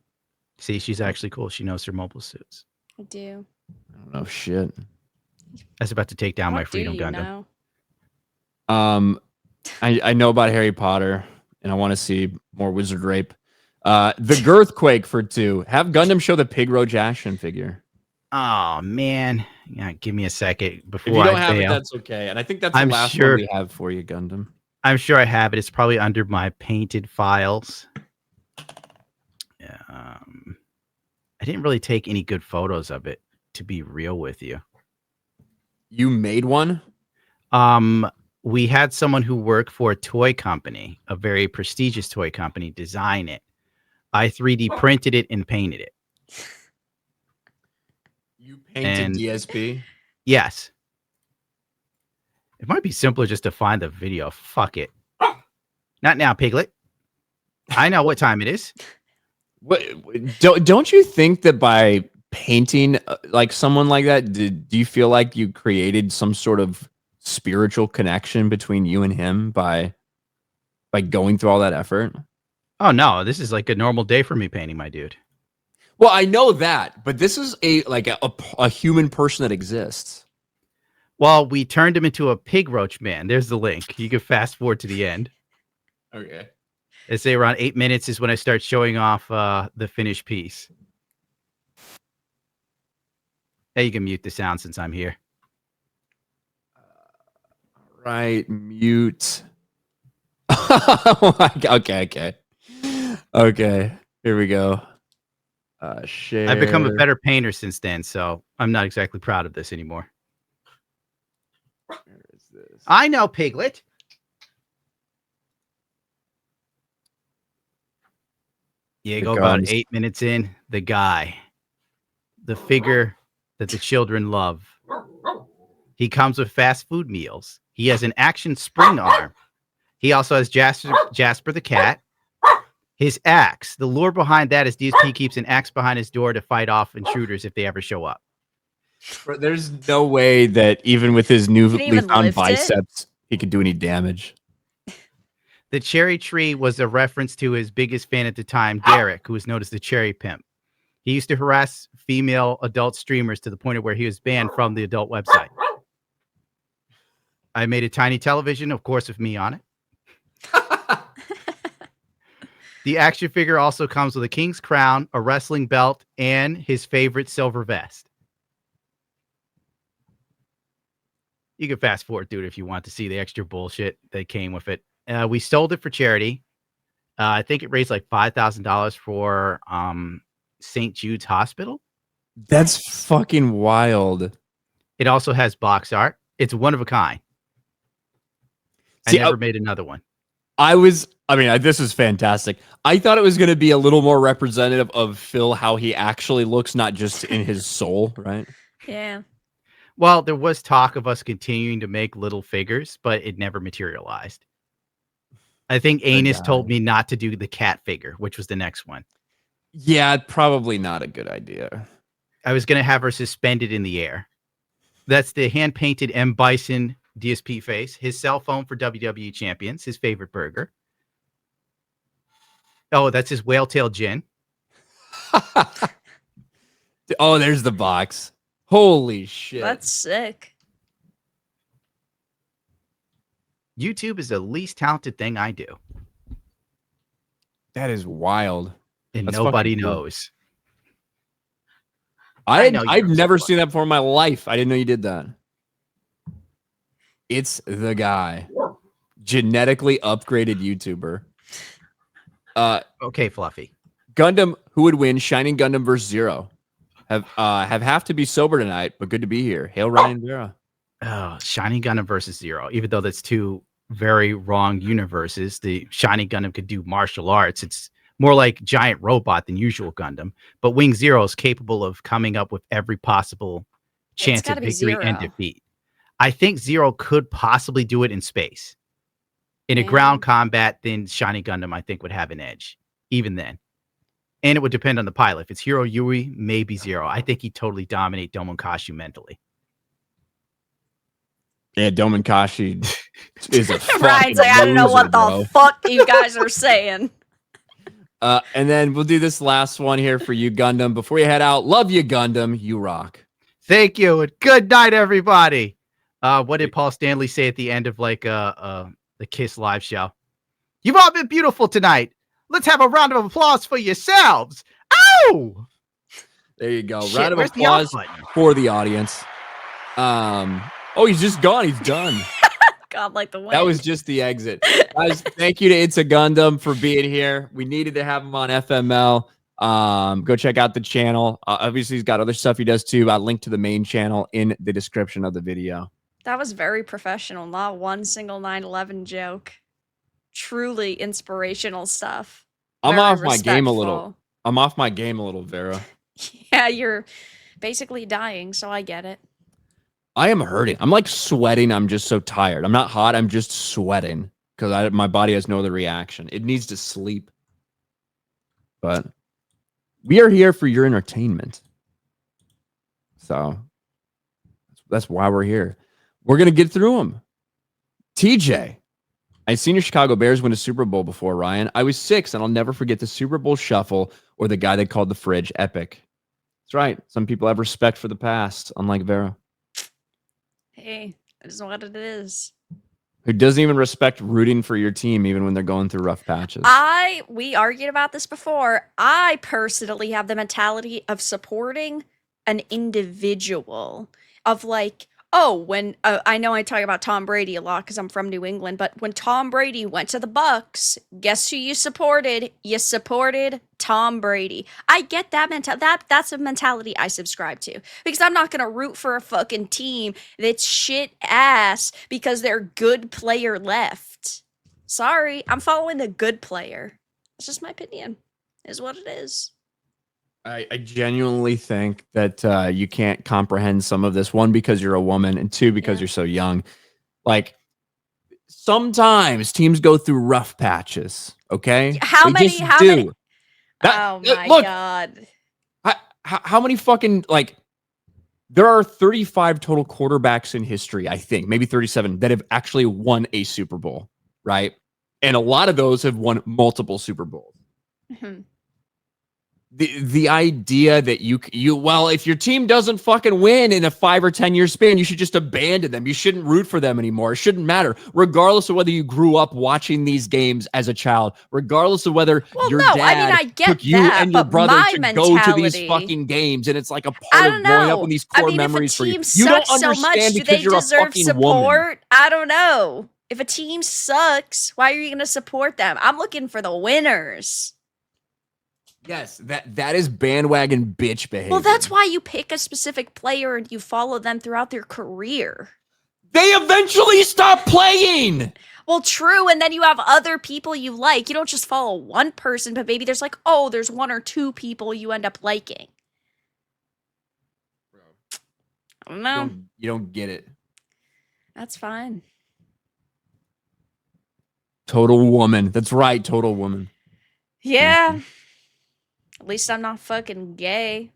See, she's actually cool. She knows her mobile suits. I do. I don't know shit. That's about to take down my Freedom Gundam. I know about Harry Potter, and I want to see more wizard rape. The Girthquake for 2. Have Gundam show the Pig Roach action figure. Oh man, yeah. Give me a second before if you don't I have fail. it, that's okay. And I think that's the last one we have for you, Gundam. I'm sure I have it. It's probably under my painted files. I didn't really take any good photos of it, to be real with you. You made one? We had someone who worked for a toy company, a very prestigious toy company, design it. I 3D printed it and painted it. You painted DSP? Yes. It might be simpler just to find the video. Fuck it. Not now, Piglet. I know what time it is. What, don't you think that by painting like someone like that, do you feel like you created some sort of spiritual connection between you and him by going through all that effort? Oh no, this is like a normal day for me painting, my dude. Well, I know that, but this is a human person that exists. Well, we turned him into a pig roach man. There's the link. You can fast forward to the end. Okay. They say around 8 minutes is when I start showing off the finished piece. Hey, you can mute the sound since I'm here. Right, mute. Okay. Here we go. Share. I've become a better painter since then, so I'm not exactly proud of this anymore. Where is this? I know, Piglet. Yeah, go about 8 minutes in. The guy, the figure that the children love. He comes with fast food meals. He has an action spring arm. He also has Jasper the cat. His axe. The lore behind that is DSP keeps an axe behind his door to fight off intruders if they ever show up. There's no way that even with his newly found biceps, he could do any damage. The cherry tree was a reference to his biggest fan at the time, Derek, who was known as the Cherry Pimp. He used to harass female adult streamers to the point of where he was banned from the adult website. I made a tiny television, of course, with me on it. The action figure also comes with a king's crown, a wrestling belt, and his favorite silver vest. You can fast forward through it if you want to see the extra bullshit that came with it. We sold it for charity. I think it raised like $5,000 for St. Jude's Hospital. That's fucking wild. It also has box art. It's one of a kind. I never made another one. This is fantastic. I thought it was going to be a little more representative of Phil, how he actually looks, not just in his soul, right? Yeah. Well, there was talk of us continuing to make little figures, but it never materialized. I think Anus told me not to do the cat figure, which was the next one. Yeah, probably not a good idea. I was going to have her suspended in the air. That's the hand-painted M. Bison DSP face, his cell phone for WWE champions, his favorite burger. Oh, that's his whale tail gin. Oh, there's the box. Holy shit. That's sick. YouTube is the least talented thing I do. That is wild. And That's nobody knows. I've never seen that before in my life. I didn't know you did that. It's the guy. Genetically upgraded YouTuber. Okay, Fluffy. Gundam, who would win? Shining Gundam versus Zero. Have to be sober tonight, but good to be here. Hail Ryan and Vera. Oh, Shining Gundam versus Zero. Even though that's two very wrong universes, the Shining Gundam could do martial arts. It's more like giant robot than usual Gundam. But Wing Zero is capable of coming up with every possible chance of victory and defeat. I think Zero could possibly do it in space. In a ground combat, then Shining Gundam, I think, would have an edge, even then. And it would depend on the pilot. If it's Hiro Yui, maybe Zero. I think he'd totally dominate Domonkashi mentally. Yeah, Domonkashi is a fucking Ryan's like, I don't know what bro. the fuck you guys are saying. And then we'll do this last one here for you, Gundam. Before you head out, love you, Gundam. You rock. Thank you, and good night, everybody. What did Paul Stanley say at the end of like the Kiss live show? You've all been beautiful tonight. Let's have a round of applause for yourselves. Oh, there you go. Round of applause for the audience. Oh, he's just gone. He's done. God, like the wind. That was just the exit. Guys, thank you to ItsAGundam for being here. We needed to have him on FML. Go check out the channel. Obviously, he's got other stuff he does too. I'll link to the main channel in the description of the video. That was very professional. Not one single 9/11 joke. Truly inspirational stuff. I'm off my game a little, Vera. Yeah, you're basically dying, so I get it. I am hurting. I'm like sweating. I'm just so tired. I'm not hot. I'm just sweating because my body has no other reaction. It needs to sleep. But we are here for your entertainment. So that's why we're here. We're going to get through them. TJ, I've seen your Chicago Bears win a Super Bowl before, Ryan. I was 6, and I'll never forget the Super Bowl shuffle or the guy they called the fridge. Epic. That's right. Some people have respect for the past, unlike Vera. Hey, it is what it is. Who doesn't even respect rooting for your team even when they're going through rough patches. We argued about this before. I personally have the mentality of supporting an individual, of like, oh, when I know I talk about Tom Brady a lot because I'm from New England, but when Tom Brady went to the Bucks, guess who you supported? You supported Tom Brady. I get that mentality. That's a mentality I subscribe to, because I'm not gonna root for a fucking team that's shit ass because their good player left. Sorry, I'm following the good player. It's just my opinion. Is what it is. I genuinely think that you can't comprehend some of this. One, because you're a woman, and two, because you're so young. Like, sometimes teams go through rough patches. Okay, how many? Do. Oh my look, god! How many fucking like? There are 35 total quarterbacks in history, I think, maybe 37, that have actually won a Super Bowl, right? And a lot of those have won multiple Super Bowls. Mm-hmm. The idea that well, if your team doesn't fucking win in a 5 or 10 year span, you should just abandon them. You shouldn't root for them anymore. It shouldn't matter, regardless of whether you grew up watching these games as a child, regardless of whether your dad took you and your brother to go to these fucking games, and it's like a part of growing up in these core memories for you. You don't understand because you're a fucking woman. I don't know. If a team sucks, why are you going to support them? I'm looking for the winners. Yes, that is bandwagon bitch behavior. Well, that's why you pick a specific player and you follow them throughout their career. They eventually stop playing. Well, true, and then you have other people you like. You don't just follow one person, but maybe there's like, oh, there's 1 or 2 people you end up liking. I don't know. You don't get it. That's fine. Total woman. That's right, total woman. Yeah. At least I'm not fucking gay.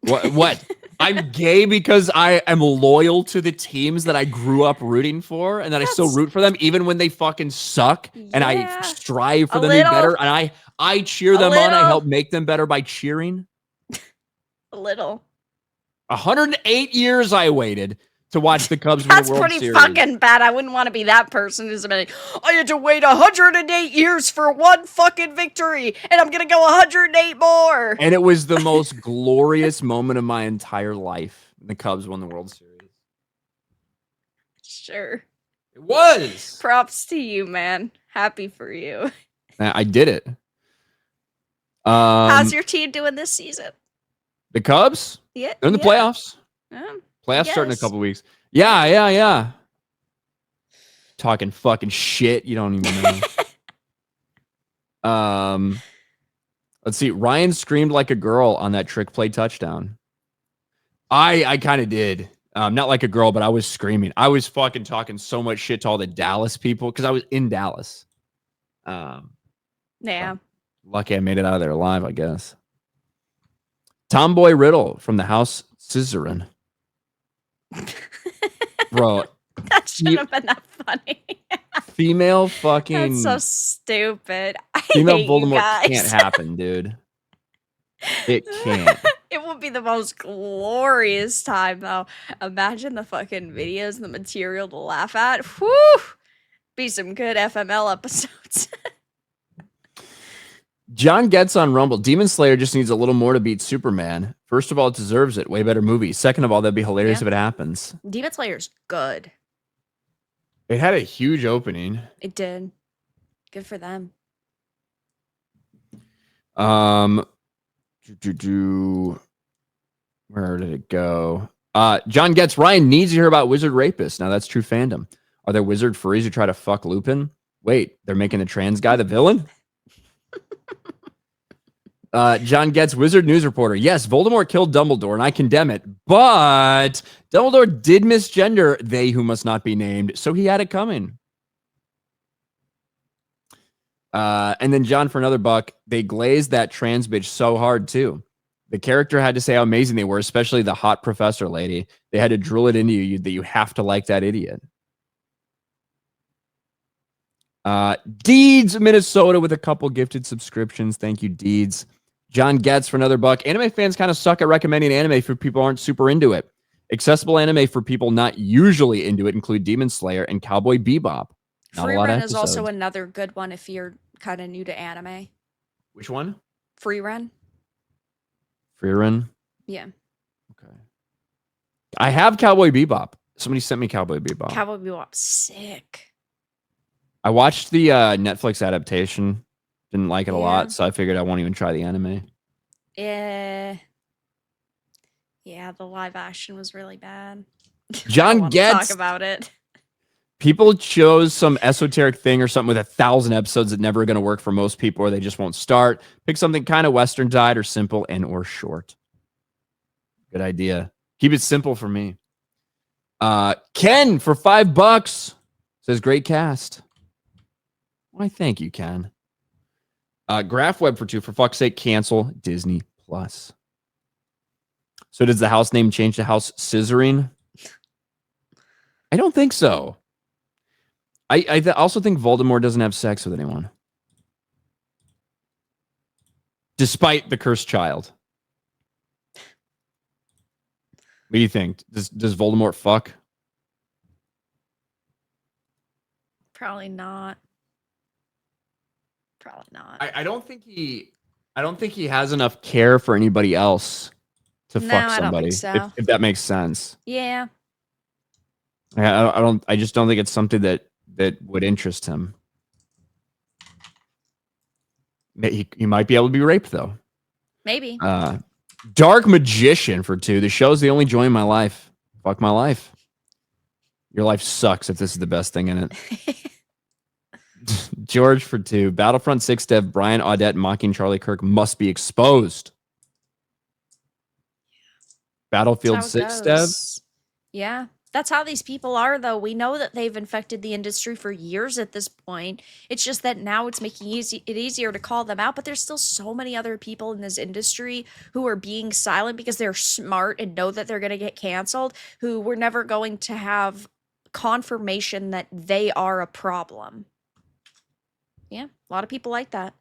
What? I'm gay because I am loyal to the teams that I grew up rooting for, and that I still root for them even when they fucking suck, and I strive for them to be better, and I cheer them on. I help make them better by cheering. A little. 108 years I waited to watch the Cubs win the World Series. That's pretty fucking bad. I wouldn't want to be that person who's like, I had to wait 108 years for one fucking victory, and I'm gonna go 108 more. And it was the most glorious moment of my entire life. The Cubs won the World Series. Sure. It was. Props to you, man. Happy for you. I did it. How's your team doing this season? The Cubs? Yeah. They're in the playoffs. Playoffs starting in a couple weeks. Yeah. Talking fucking shit. You don't even know. Let's see. Ryan screamed like a girl on that trick play touchdown. I kind of did. Not like a girl, but I was screaming. I was fucking talking so much shit to all the Dallas people because I was in Dallas. Yeah. So lucky I made it out of there alive, I guess. Tomboy Riddle from the House Scissorin. Bro, that should have been that funny. Female fucking. That's so stupid. Female Voldemort can't happen, dude. It can't. It would be the most glorious time, though. Imagine the fucking videos and the material to laugh at. Whew! Be some good FML episodes. John gets on Rumble. Demon Slayer just needs a little more to beat Superman. First of all, it deserves it. Way better movie. Second of all, that'd be hilarious if it happens. Demon Slayer's good. It had a huge opening. It did. Good for them. Where did it go? John gets Ryan needs to hear about wizard rapists. Now that's true fandom. Are there wizard furries who try to fuck Lupin? Wait, they're making the trans guy the villain? John Getz, Wizard News Reporter. Yes, Voldemort killed Dumbledore, and I condemn it. But Dumbledore did misgender they who must not be named, so he had it coming. And then John, for another buck, they glazed that trans bitch so hard, too. The character had to say how amazing they were, especially the hot professor lady. They had to drill it into you that you have to like that idiot. Deeds, Minnesota, with a couple gifted subscriptions. Thank you, Deeds. John Getz for another buck. Anime fans kind of suck at recommending anime for people who aren't super into it. Accessible anime for people not usually into it include Demon Slayer and Cowboy Bebop. Free Run is also another good one if you're kind of new to anime. Which one? Free Run. Free Run? Yeah. Okay. I have Cowboy Bebop. Somebody sent me Cowboy Bebop. Cowboy Bebop's sick. I watched the Netflix adaptation. Didn't like it a lot, so I figured I won't even try the anime. Yeah, the live action was really bad. John Getz talk about it. People chose some esoteric thing or something with 1,000 episodes that never going to work for most people, or they just won't start. Pick something kind of Western-dyed or simple and or short. Good idea. Keep it simple for me. Ken for $5 says great cast. Why, thank you, Ken. GraphWeb for 2. For fuck's sake, cancel Disney Plus. So does the house name change to House Scissoring? I don't think so. I also think Voldemort doesn't have sex with anyone. Despite the cursed child. What do you think? Does Voldemort fuck? Probably not. Probably not. I don't think he has enough care for anybody else to fuck somebody. I don't think so. If that makes sense. Yeah. I just don't think it's something that would interest him. He might be able to be raped though. Maybe. Dark Magician for 2. The show's the only joy in my life. Fuck my life. Your life sucks if this is the best thing in it. George for 2. Battlefront 6 dev Brian Audette mocking Charlie Kirk must be exposed. Battlefield 6 dev. Yeah. That's how these people are, though. We know that they've infected the industry for years at this point. It's just that now it's making it easier to call them out, but there's still so many other people in this industry who are being silent because they're smart and know that they're going to get canceled, who we're never going to have confirmation that they are a problem. Yeah, a lot of people like that.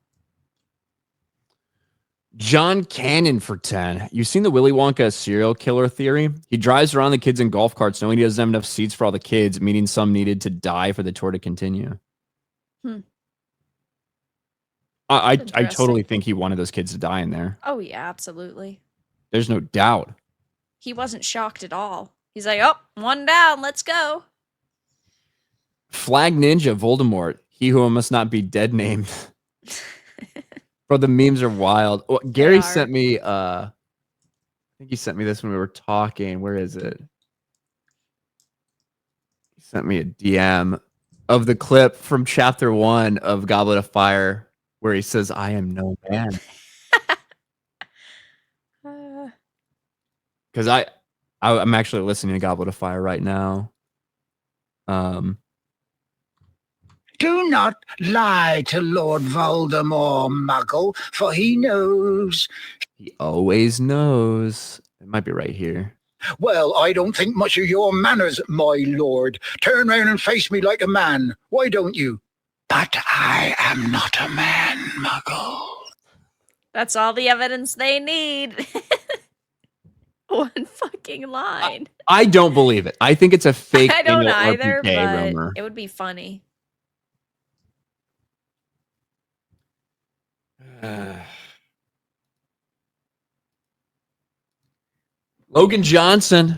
John Cannon for 10. You've seen the Willy Wonka serial killer theory? He drives around the kids in golf carts knowing he doesn't have enough seats for all the kids, meaning some needed to die for the tour to continue. I totally think he wanted those kids to die in there. Oh, yeah, absolutely. There's no doubt. He wasn't shocked at all. He's like, oh, one down, let's go. Flag Ninja Voldemort. He who must not be dead named. Bro, the memes are wild. Well, Gary sent me, I think he sent me this when we were talking. Where is it? He sent me a DM of the clip from chapter 1 of Goblet of Fire where he says, I am no man. Because I'm actually listening to Goblet of Fire right now. Do not lie to Lord Voldemort, Muggle, for he knows. He always knows. It might be right here. Well, I don't think much of your manners, my lord. Turn round and face me like a man. Why don't you? But I am not a man, Muggle. That's all the evidence they need. One fucking line. I don't believe it. I think it's a fake. I don't either, but rumor. It would be funny. Logan Johnson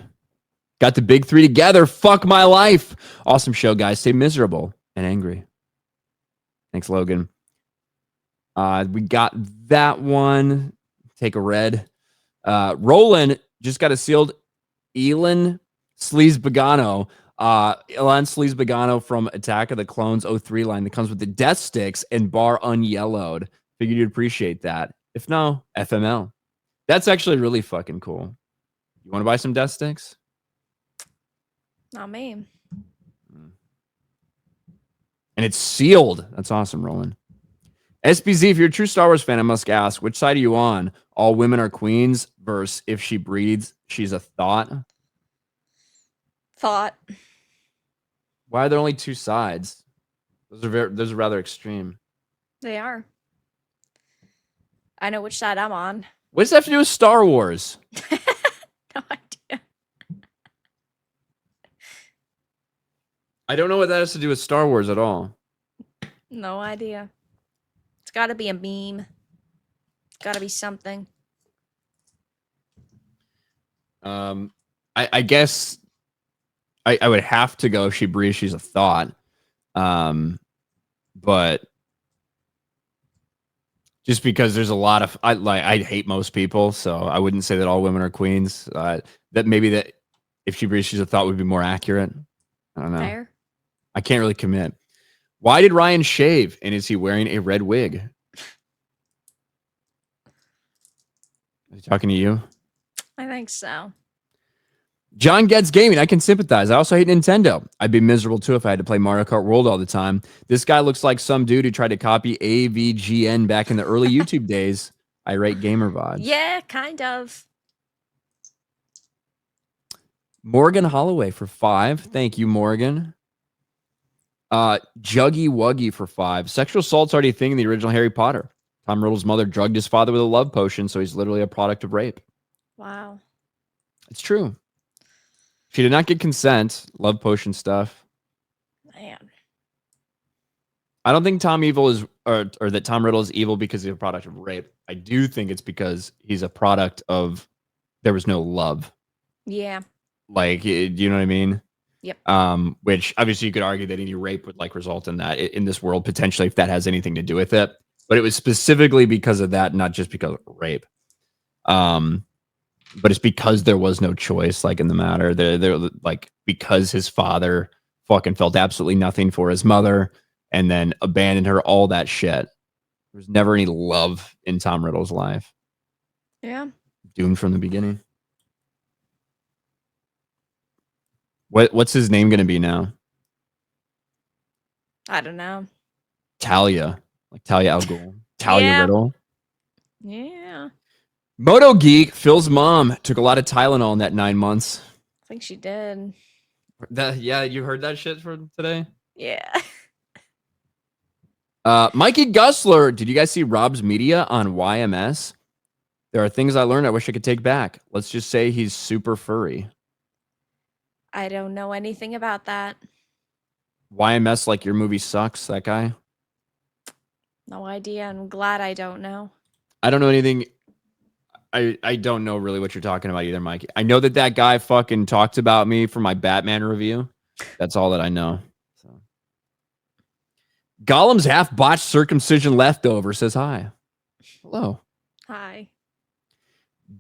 got the big 3 together. Fuck my life. Awesome show, guys. Stay miserable and angry. Thanks, Logan. We got that one. Take a red. Roland just got a sealed Elon Sleaze-Bagano. Elon Sleaze-Bagano from Attack of the Clones 03 line that comes with the death sticks and bar unyellowed. Figured you'd appreciate that. If no, FML. That's actually really fucking cool. You want to buy some death sticks? Not me. And it's sealed. That's awesome, Roland. SBZ, if you're a true Star Wars fan, I must ask, which side are you on? All women are queens versus if she breeds, she's a thought? Thought. Why are there only 2 sides? Those are rather extreme. They are. I know which side I'm on. What does that have to do with Star Wars? No idea. I don't know what that has to do with Star Wars at all. No idea. It's got to be a meme. It's got to be something. I guess I would have to go if she breathes, she's a thought. But just because there's a lot of I hate most people, so I wouldn't say that all women are queens. That maybe that if she breathes, she's a thought would be more accurate. I don't know. Fair. I can't really commit. Why did Ryan shave? And is he wearing a red wig? Is he talking to you? I think so. John Gets Gaming. I can sympathize. I also hate Nintendo. I'd be miserable too if I had to play Mario Kart World all the time. This guy looks like some dude who tried to copy AVGN back in the early YouTube days. I rate gamer VODs. Yeah, kind of. Morgan Holloway for 5. Thank you, Morgan. Juggy Wuggy for 5. Sexual assault's already a thing in the original Harry Potter. Tom Riddle's mother drugged his father with a love potion, so he's literally a product of rape. Wow. It's true. She did not get consent. Love potion stuff. Man. I don't think Tom Evil is, or that Tom Riddle is evil because he's a product of rape. I do think it's because he's a product of there was no love. Yeah. Like, you know what I mean? Yep. Which obviously you could argue that any rape would like result in that in this world potentially if that has anything to do with it. But it was specifically because of that, not just because of rape. But it's because there was no choice, like in the matter. They're like because his father fucking felt absolutely nothing for his mother and then abandoned her, all that shit. There was never any love in Tom Riddle's life. Yeah. Doomed from the beginning. What's his name gonna be now? I don't know. Talia. Like Talia al Ghul. Talia Riddle. Yeah. Moto Geek, Phil's mom took a lot of Tylenol in that 9 months. I think she did. Yeah, you heard that shit for today? Yeah. Mikey Gusler, did you guys see Rob's media on YMS? There are things I learned I wish I could take back. Let's just say he's super furry. I don't know anything about that. YMS, like your movie sucks, that guy? No idea. I'm glad I don't know. I don't know anything. I don't know really what you're talking about either, Mikey. I know that guy fucking talked about me for my Batman review. That's all that I know. So. Gollum's half botched circumcision leftover says hi. Hello. Hi.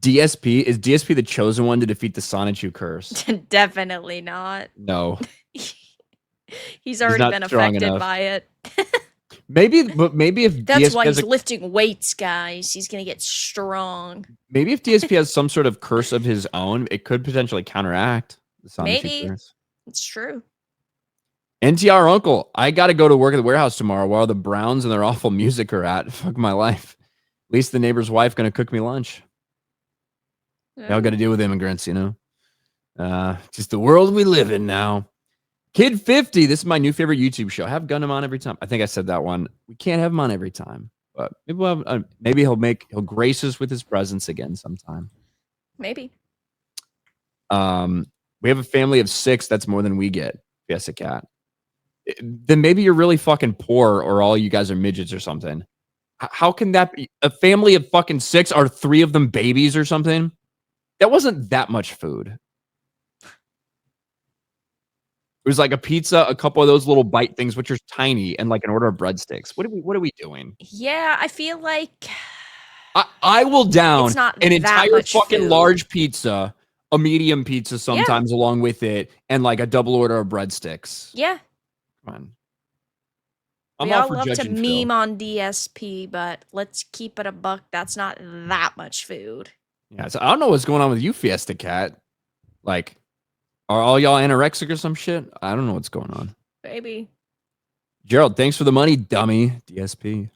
DSP. Is DSP the chosen one to defeat the Sonichu curse? Definitely not. No. He's already been affected by it. Maybe if that's DSP why he's lifting weights, guys. He's gonna get strong. Maybe if DSP has some sort of curse of his own, it could potentially counteract the Sonichu Maybe curse. It's true. NTR Uncle, I got to go to work at the warehouse tomorrow while the Browns and their awful music are at. Fuck my life. At least the neighbor's wife gonna cook me lunch. Yeah. Y'all got to deal with immigrants, you know. Just the world we live in now. Kid 50, this is my new favorite YouTube show. I have Gundam on every time. I think I said that one. We can't have him on every time, but maybe, maybe he'll grace us with his presence again sometime. Maybe. We have a family of 6. That's more than we get. Fiesta Cat. Then maybe you're really fucking poor, or all you guys are midgets or something. How can that be? A family of fucking 6? Are 3 of them babies or something? That wasn't that much food. It was like a pizza, a couple of those little bite things, which are tiny, and like an order of breadsticks. What are we doing? Yeah, I feel like I will down an entire fucking food. large pizza, a medium pizza sometimes along with it, and like a double order of breadsticks. Yeah. Come on. We all love to meme on DSP, but let's keep it a buck. That's not that much food. Yeah, so I don't know what's going on with you, Fiesta Cat. Like, are all y'all anorexic or some shit? I don't know what's going on. Maybe. Gerald, thanks for the money, dummy. DSP.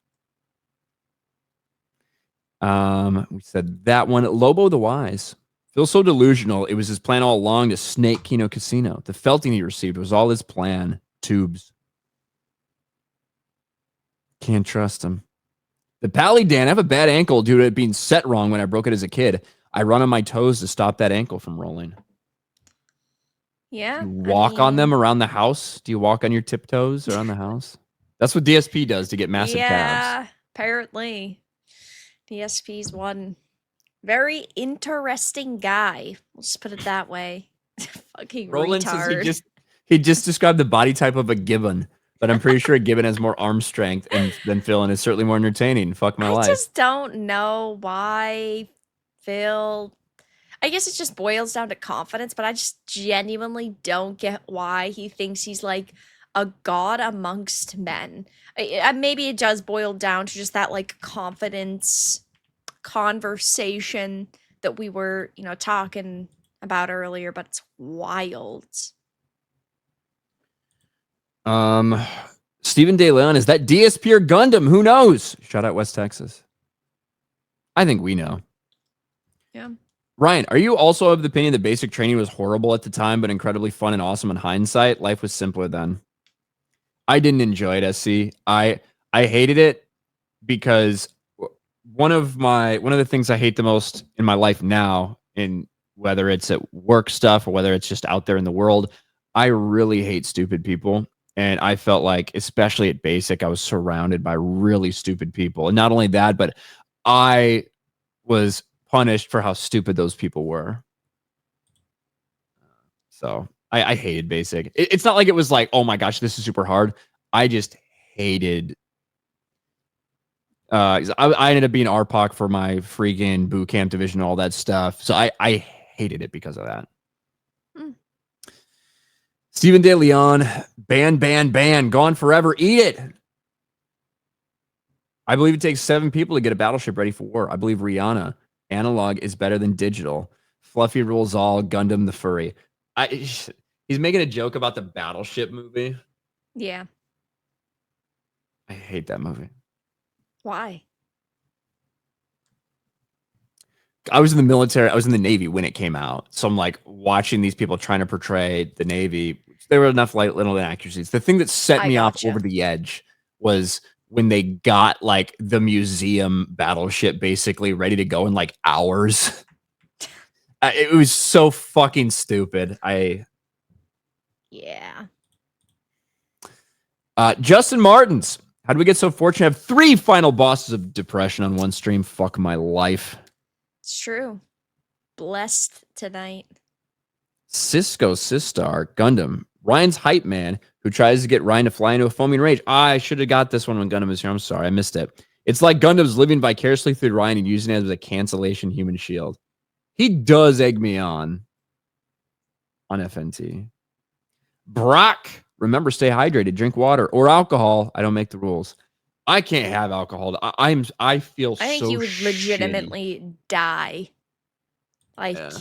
We said that one. Lobo the Wise. Feels so delusional. It was his plan all along to snake Kino Casino. The felting he received was all his plan. Tubes. Can't trust him. The Pally Dan, I have a bad ankle due to it being set wrong when I broke it as a kid. I run on my toes to stop that ankle from rolling. Yeah. You walk on them around the house? Do you walk on your tiptoes around the house? That's what DSP does to get massive calves. Yeah, apparently. DSP's one very interesting guy. Let's put it that way. Fucking Roland retard. says he just described the body type of a gibbon, but I'm pretty sure a gibbon has more arm strength than Phil and is certainly more entertaining. Fuck my life. I just don't know why Phil... I guess it just boils down to confidence, but I just genuinely don't get why he thinks he's like a god amongst men. Maybe it does boil down to just that like confidence conversation that we were, talking about earlier, but it's wild. Stephen De Leon, is that DSP or Gundam? Who knows? Shout out West Texas. I think we know. Yeah. Ryan, are you also of the opinion that basic training was horrible at the time, but incredibly fun and awesome in hindsight? Life was simpler then. I didn't enjoy it, SC. I hated it because one of the things I hate the most in my life now, in whether it's at work stuff or whether it's just out there in the world, I really hate stupid people. And I felt like, especially at basic, I was surrounded by really stupid people. And not only that, but I was punished for how stupid those people were. So I hated basic. It's not like it was like, oh my gosh, this is super hard. I just hated. I ended up being RPOC for my freaking boot camp division, all that stuff. So I hated it because of that. Stephen De Leon, ban, gone forever, eat it. I believe it takes 7 people to get a battleship ready for war. I believe Rihanna, analog is better than digital. Fluffy rules all, Gundam the furry. He's making a joke about the Battleship movie. Yeah. I hate that movie. Why? I was in the military. I was in the Navy when it came out. So I'm like watching these people trying to portray the Navy. There were enough little inaccuracies. The thing that set me off over the edge was when they got like the museum battleship basically ready to go in like hours. It was so fucking stupid. Yeah. Justin Martins. How do we get so fortunate to have 3 final bosses of depression on one stream? Fuck my life. It's true. Blessed tonight. Cisco Sistar Gundam. Ryan's hype man who tries to get Ryan to fly into a foaming rage. I should have got this one when Gundam was here. I'm sorry. I missed it. It's like Gundam's living vicariously through Ryan and using it as a cancellation human shield. He does egg me on FNT. Brock. Remember, stay hydrated. Drink water or alcohol. I don't make the rules. I can't have alcohol. I feel so I think you would shitty. legitimately die. Like, yeah.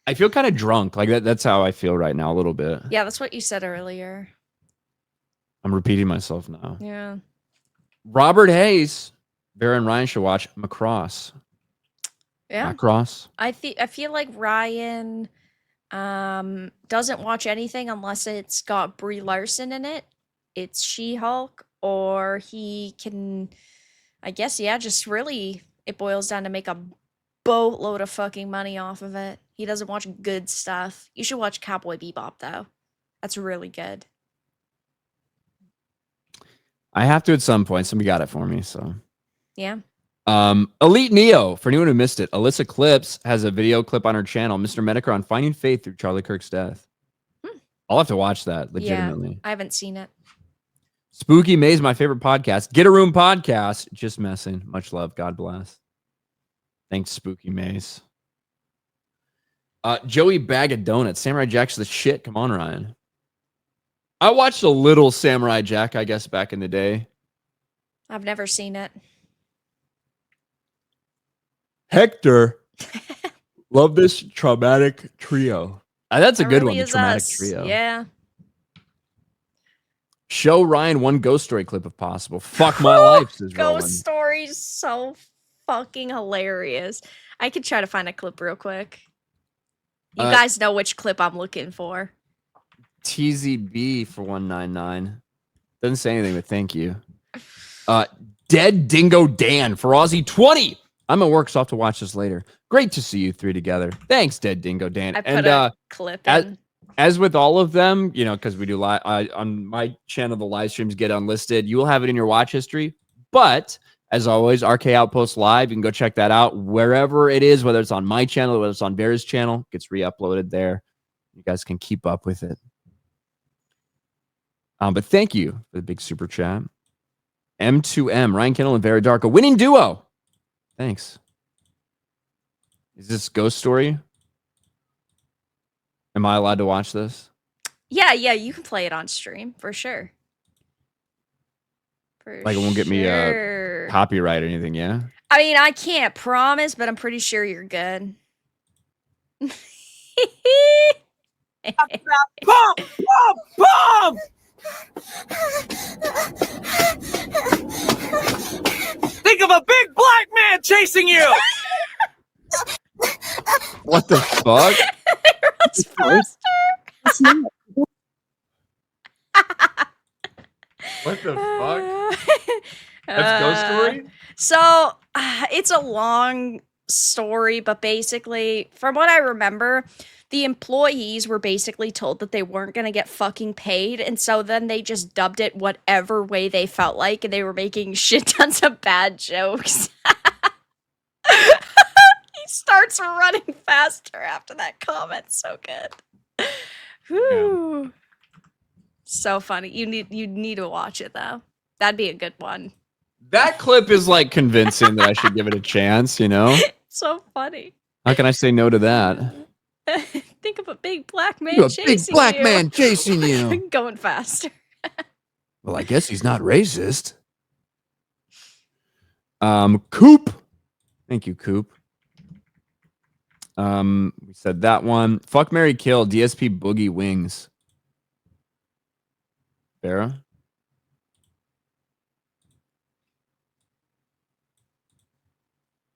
I feel kind of drunk. Like that's how I feel right now a little bit. Yeah, that's what you said earlier. I'm repeating myself now. Yeah. Robert Hayes. Vera and Ryan should watch Macross. Yeah. Macross. I feel like Ryan doesn't watch anything unless it's got Brie Larson in it. It's She-Hulk, or he can, I guess, yeah, just really, it boils down to make a boatload of fucking money off of it. He doesn't watch good stuff. You should watch Cowboy Bebop, though. That's really good. I have to at some point. Somebody got it for me, so. Yeah. Elite Neo, for anyone who missed it, Alyssa Clips has a video clip on her channel, Mr. Medicare on finding faith through Charlie Kirk's death. I'll have to watch that, legitimately. Yeah, I haven't seen it. Spooky Maze, my favorite podcast. Get a Room podcast. Just messing. Much love. God bless. Thanks, Spooky Maze. Joey Bag of Donuts. Samurai Jack's the shit. Come on, Ryan. I watched a little Samurai Jack, I guess, back in the day. I've never seen it. Hector. Love this traumatic trio. That's a good really one, the traumatic trio. Yeah. Show Ryan one ghost story clip if possible. Fuck my life, says Rowan. Ghost stories so fucking hilarious. I could try to find a clip real quick. You guys know which clip I'm looking for. TZB for 199. Doesn't say anything, but thank you. Dead Dingo Dan for Aussie 20. I'm at work, so I'll have to watch this later. Great to see you 3 together. Thanks, Dead Dingo Dan. I put a clip in. As with all of them, you know, because we do live on my channel, the live streams get unlisted. You will have it in your watch history. But as always, RK Outpost Live, you can go check that out wherever it is, whether it's on my channel, whether it's on Bear's channel, gets re-uploaded there. You guys can keep up with it. But thank you for the big super chat. M2M, Ryan Kinel and Vera Darko, winning duo. Thanks. Is this Ghost Story? Am I allowed to watch this? Yeah, you can play it on stream for sure. Like it won't get me copyright or anything, yeah? I mean, I can't promise, but I'm pretty sure you're good. Pump! Pump! Pump! Think of a big black man chasing you! What the fuck? Runs faster. What the fuck? That's Ghost Story? So, it's a long story, but basically, from what I remember, the employees were basically told that they weren't going to get fucking paid, and so then they just dubbed it whatever way they felt like, and they were making shit tons of bad jokes. He starts running faster after that comment. So good. Whew. Yeah. So funny. You need to watch it though. That'd be a good one. That clip is like convincing that I should give it a chance, you know? So funny. How can I say no to that? Think of a big black man chasing you. Big black man chasing you. Going faster. Well, I guess he's not racist. Coop. Thank you, Coop. We said that one. Fuck, marry, kill. DSP Boogie Wings. Farrah?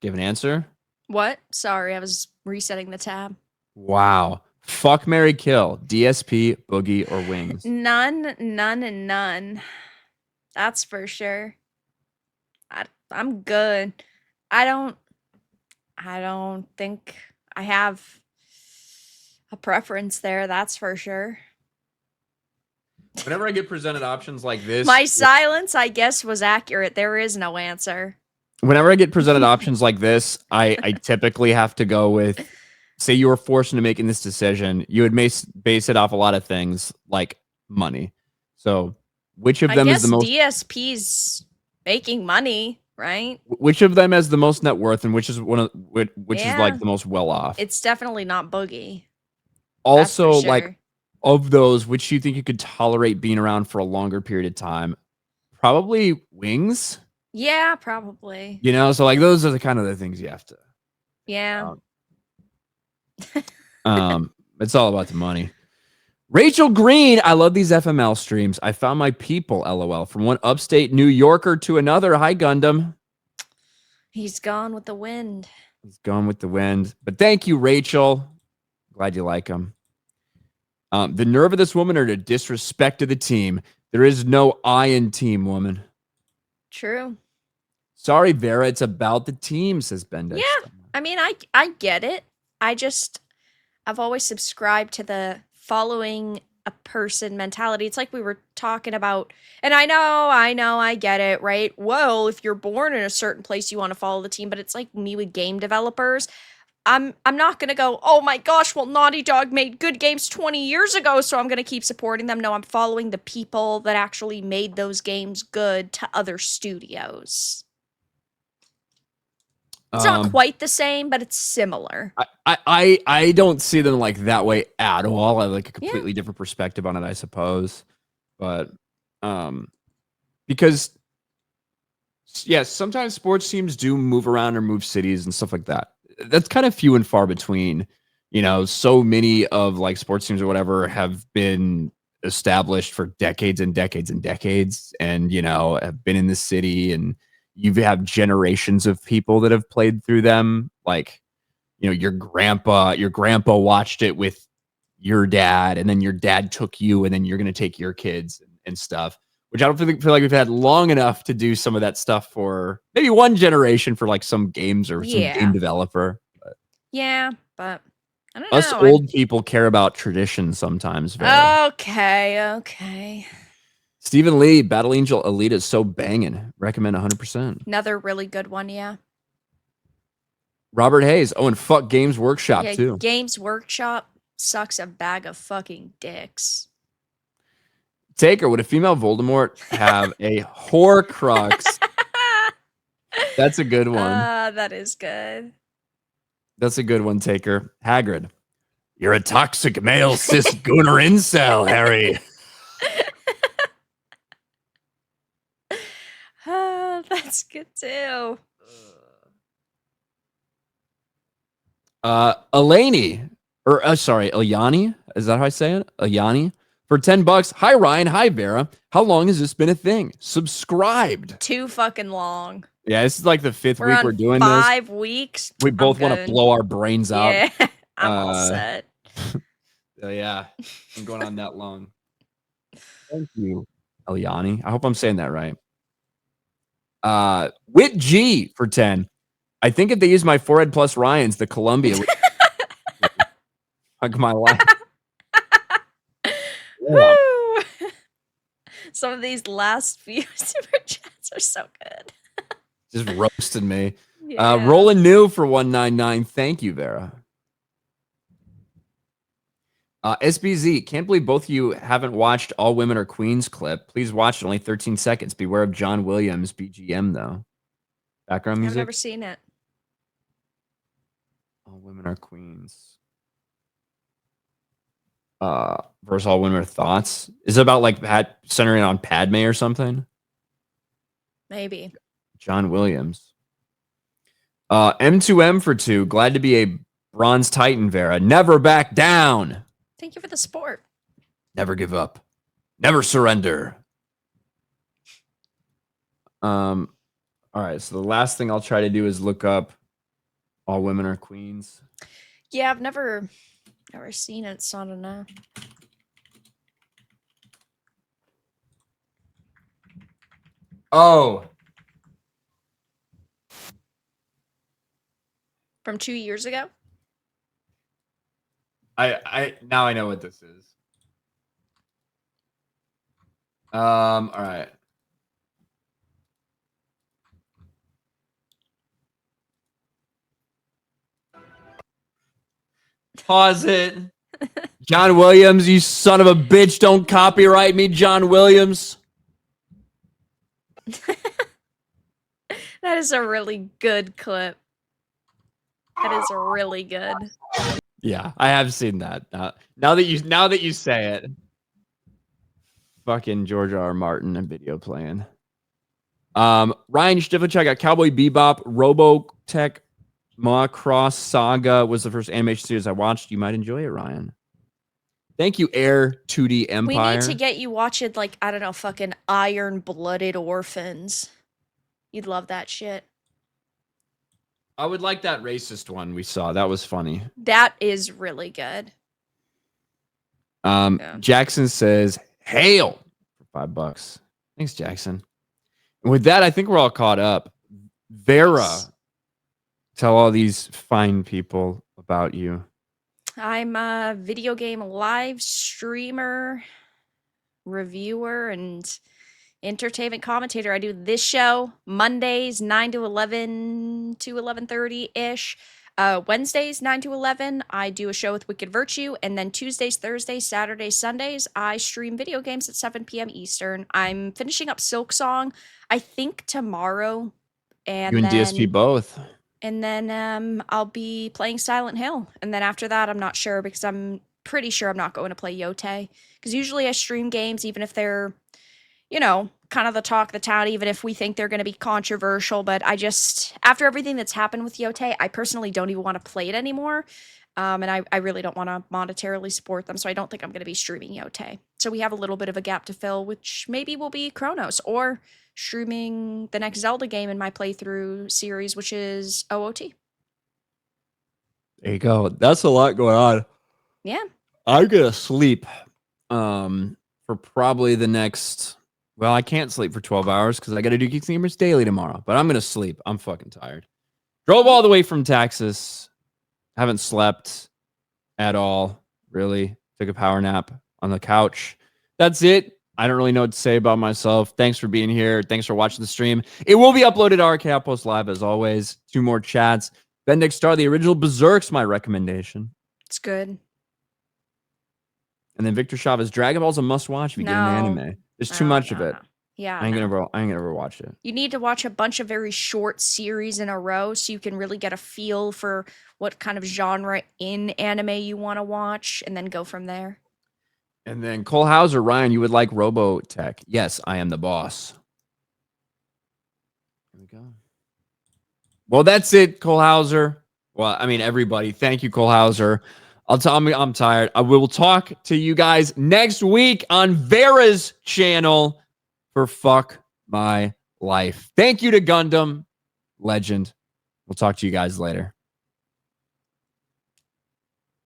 Give an answer? What? Sorry, I was resetting the tab. Wow. Fuck, marry, kill. DSP, Boogie, or Wings? None, and none. That's for sure. I'm good. I don't think I have a preference there. That's for sure. Whenever I get presented options like this, my silence, I guess, was accurate. There is no answer. Whenever I get presented options like this, I typically have to go with, say you were forced into making this decision, you would base it off a lot of things like money. So which of them is the most... DSP's making money, right? Which of them has the most net worth and which is which is like the most well off? It's definitely not Boogie. Also, sure. Like of those, which do you think you could tolerate being around for a longer period of time? Probably Wings. Yeah, probably. You know, so like those are the kind of the things you have to. Yeah. It's all about the money. Rachel Green, I love these FML streams. I found my people, LOL, from one upstate New Yorker to another. Hi, Gundam. He's gone with the wind. He's gone with the wind. But thank you, Rachel. Glad you like him. The nerve of this woman are to disrespect to the team. There is no I in team, woman. True. Sorry, Vera. It's about the team, says Bendix. Yeah, I mean, I get it. I've always subscribed to the following a person mentality. It's like we were talking about, and I know, I get it, right? Well, if you're born in a certain place, you want to follow the team, but it's like me with game developers. I'm not going to go, oh my gosh, well, Naughty Dog made good games 20 years ago, so I'm going to keep supporting them. No, I'm following the people that actually made those games good to other studios. It's not quite the same, but it's similar. I don't see them like that way at all. I have like a completely different perspective on it, I suppose. But because sometimes sports teams do move around or move cities and stuff like that. That's kind of few and far between. You know, so many of like sports teams or whatever have been established for decades and decades and decades, and you know, have been in the city, and you have generations of people that have played through them. Like, you know, your grandpa watched it with your dad, and then your dad took you, and then you're going to take your kids and stuff, which I don't feel like we've had long enough to do some of that stuff for maybe one generation for like some games or some game developer. But yeah, but I don't know. Us old people care about tradition sometimes. Okay. Stephen Lee, Battle Angel Elite is so banging. Recommend 100%. Another really good one, yeah. Robert Hayes. Oh, and fuck Games Workshop, too. Games Workshop sucks a bag of fucking dicks. Taker, would a female Voldemort have a Horcrux? That's a good one. That is good. That's a good one, Taker. Hagrid. You're a toxic male cis gooner incel, Harry. That's good too. Eleni, or sorry, Ilyani. Is that how I say it? Ilyani. For $10. Hi, Ryan. Hi, Vera. How long has this been a thing? Subscribed. Too fucking long. Yeah, this is like the 5th week we're doing 5 weeks. We both want to blow our brains out. Yeah, I'm all set. Yeah, I'm going on that long. Thank you, Eliani. I hope I'm saying that right. Wit G for 10. I think if they use my forehead plus Ryan's, the Columbia would hug my life. Yeah. Some of these last few super chats are so good. Just roasted me. Yeah. Rolling New for 199. Thank you, Vera. SBZ, can't believe both of you haven't watched All Women Are Queens clip. Please watch it, only 13 seconds. Beware of John Williams, BGM, though. Background music? I've never seen it. All Women Are Queens. Versus All Women Are Thoughts. Is it about like centering on Padme or something? Maybe. John Williams. M2M for 2. Glad to be a Bronze Titan, Vera. Never back down. Thank you for the support. Never give up. Never surrender. All right, so the last thing I'll try to do is look up All Women Are Queens. Yeah, I've never seen it, so I don't know. Oh. From 2 years ago? Now I know what this is. All right. Pause it. John Williams, you son of a bitch, don't copyright me, John Williams. That is a really good clip. That is really good. Yeah, I have seen that. Now that you say it. Fucking George R. R. Martin and video playing. Ryan, you should definitely check out Cowboy Bebop, Robotech, Macross Saga was the first animation series I watched. You might enjoy it, Ryan. Thank you, Air 2D Empire. We need to get you watching, like, I don't know, fucking Iron-Blooded Orphans. You'd love that shit. I would like that racist one we saw. That was funny. That is really good. Yeah. Jackson says, hail for $5. Thanks, Jackson. And with that, I think we're all caught up. Vera, tell all these fine people about you. I'm a video game live streamer, reviewer, and entertainment commentator. I do this show Mondays 9 to 11 to 11:30-ish. Wednesdays 9 to 11, I do a show with Wicked Virtue, and then Tuesdays, Thursdays, Saturdays, Sundays, I stream video games at 7 p.m. Eastern. I'm finishing up Silksong, I think tomorrow, and you and DSP both. And then I'll be playing Silent Hill, and then after that, I'm not sure because I'm pretty sure I'm not going to play Yote, because usually I stream games even if they're, you know, kind of the talk of the town, even if we think they're going to be controversial. But I just, after everything that's happened with Yote, I personally don't even want to play it anymore. And I really don't want to monetarily support them. So I don't think I'm going to be streaming Yote. So we have a little bit of a gap to fill, which maybe will be Chronos or streaming the next Zelda game in my playthrough series, which is OOT. There you go. That's a lot going on. Yeah. I'm going to sleep for probably the next... Well, I can't sleep for 12 hours because I got to do Geeks and Gamers daily tomorrow. But I'm going to sleep. I'm fucking tired. Drove all the way from Texas. Haven't slept at all, really. Took a power nap on the couch. That's it. I don't really know what to say about myself. Thanks for being here. Thanks for watching the stream. It will be uploaded to RK Outpost Live as always. 2 more chats. Bendix Star, the original Berserk's my recommendation. It's good. And then Victor Chavez, Dragon Ball's a must-watch if you get an anime. There's too much of it. Yeah. I ain't gonna ever watch it. You need to watch a bunch of very short series in a row so you can really get a feel for what kind of genre in anime you want to watch and then go from there. And then Cole Hauser, Ryan, you would like Robotech. Yes, I am the boss. There we go. Well, that's it, Cole Hauser. Well, I mean, everybody. Thank you, Cole Hauser. I'm tired. I will talk to you guys next week on Vera's channel for Fuck My Life. Thank you to Gundam Legend. We'll talk to you guys later.